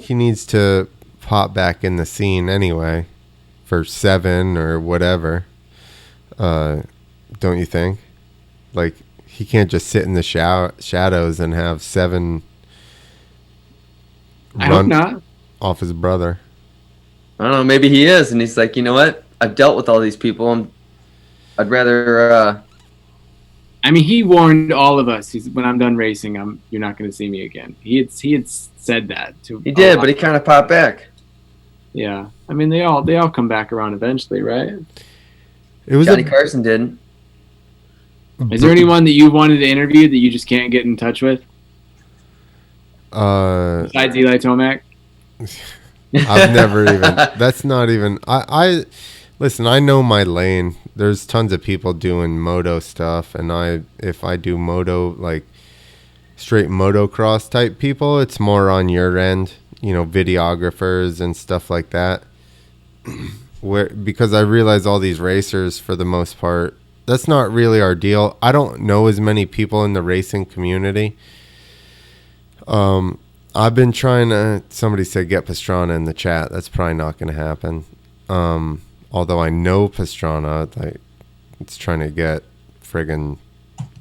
he needs to pop back in the scene anyway for 7 or whatever. Don't you think? Like he can't just sit in the shadows and have 7 I hope not. Off his brother. I don't know. Maybe he is, and he's like, you know what? I've dealt with all these people. I'd rather. I mean, he warned all of us. When I'm done racing, you're not going to see me again. He had said that to. He did, but he kind of popped back. Yeah, I mean, they all come back around eventually, right? It was Johnny Carson didn't. Is there anyone that you wanted to interview that you just can't get in touch with? Besides Eli Tomac? I've never even. That's not even. I listen. I know my lane. There's tons of people doing moto stuff, and if I do moto, like straight motocross type people, it's more on your end. Videographers and stuff like that. Because I realize all these racers, for the most part, that's not really our deal. I don't know as many people in the racing community. I've been trying to. Somebody said get Pastrana in the chat. That's probably not going to happen. Although I know Pastrana, like it's trying to get friggin'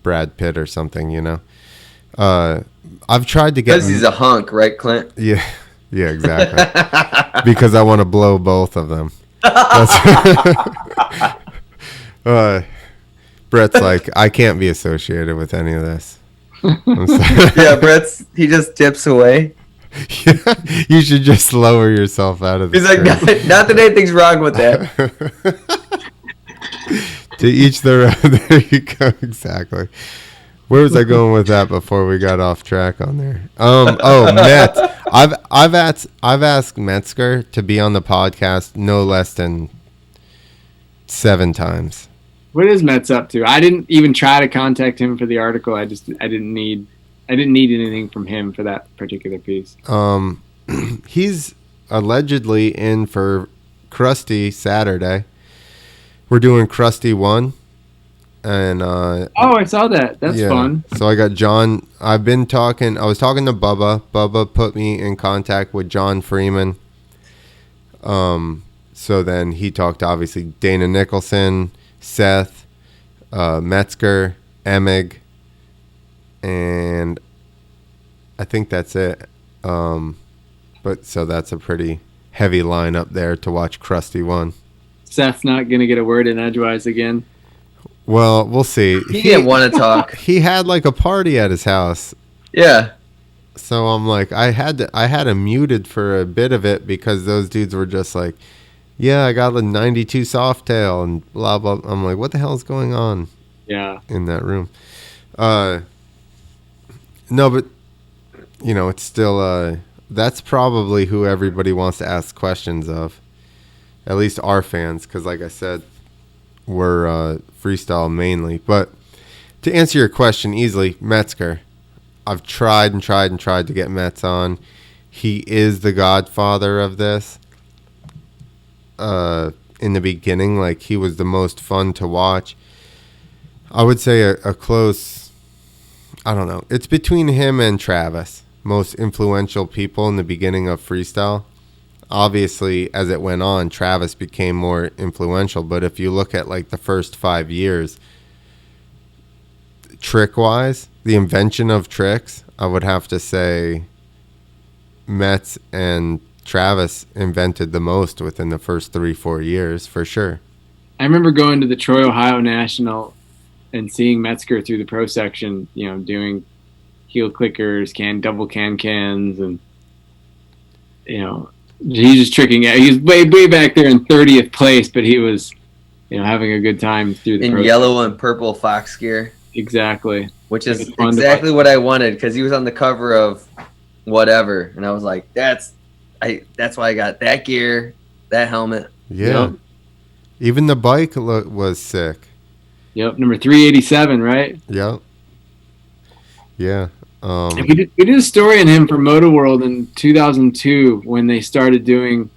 Brad Pitt or something. I've tried to get. Because he's a hunk, right, Clint? Yeah, exactly. Because I want to blow both of them. Brett's like, I can't be associated with any of this. Yeah, he just tips away. Yeah, you should just lower yourself out of the He's like, not that anything's wrong with that. To each their own. There you go. Exactly. Where was I going with that before we got off track on there? Metz. I've asked Metzger to be on the podcast no less than 7 times. What is Metz up to? I didn't even try to contact him for the article. I didn't need anything from him for that particular piece. He's allegedly in for Krusty Saturday. We're doing Krusty 1. And I saw that. That's fun. So I got John. I was talking to Bubba. Bubba put me in contact with John Freeman. So then he talked to, obviously, Dana Nicholson, Seth, Metzger, Emig, and I think that's it. But so that's a pretty heavy lineup there to watch Krusty 1. Seth's not gonna get a word in edgewise again. Well, we'll see. He didn't want to talk. He had like a party at his house. Yeah. So I'm like, I had him muted for a bit of it because those dudes were just like, yeah, I got a 92 Softail and blah, blah. I'm like, what the hell is going on? Yeah. In that room. No, but, it's still, that's probably who everybody wants to ask questions of. At least our fans, because like I said, we're freestyle mainly. But to answer your question easily, Metzger. I've tried to get Metz on. He is the godfather of this. In the beginning, like he was the most fun to watch. I would say a close, I don't know. It's between him and Travis, most influential people in the beginning of freestyle. Obviously, as it went on, Travis became more influential. But if you look at like the first 5 years, trick-wise, the invention of tricks, I would have to say Metz and Travis invented the most within the first 3-4 years, for sure. I remember going to the Troy, Ohio National and seeing Metzger through the pro section, doing heel clickers, double cans, and he's just tricking out. He was way back there in 30th place, but he was having a good time through the process. Yellow and purple fox gear. Exactly. Which is exactly what I wanted, because he was on the cover of whatever, and I was like, that's why I got that gear, that helmet. Yeah. Yep. Even the bike was sick. Yep, number 387, right? Yep. Yeah. We did a story on him for Moto World in 2002 when they started doing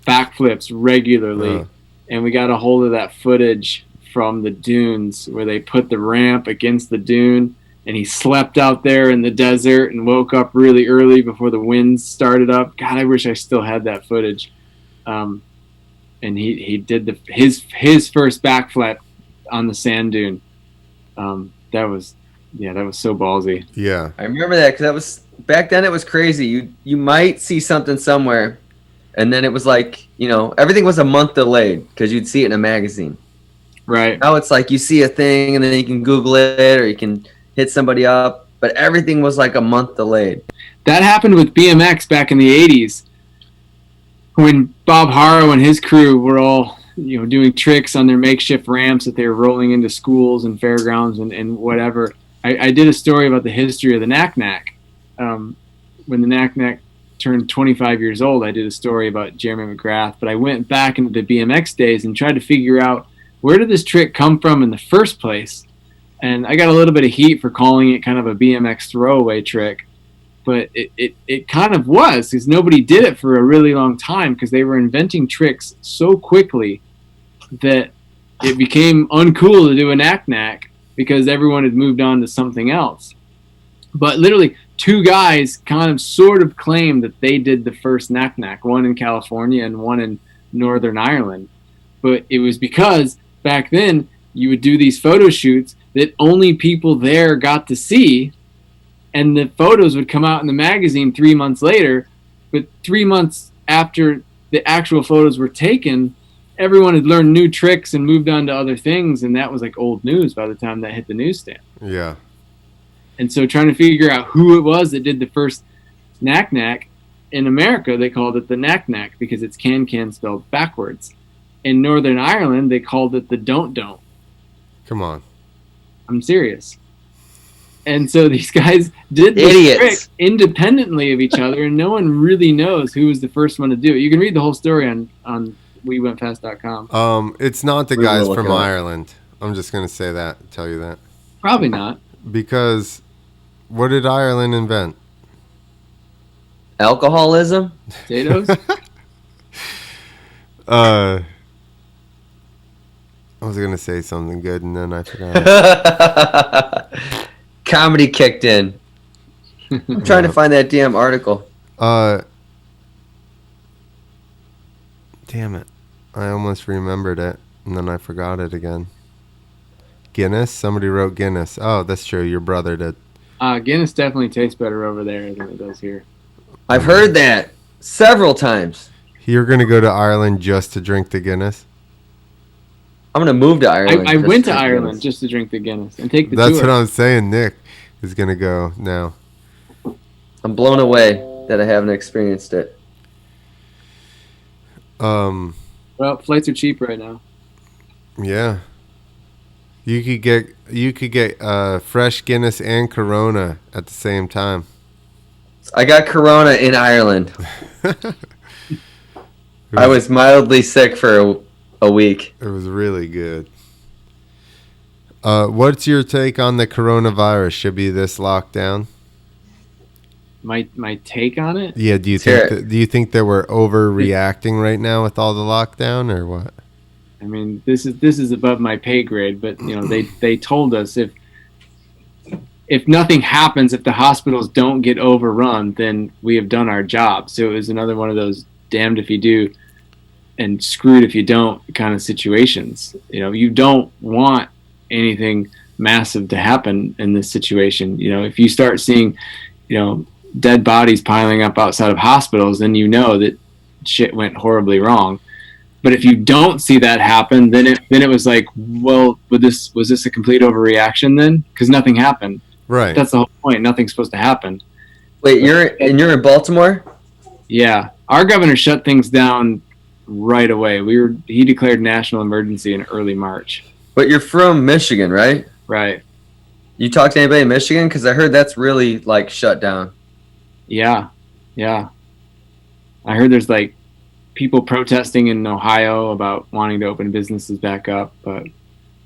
backflips regularly, and we got a hold of that footage from the dunes where they put the ramp against the dune, and he slept out there in the desert and woke up really early before the winds started up. God, I wish I still had that footage. And he did his first backflip on the sand dune. That was so ballsy. Yeah, I remember that, because that was back then. It was crazy. You might see something somewhere, and then it was like, everything was a month delayed because you'd see it in a magazine. Right. Now it's like you see a thing and then you can Google it or you can hit somebody up, but everything was like a month delayed. That happened with BMX back in the 80s when Bob Harrow and his crew were all doing tricks on their makeshift ramps that they were rolling into schools and fairgrounds and whatever. I did a story about the history of the knack-knack. When the knack-knack turned 25 years old, I did a story about Jeremy McGrath, but I went back into the BMX days and tried to figure out, where did this trick come from in the first place? And I got a little bit of heat for calling it kind of a BMX throwaway trick, but it kind of was, because nobody did it for a really long time, because they were inventing tricks so quickly that it became uncool to do a knack-knack because everyone had moved on to something else. But literally, two guys kind of sort of claimed that they did the first knack-knack, one in California and one in Northern Ireland. But it was because back then you would do these photo shoots that only people there got to see, and the photos would come out in the magazine 3 months later. But 3 months after the actual photos were taken, everyone had learned new tricks and moved on to other things, and that was like old news by the time that hit the newsstand. Yeah. And so trying to figure out who it was that did the first knack-knack, in America they called it the knack-knack because it's can spelled backwards. In Northern Ireland they called it the don't. Come on. I'm serious. And so these guys did this trick independently of each other, and no one really knows who was the first one to do it. You can read the whole story on wewentfast.com. It's not the guys from Ireland. I'm just going to say that, tell you that. Probably not. Because what did Ireland invent? Alcoholism? Potatoes? I was going to say something good and then I forgot. Comedy kicked in. I'm trying to find that damn article. Damn it. I almost remembered it and then I forgot it again. Guinness? Somebody wrote Guinness. Oh, that's true. Your brother did. Guinness definitely tastes better over there than it does here. I've heard that several times. You're going to go to Ireland just to drink the Guinness? I'm going to move to Ireland. I went to Ireland just to drink the Guinness and take the tour. That's what I'm saying. Nick is going to go now. I'm blown away that I haven't experienced it. Well, flights are cheap right now. Yeah. You could get fresh Guinness and Corona at the same time. I got Corona in Ireland. I was mildly sick for a week. It was really good. What's your take on the coronavirus? Should be this lockdown? My take on it? Yeah. Do you think that we're overreacting right now with all the lockdown, or what? I mean, this is above my pay grade, but they told us if nothing happens, if the hospitals don't get overrun, then we have done our job. So it was another one of those damned if you do and screwed if you don't kind of situations. You don't want anything massive to happen in this situation. If you start seeing, dead bodies piling up outside of hospitals, then that shit went horribly wrong. But if you don't see that happen, then it was like, well, was this a complete overreaction then? Because nothing happened. Right. That's the whole point. Nothing's supposed to happen. Wait, you're in Baltimore? Yeah, our governor shut things down right away. He declared national emergency in early March. But you're from Michigan, right? Right. You talk to anybody in Michigan? Because I heard that's really like shut down. Yeah. I heard there's like people protesting in Ohio about wanting to open businesses back up, but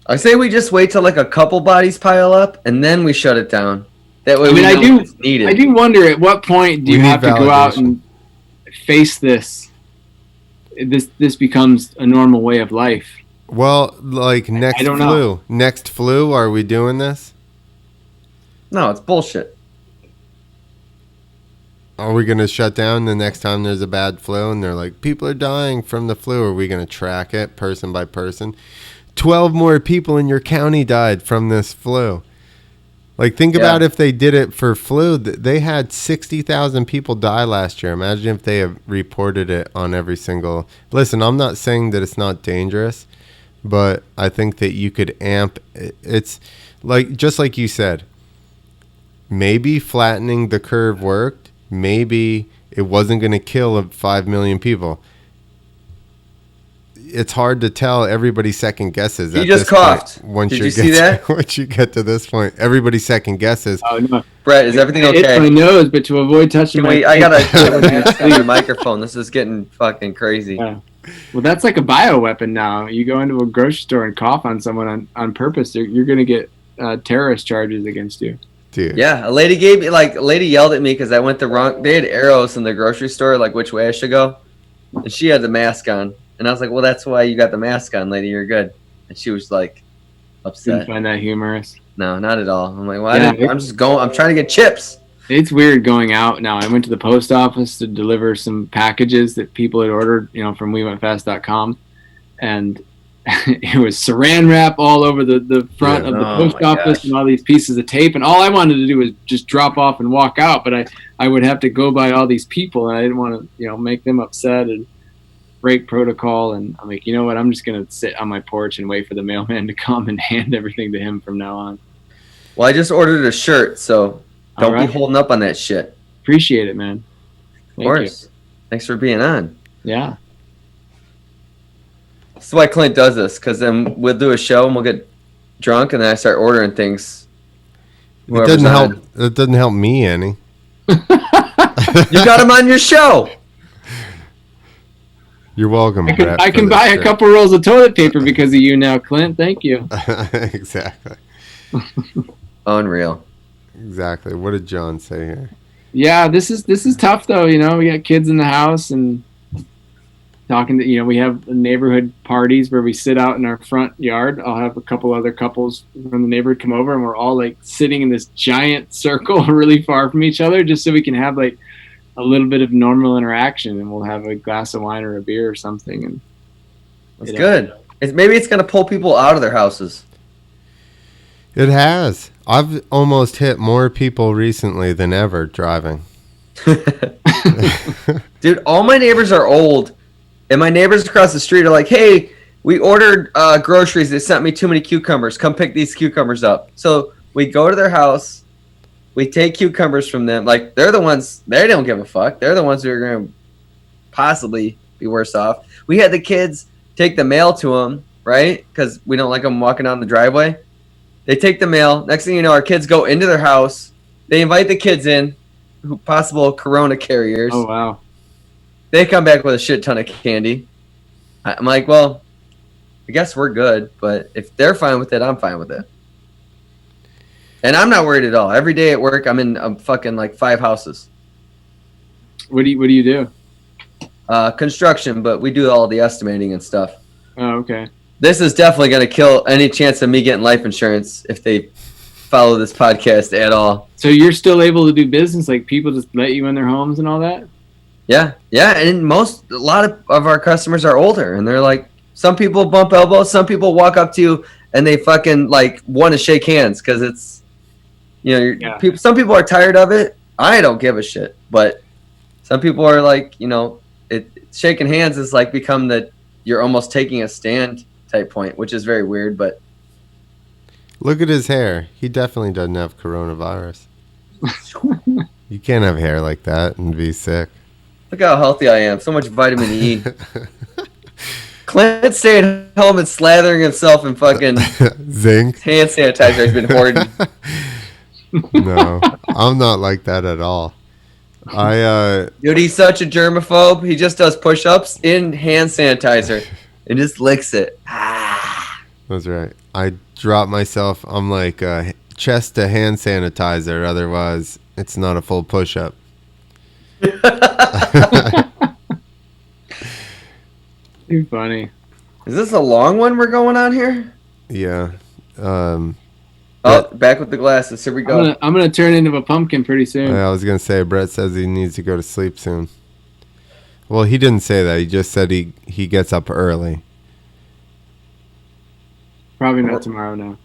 I say we just wait till like a couple bodies pile up and then we shut it down. That way, I do wonder at what point do you have to go out and face this? This becomes a normal way of life. Well, like next flu, are we doing this? No, it's bullshit. Are we going to shut down the next time there's a bad flu and they're like, people are dying from the flu? Are we going to track it person by person? 12 more people in your county died from this flu. Like, think about if they did it for flu. They had 60,000 people die last year. Imagine if they have reported it on every single... Listen, I'm not saying that it's not dangerous, but I think that you could amp... It's like, just like you said, maybe flattening the curve worked. Maybe it wasn't going to kill 5 million people. It's hard to tell. Everybody second guesses. He just coughed. Did you see that? Once you get to this point, everybody second guesses. Oh no, Brett, is everything okay? It's my nose, but to avoid touching I gotta the microphone. This is getting fucking crazy. Yeah. Well, that's like a bioweapon now. You go into a grocery store and cough on someone on purpose, you're gonna get terrorist charges against you. Dude. Yeah, a lady yelled at me because I went the wrong. They had arrows in the grocery store, like which way I should go, and she had the mask on. And I was like, well, that's why you got the mask on, lady. You're good. And she was like upset. Didn't find that humorous. No, not at all. I'm like, well, I'm just going. I'm trying to get chips. It's weird going out now. I went to the post office to deliver some packages that people had ordered, from WeWentFast.com. And it was saran wrap all over the front of the post office and all these pieces of tape. And all I wanted to do was just drop off and walk out. But I would have to go by all these people, and I didn't want to, make them upset and break protocol. And I'm like, you know what? I'm just going to sit on my porch and wait for the mailman to come and hand everything to him from now on. Well, I just ordered a shirt, so don't be holding up on that shit. Appreciate it, man. Of course. Thanks for being on. Yeah. That's why Clint does this, because then we'll do a show and we'll get drunk, and then I start ordering things. It doesn't help me any. You got him on your show. You're welcome, Brett. I can buy a couple rolls of toilet paper because of you now, Clint. Thank you. Exactly. Unreal. Exactly. What did John say here? Yeah, this is tough though. We got kids in the house and talking to, we have neighborhood parties where we sit out in our front yard. I'll have a couple other couples from the neighborhood come over, and we're all like sitting in this giant circle really far from each other just so we can have like a little bit of normal interaction, and we'll have a glass of wine or a beer or something. And that's good. Maybe it's going to pull people out of their houses. It has. I've almost hit more people recently than ever driving. Dude, all my neighbors are old, and my neighbors across the street are like, hey, we ordered groceries. They sent me too many cucumbers. Come pick these cucumbers up. So we go to their house. We take cucumbers from them. Like, they're the ones, they don't give a fuck. They're the ones who are going to possibly be worse off. We had the kids take the mail to them, right? Because we don't like them walking down the driveway. They take the mail. Next thing you know, our kids go into their house. They invite the kids in, possible corona carriers. Oh, wow. They come back with a shit ton of candy. I'm like, well, I guess we're good. But if they're fine with it, I'm fine with it. And I'm not worried at all. Every day at work, I'm in fucking like 5 houses. What do you do? Construction, but we do all the estimating and stuff. Oh, okay. This is definitely going to kill any chance of me getting life insurance if they follow this podcast at all. So you're still able to do business? Like, people just let you in their homes and all that? Yeah. And a lot of our customers are older, and they're like, some people bump elbows, some people walk up to you and they fucking like want to shake hands because it's, some people are tired of it. I don't give a shit, but some people are like, shaking hands is like become you're almost taking a stand type point, which is very weird, but Look at his hair. He definitely doesn't have coronavirus. You can't have hair like that and be sick. Look how healthy I am. So much vitamin E. Clint staying home and slathering himself in fucking zinc hand sanitizer. He's been hoarding. No, I'm not like that at all. Dude, he's such a germaphobe. He just does push-ups in hand sanitizer and just licks it. That's right. I drop myself. I'm like chest to hand sanitizer. Otherwise, it's not a full push-up. Too funny. Is this a long one we're going on here? Yeah. Back with the glasses. Here we go. I'm gonna turn into a pumpkin pretty soon. I was gonna say Brett says he needs to go to sleep soon. Well, he didn't say that. He just said he gets up early. Probably not tomorrow now.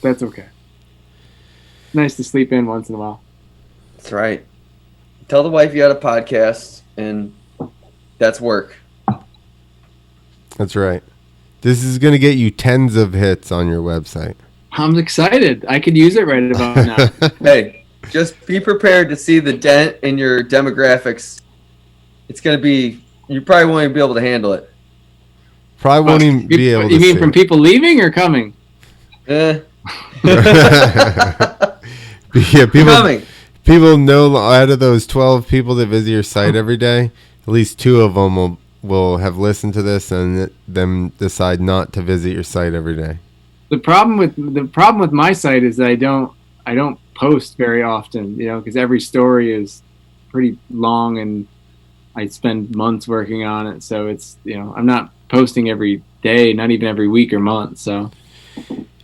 That's okay. Nice to sleep in once in a while. That's right. Tell the wife you had a podcast, and that's work. That's right. This is gonna get you tens of hits on your website. I'm excited. I could use it right about now. Hey, just be prepared to see the dent in your demographics. It's going to be, you probably won't even be able to handle it. Probably won't even be able to You mean see from it. people leaving or coming? Yeah, Coming. people know out of those 12 people that visit your site every day, at least 2 of them will have listened to this and them decide not to visit your site every day. The problem with my site is that I don't post very often, because every story is pretty long and I spend months working on it. So it's, I'm not posting every day, not even every week or month. So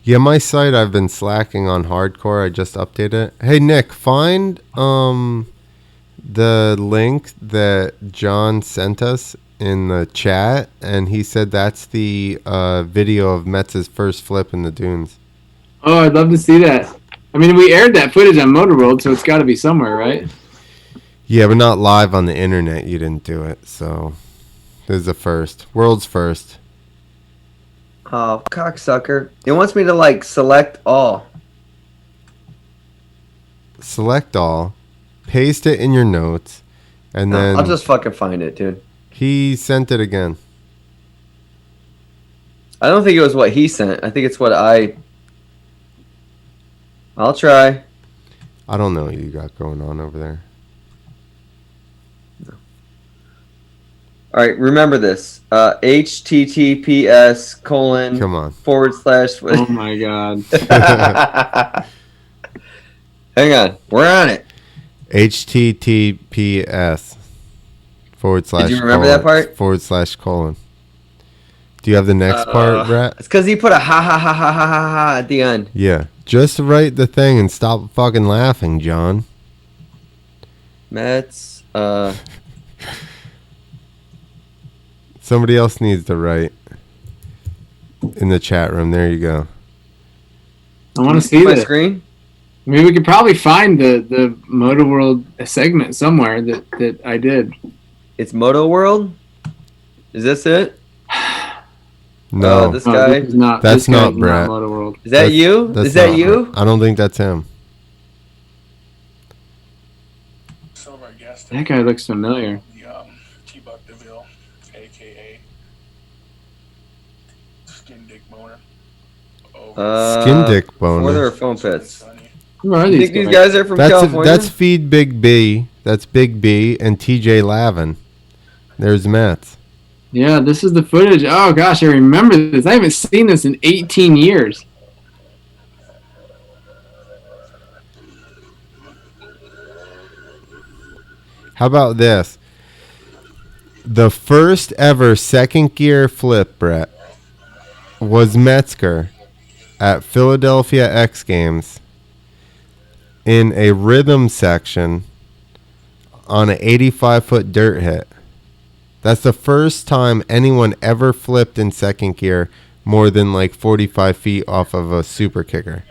yeah, my site, I've been slacking on hardcore. I just updated it. Hey Nick, find the link that John sent us in the chat, and he said that's the video of Metz's first flip in the dunes. Oh, I'd love to see that. I mean, we aired that footage on Motor World, so it's got to be somewhere, right? Yeah, but not live on the internet. You didn't do it, so this is the first. World's first. Oh, cocksucker. It wants me to, select all. Select all. Paste it in your notes, and then... I'll just fucking find it, dude. He sent it again. I don't think it was what he sent. I think it's what I'll try. I don't know what you got going on over there. No. All right, remember this. HTTPS : Come on. / Oh my God. Hang on. We're on it. HTTPS : Did you remember that part? / Do you have the next part, Brett? It's because he put a ha ha ha ha ha ha ha at the end. Yeah. Just write the thing and stop fucking laughing, John. Mets. Somebody else needs to write in the chat room. There you go. I want to see my this. Screen. I mean, we could probably find the Moto World segment somewhere that I did. It's Moto World? Is this it? No. This guy? This is not, That's this guy not is Brett. Moto World. Is that you? That's Is that not you? Brett. I don't think that's him. That guy looks familiar. T-Buck DeVille, a.k.a. Skin Dick Boner. Skin Dick Boner. Or there are foam pits. Who are I these think these guys are from California. That's Feed Big B. That's Big B and TJ Lavin. There's Mets. Yeah, this is the footage. Oh gosh, I remember this. I haven't seen this in 18 years. How about this? The first ever second gear flip, Brett, was Metzger at Philadelphia X Games in a rhythm section on an 85-foot dirt hit. That's the first time anyone ever flipped in second gear more than 45 feet off of a super kicker.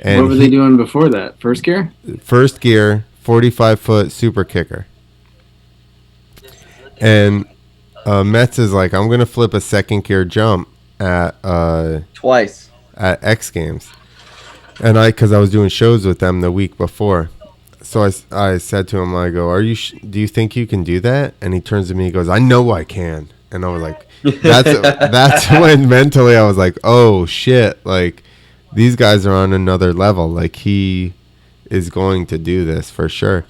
And what were they doing before that? First gear? First gear, 45-foot super kicker. And Metz is like, I'm going to flip a second gear jump at... Twice. At X Games. And because I was doing shows with them the week before. So I said to him, I go, do you think you can do that? And he turns to me, he goes, I know I can. And I was like, that's when mentally I was like, oh shit, like these guys are on another level. Like he is going to do this for sure.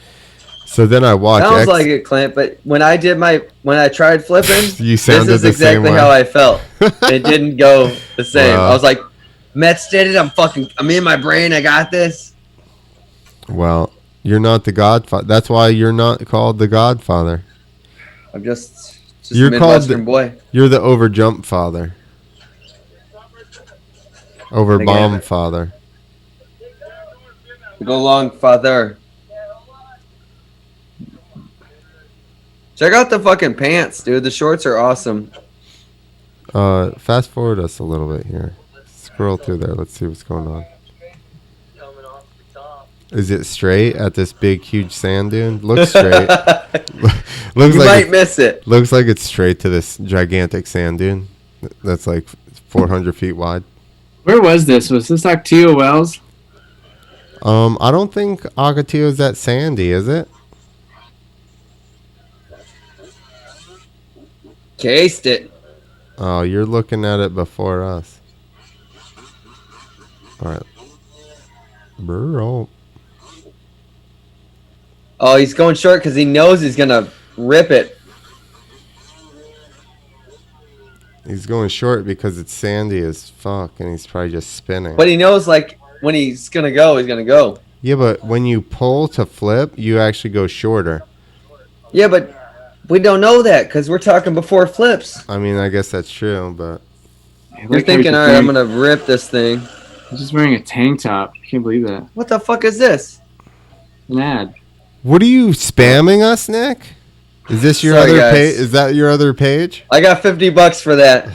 So then I watched. Sounds like it, Clint. But when I tried flipping, you sounded this is exactly how I felt. It didn't go the same. I was like, Mets did it. I'm in my brain. I got this. Well, you're not the Godfather. That's why you're not called the Godfather. I'm just you're a Midwestern boy. You're the overjump father. Overbomb father. Go long, father. Check out the fucking pants, dude. The shorts are awesome. Fast forward us a little bit here. Scroll through there. Let's see what's going on. Is it straight at this big, huge sand dune? Looks straight. You might miss it. Looks like it's straight to this gigantic sand dune that's like 400 feet wide. Where was this? Was this Ocotillo Wells? I don't think Ocotillo is that sandy, is it? Cased it. Oh, you're looking at it before us. All right. Bro. Oh, he's going short because he knows he's going to rip it. He's going short because it's sandy as fuck, and he's probably just spinning. But he knows, like, when he's going to go, he's going to go. Yeah, but when you pull to flip, you actually go shorter. Yeah, but we don't know that because we're talking before flips. I mean, I guess that's true, but... You're thinking, all right, I'm going to rip this thing. I'm just wearing a tank top. I can't believe that. What the fuck is this? An ad. What are you spamming us, Nick? Is this your Sorry, other page? Is that your other page? I got $50 for that.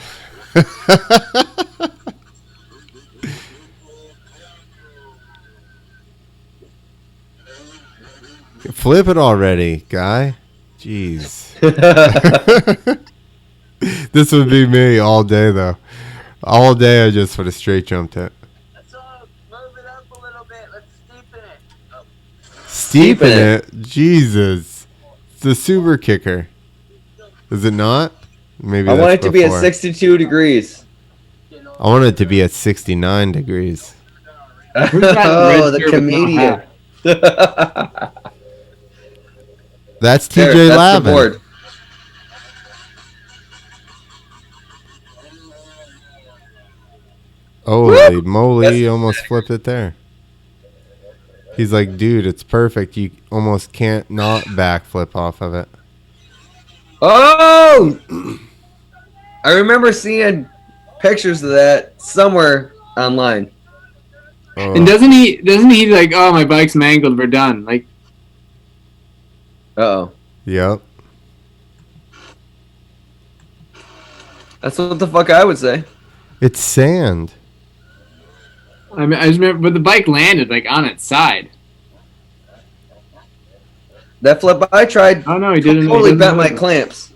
Flip it already, guy. Jeez. This would be me all day, though. All day, I just would have straight jumped it. Let's move it up a little bit. Let's steepen it. Oh. Steepen it? Jesus. It's a super kicker. Is it not? Maybe I that's want it to be at before. 62 degrees. I want it to be at 69 degrees. Oh, the comedian. That's TJ There, that's Lavin. the board. Holy moly, he almost flipped it there. He's like, dude, it's perfect. You almost can't not backflip off of it. Oh! I remember seeing pictures of that somewhere online. Oh. And doesn't he like, oh, my bike's mangled, we're done. Like, Uh-oh. Yep. That's what the fuck I would say. It's sand. I mean, I just remember, but the bike landed like on its side. That flip I tried Oh no, he didn't. totally bent my clamps.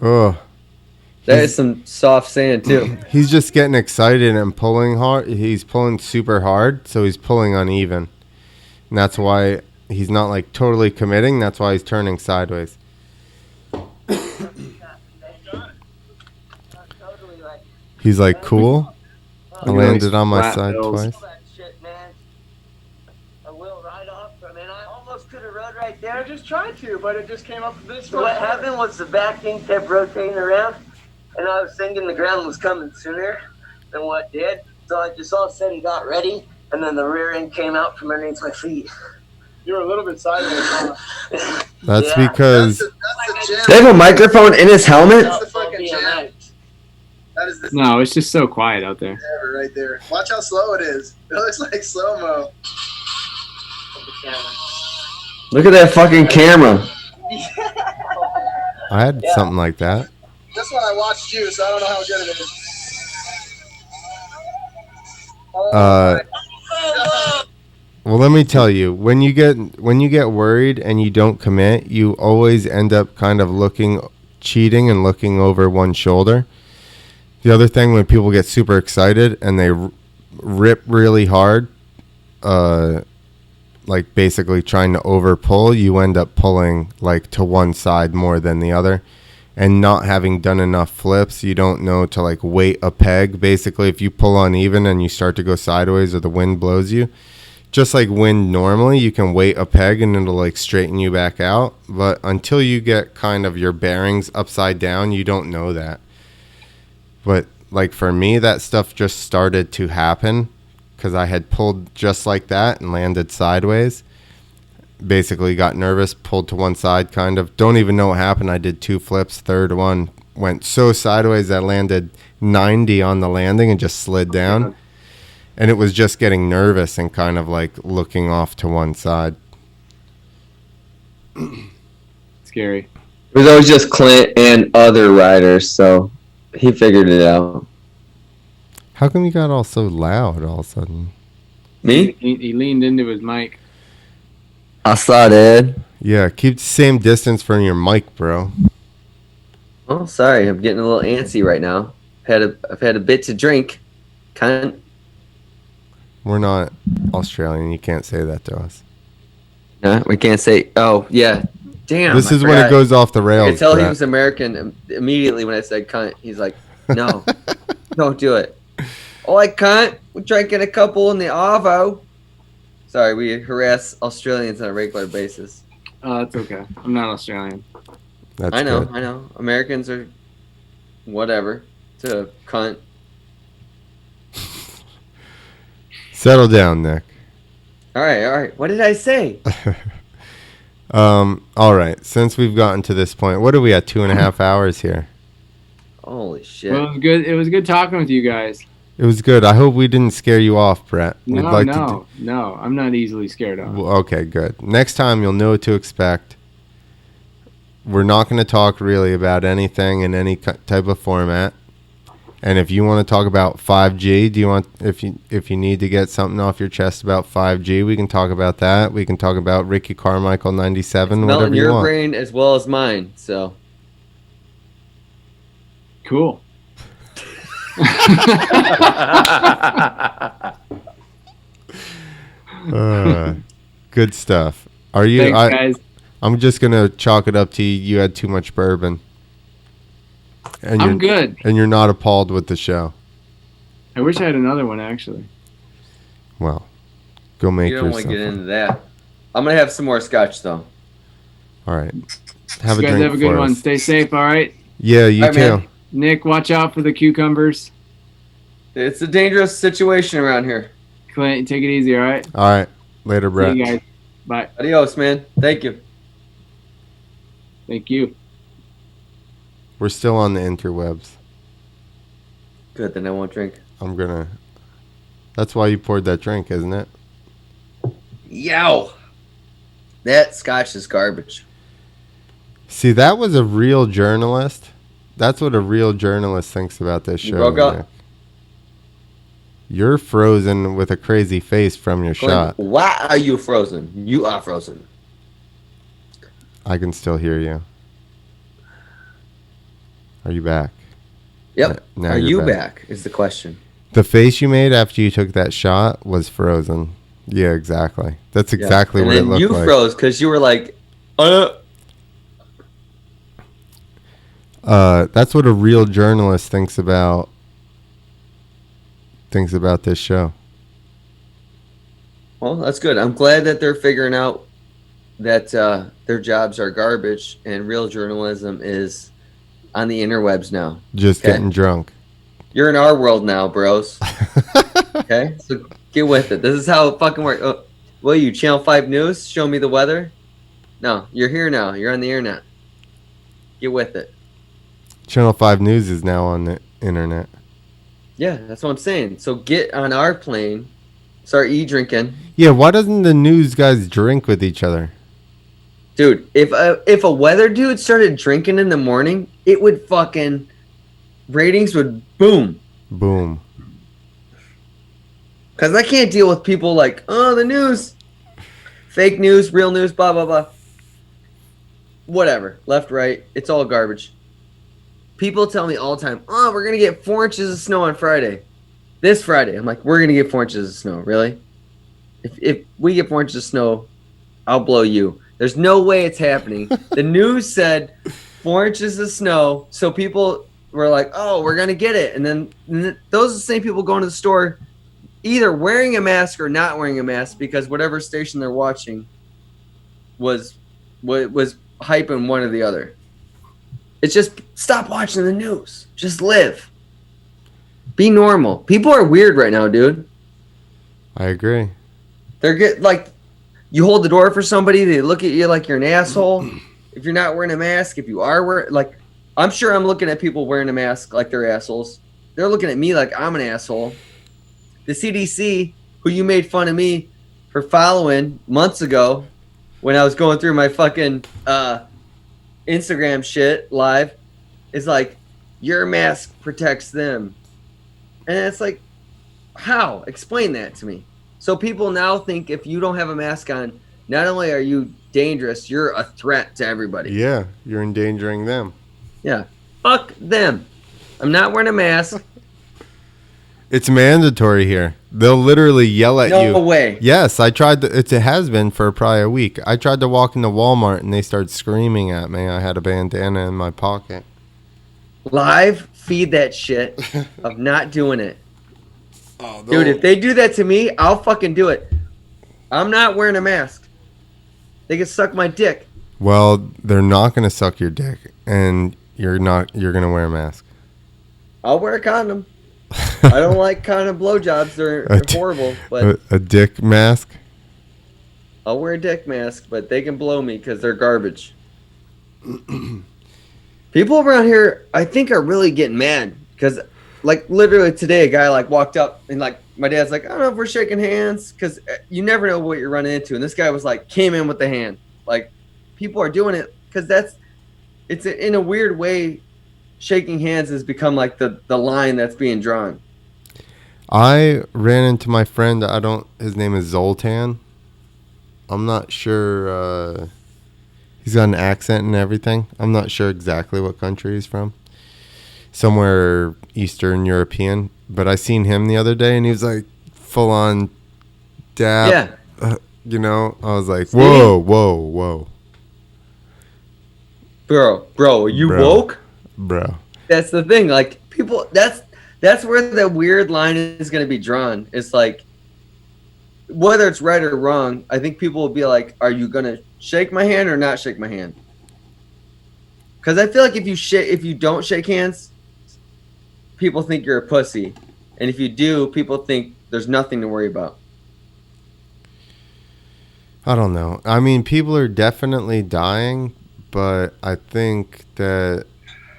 Oh. That is some soft sand too. He's just getting excited and pulling hard. He's pulling super hard, so he's pulling uneven. And that's why he's not like totally committing. That's why he's turning sideways. He's like, cool. I landed on my side twice. I almost could have rode right there. I just tried to, but it just came up this So what happened was the back thing kept rotating around, and I was thinking the ground was coming sooner than what did. So I just all of a sudden got ready, and then the rear end came out from underneath my feet. You were a little bit sideways, huh? That's Yeah. because That's the They have a microphone in his helmet? That's the fucking jam. That is the No, it's just so quiet out there. ever right there. Watch how slow it is. It looks like slow-mo. Look at that fucking camera. I had something like that. This one I watched you, so I don't know how good it is. Well, let me tell you, when you get worried and you don't commit, you always end up kind of cheating and looking over one shoulder. The other thing, when people get super excited and they rip really hard, like basically trying to over pull, you end up pulling like to one side more than the other. And not having done enough flips, you don't know to like weight a peg. Basically, if you pull uneven and you start to go sideways or the wind blows you, just like wind normally, you can weight a peg and it'll like straighten you back out. But until you get kind of your bearings upside down, you don't know that. But like for me, that stuff just started to happen because I had pulled just like that and landed sideways. Basically got nervous, pulled to one side kind of. Don't even know what happened. I did 2 flips. Third one went so sideways that I landed 90 on the landing and just slid down. And it was just getting nervous and kind of like looking off to one side. Scary. It was always just Clint and other riders, so he figured it out. How come you got all so loud all of a sudden? Me? He leaned into his mic. I saw that. Yeah, keep the same distance from your mic, bro. Oh, sorry. I'm getting a little antsy right now. I've had a bit to drink. Cunt. We're not Australian. You can't say that to us. No, we can't say. Oh, yeah. Damn. This I is when forgot. it goes off the rails. I could tell he Brett. was American immediately when I said cunt. He's like, no, don't do it. Oh, I cunt. We're drinking a couple in the Avo. Sorry, we harass Australians on a regular basis. Oh, that's okay. I'm not Australian. That's I know, good. I know. Americans are whatever. It's a cunt. Settle down, Nick. All right. What did I say? All right. Since we've gotten to this point, what are we at? 2.5 hours here. Holy shit. Well, it was good. It was good talking with you guys. It was good. I hope we didn't scare you off, Brett. No. I'm not easily scared off. Well, okay, good. Next time you'll know what to expect. We're not going to talk really about anything in any type of format. And if you want to talk about 5G, if you need to get something off your chest about 5G, we can talk about that. We can talk about Ricky Carmichael 97, whatever Melting you your want. brain as well as mine, so. Cool. Good stuff. Are you? Thanks, guys. I'm just gonna chalk it up to you had too much bourbon. And I'm good. And you're not appalled with the show. I wish I had another one, actually. Well, go make You don't yourself. want to get into that. I'm going to have some more scotch, though. All right. Have You a guys drink have a good for one. us. Stay safe, all right? Yeah, you All right, too. man. Nick, watch out for the cucumbers. It's a dangerous situation around here. Clint, take it easy, all right? All right. Later, See Brett. you guys. Bye. Adios, man. Thank you. Thank you. We're still on the interwebs. Good, then I won't drink. That's why you poured that drink, isn't it? Yow! That scotch is garbage. See, that was a real journalist. That's what a real journalist thinks about this You show. broke up? Nick. You're frozen with a crazy face from your shot. Why are you frozen? You are frozen. I can still hear you. Are you back? Yep. Now Are you're you back? Is the question. The face you made after you took that shot was frozen. Yeah, exactly. That's exactly and what it then looked you like. froze because you were like, That's what a real journalist thinks about this show. Well, that's good. I'm glad that they're figuring out that their jobs are garbage and real journalism is on the interwebs now. Just Okay. getting drunk. You're in our world now, bros. Okay? So get with it. This is how it fucking works. Oh, will you, Channel 5 News, show me the weather? No, you're here now. You're on the internet. Get with it. Channel 5 News is now on the internet. Yeah, that's what I'm saying. So get on our plane, start drinking. Yeah, why doesn't the news guys drink with each other? Dude, if a weather dude started drinking in the morning, it would fucking ratings would boom. Boom. Cause I can't deal with people like, oh, the news, fake news, real news, blah blah blah. Whatever, left, right, it's all garbage. people tell me all the time, oh, we're going to get 4 inches of snow on Friday. This Friday. I'm like, we're going to get 4 inches of snow. Really? If we get 4 inches of snow, I'll blow you. There's no way it's happening. The news said 4 inches of snow. So people were like, oh, we're going to get it. And then those are the same people going to the store either wearing a mask or not wearing a mask because whatever station they're watching was hyping one or the other. It's just stop watching the news. Just live. Be normal. People are weird right now, dude. I agree. They're like, you hold the door for somebody, they look at you like you're an asshole. If you're not wearing a mask, if you are wearing, like, I'm sure I'm looking at people wearing a mask like they're assholes. They're looking at me like I'm an asshole. The CDC, who you made fun of me for following months ago when I was going through my fucking Instagram shit live, is like, your mask protects them. And it's like, how? Explain that to me. So people now think if you don't have a mask on, not only are you dangerous, you're a threat to everybody. Yeah, you're endangering them. Yeah. Fuck them. I'm not wearing a mask. It's mandatory here. They'll literally yell at you. No way. Yes, I tried to, it has been for probably a week. I tried to walk into Walmart and they started screaming at me. I had a bandana in my pocket. Live feed that shit of not doing it. Oh, dude, if they do that to me, I'll fucking do it. I'm not wearing a mask. They can suck my dick. Well, they're not going to suck your dick, and you're going to wear a mask. I'll wear a condom. I don't like condom blowjobs. They're horrible. But a dick mask? I'll wear a dick mask, but they can blow me because they're garbage. People around here, I think, are really getting mad because, like, literally today, a guy like walked up and like my dad's like, I don't know if we're shaking hands because you never know what you're running into. And this guy was like, came in with the hand. Like, people are doing it because it's in a weird way. Shaking hands has become like the line that's being drawn. I ran into my friend. His name is Zoltan. I'm not sure. He's got an accent and everything. I'm not sure exactly what country he's from. Somewhere Eastern European. But I seen him the other day and he was like full on dab. Yeah. I was like, whoa. Bro, are you woke? Bro. That's the thing. Like, people, that's where the weird line is going to be drawn. It's like, whether it's right or wrong, I think people will be like, are you going to shake my hand or not shake my hand? Because I feel like if you don't shake hands, people think you're a pussy. And if you do, people think there's nothing to worry about. I don't know. I mean, people are definitely dying, but I think that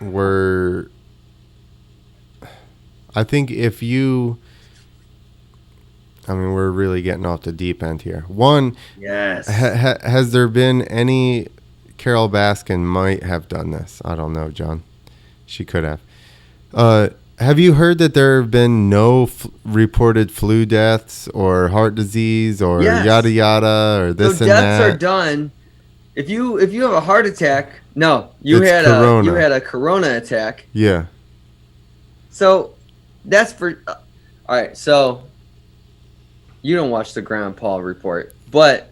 we're really getting off the deep end here. One, yes. Has there been any... Carol Baskin might have done this. I don't know, John. She could have. Have you heard that there have been no reported flu deaths or heart disease or yada yada or this and that? So deaths are done. If you have a heart attack, you had a corona attack. Yeah. So that's for all right. So you don't watch the Ground Paul report, but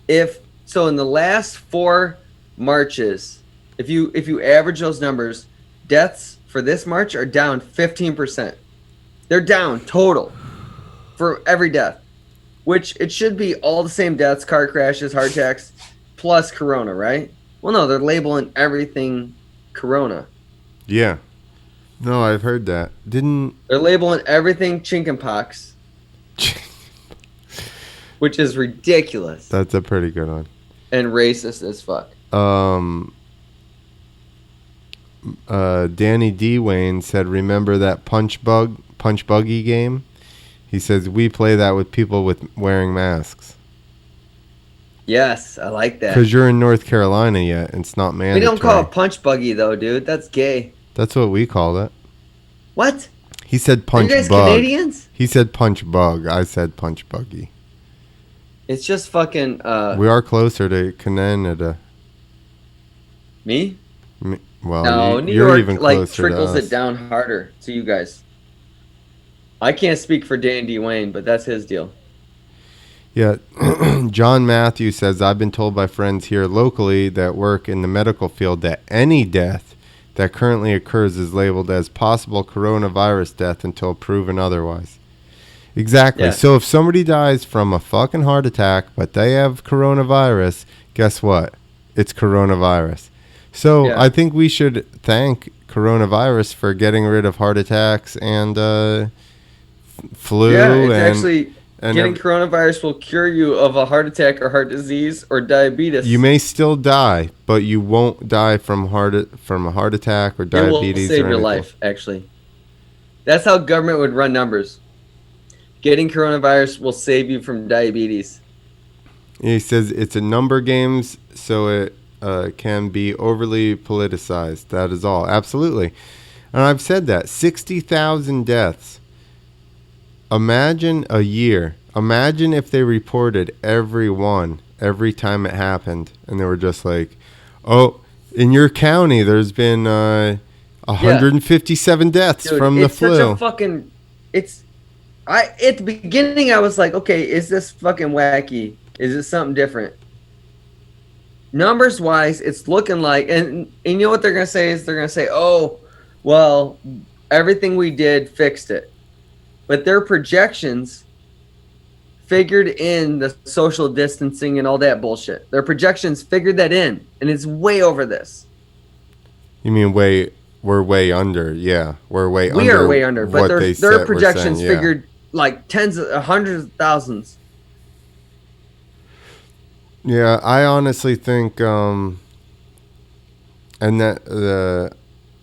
in the last 4 marches, if you average those numbers, deaths for this march are down 15%. They're down total for every death, which it should be all the same deaths, car crashes, heart attacks, plus corona, right? Well, no, they're labeling everything corona. Yeah. No, I've heard that. They're labeling everything chickenpox, which is ridiculous. That's a pretty good one. And racist as fuck. Danny D. Wayne said, remember that punch buggy game? He says, we play that with people wearing masks. Yes, I like that. Because you're in North Carolina yet. It's not mandatory. We don't call it punch buggy, though, dude. That's gay. That's what we call it. What? He said punch bug. Are you guys Canadians? He said punch bug. I said punch buggy. It's just fucking... we are closer to Canada. Me? Well, No, New you're York even like closer to trickles us. it down harder to you guys. I can't speak for Dan D. Wayne, but that's his deal. Yeah, John Matthews says, I've been told by friends here locally that work in the medical field that any death that currently occurs is labeled as possible coronavirus death until proven otherwise. Exactly. Yeah. So if somebody dies from a fucking heart attack, but they have coronavirus, guess what? It's coronavirus. So Yeah. I think we should thank coronavirus for getting rid of heart attacks and flu. Yeah, it's and actually getting coronavirus will cure you of a heart attack or heart disease or diabetes. You may still die, but you won't die from a heart attack or diabetes. It will save or your anything. life, actually. That's how government would run numbers. Getting coronavirus will save you from diabetes. He says it's a number games, so it can be overly politicized. That is all. Absolutely. And I've said that. 60,000 deaths. Imagine a year. Imagine if they reported every time it happened. And they were just like, oh, in your county, there's been 157 deaths from the flu. It's such a fucking... at the beginning, I was like, okay, is this fucking wacky? Is it something different? Numbers wise, it's looking like, and you know what they're going to say is they're going to say, oh, well, everything we did fixed it. But their projections figured in the social distancing and all that bullshit. Their projections figured that in, and it's way over this. You mean we're way under? Yeah, we're way under. We are way under, but their projections saying, yeah. figured like hundreds of thousands. Yeah, I honestly think, and that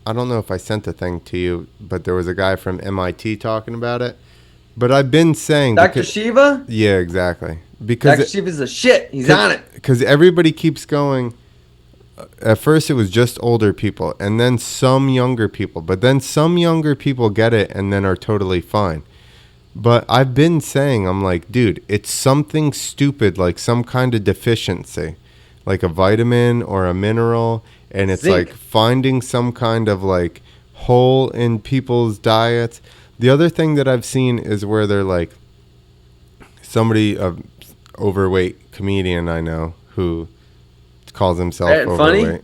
I don't know if I sent the thing to you, but there was a guy from MIT talking about it. But I've been saying... Dr. Shiva? Yeah, exactly. Because Dr. Shiva's a shit. He's on it. Because everybody keeps going... At first, it was just older people, and then some younger people. But then some younger people get it and then are totally fine. But I've been saying, I'm like, dude, it's something stupid, like some kind of deficiency. Like a vitamin or a mineral... And it's Zinc. like finding some kind of like hole in people's diets. The other thing that I've seen is where they're like somebody, overweight comedian I know who calls himself overweight. Funny?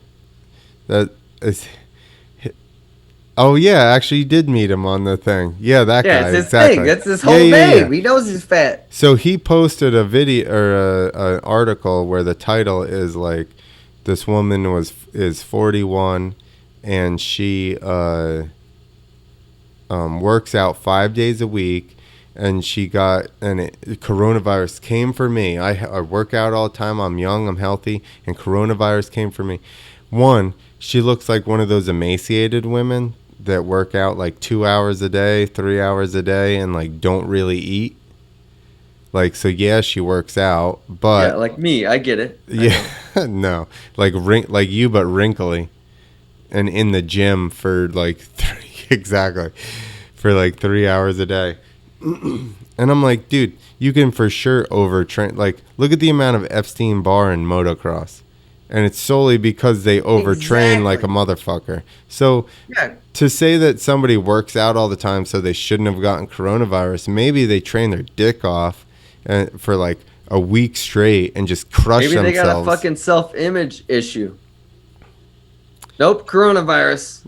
That is. Oh yeah, actually you did meet him on the thing. Yeah, that guy. Yeah, it's his exactly. thing. That's his whole name. Yeah. He knows he's fat. So he posted a video or an article where the title is like, this woman is 41 and she works out 5 days a week, and coronavirus came for me. I work out all the time. I'm young, I'm healthy, and coronavirus came for me. One, she looks like one of those emaciated women that work out like 2 hours a day, 3 hours a day, and like don't really eat. Like, so yeah, she works out, but... Yeah, like me, I get it. Yeah, no. Like you, but wrinkly. And in the gym for like 3 hours a day. And I'm like, dude, you can for sure overtrain. Like, look at the amount of Epstein-Barr in motocross. And it's solely because they overtrain like a motherfucker. So to say that somebody works out all the time so they shouldn't have gotten coronavirus, maybe they train their dick off for like a week straight and just crush themselves. Maybe they got a fucking self-image issue. Nope, coronavirus.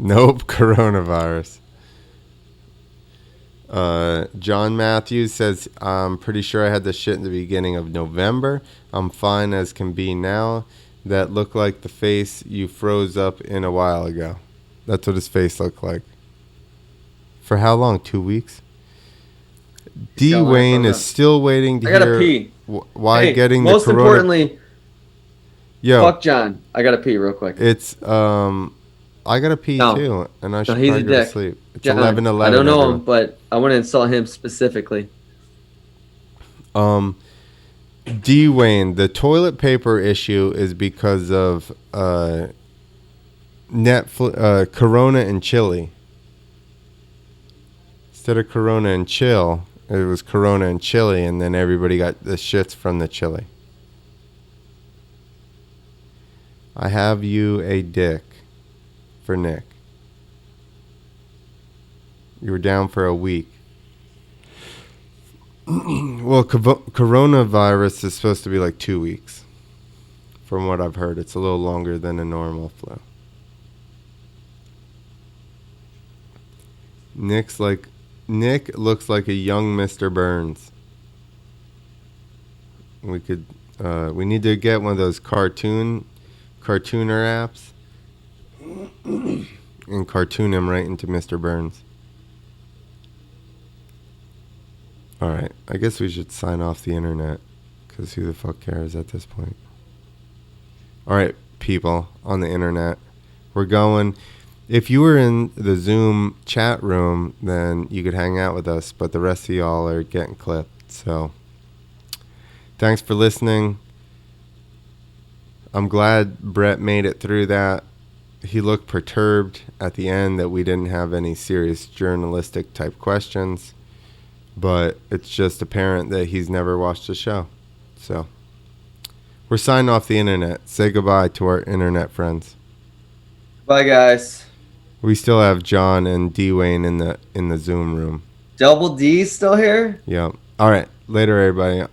John Matthews says, I'm pretty sure I had this shit in the beginning of November. I'm fine as can be now. That looked like the face you froze up in a while ago. That's what his face looked like. For how long? 2 weeks? D. Wayne is still waiting to hear. I gotta pee. Why getting the most importantly, fuck John. I gotta pee real quick. It's I gotta pee too, and I should probably go to sleep. It's John, 11:11. I don't know him, but I want to insult him specifically. D. Wayne, the toilet paper issue is because of Corona and chili. Instead of Corona and chill, it was Corona and chili, and then everybody got the shits from the chili. I have you a dick. for Nick. You were down for a week. Well, coronavirus is supposed to be like 2 weeks. From what I've heard, it's a little longer than a normal flu. Nick looks like a young Mr. Burns. We need to get one of those cartooner apps and cartoon him right into Mr. Burns. All right, I guess we should sign off the internet, because who the fuck cares at this point? All right, people on the internet, we're going. If you were in the Zoom chat room, then you could hang out with us, but the rest of y'all are getting clipped. So thanks for listening. I'm glad Brett made it through that. He looked perturbed at the end that we didn't have any serious journalistic type questions. But it's just apparent that he's never watched the show. So we're signing off the internet. Say goodbye to our internet friends. Bye, guys. We still have John and D-Wayne in the Zoom room. Double D still here? Yep. All right. Later, everybody.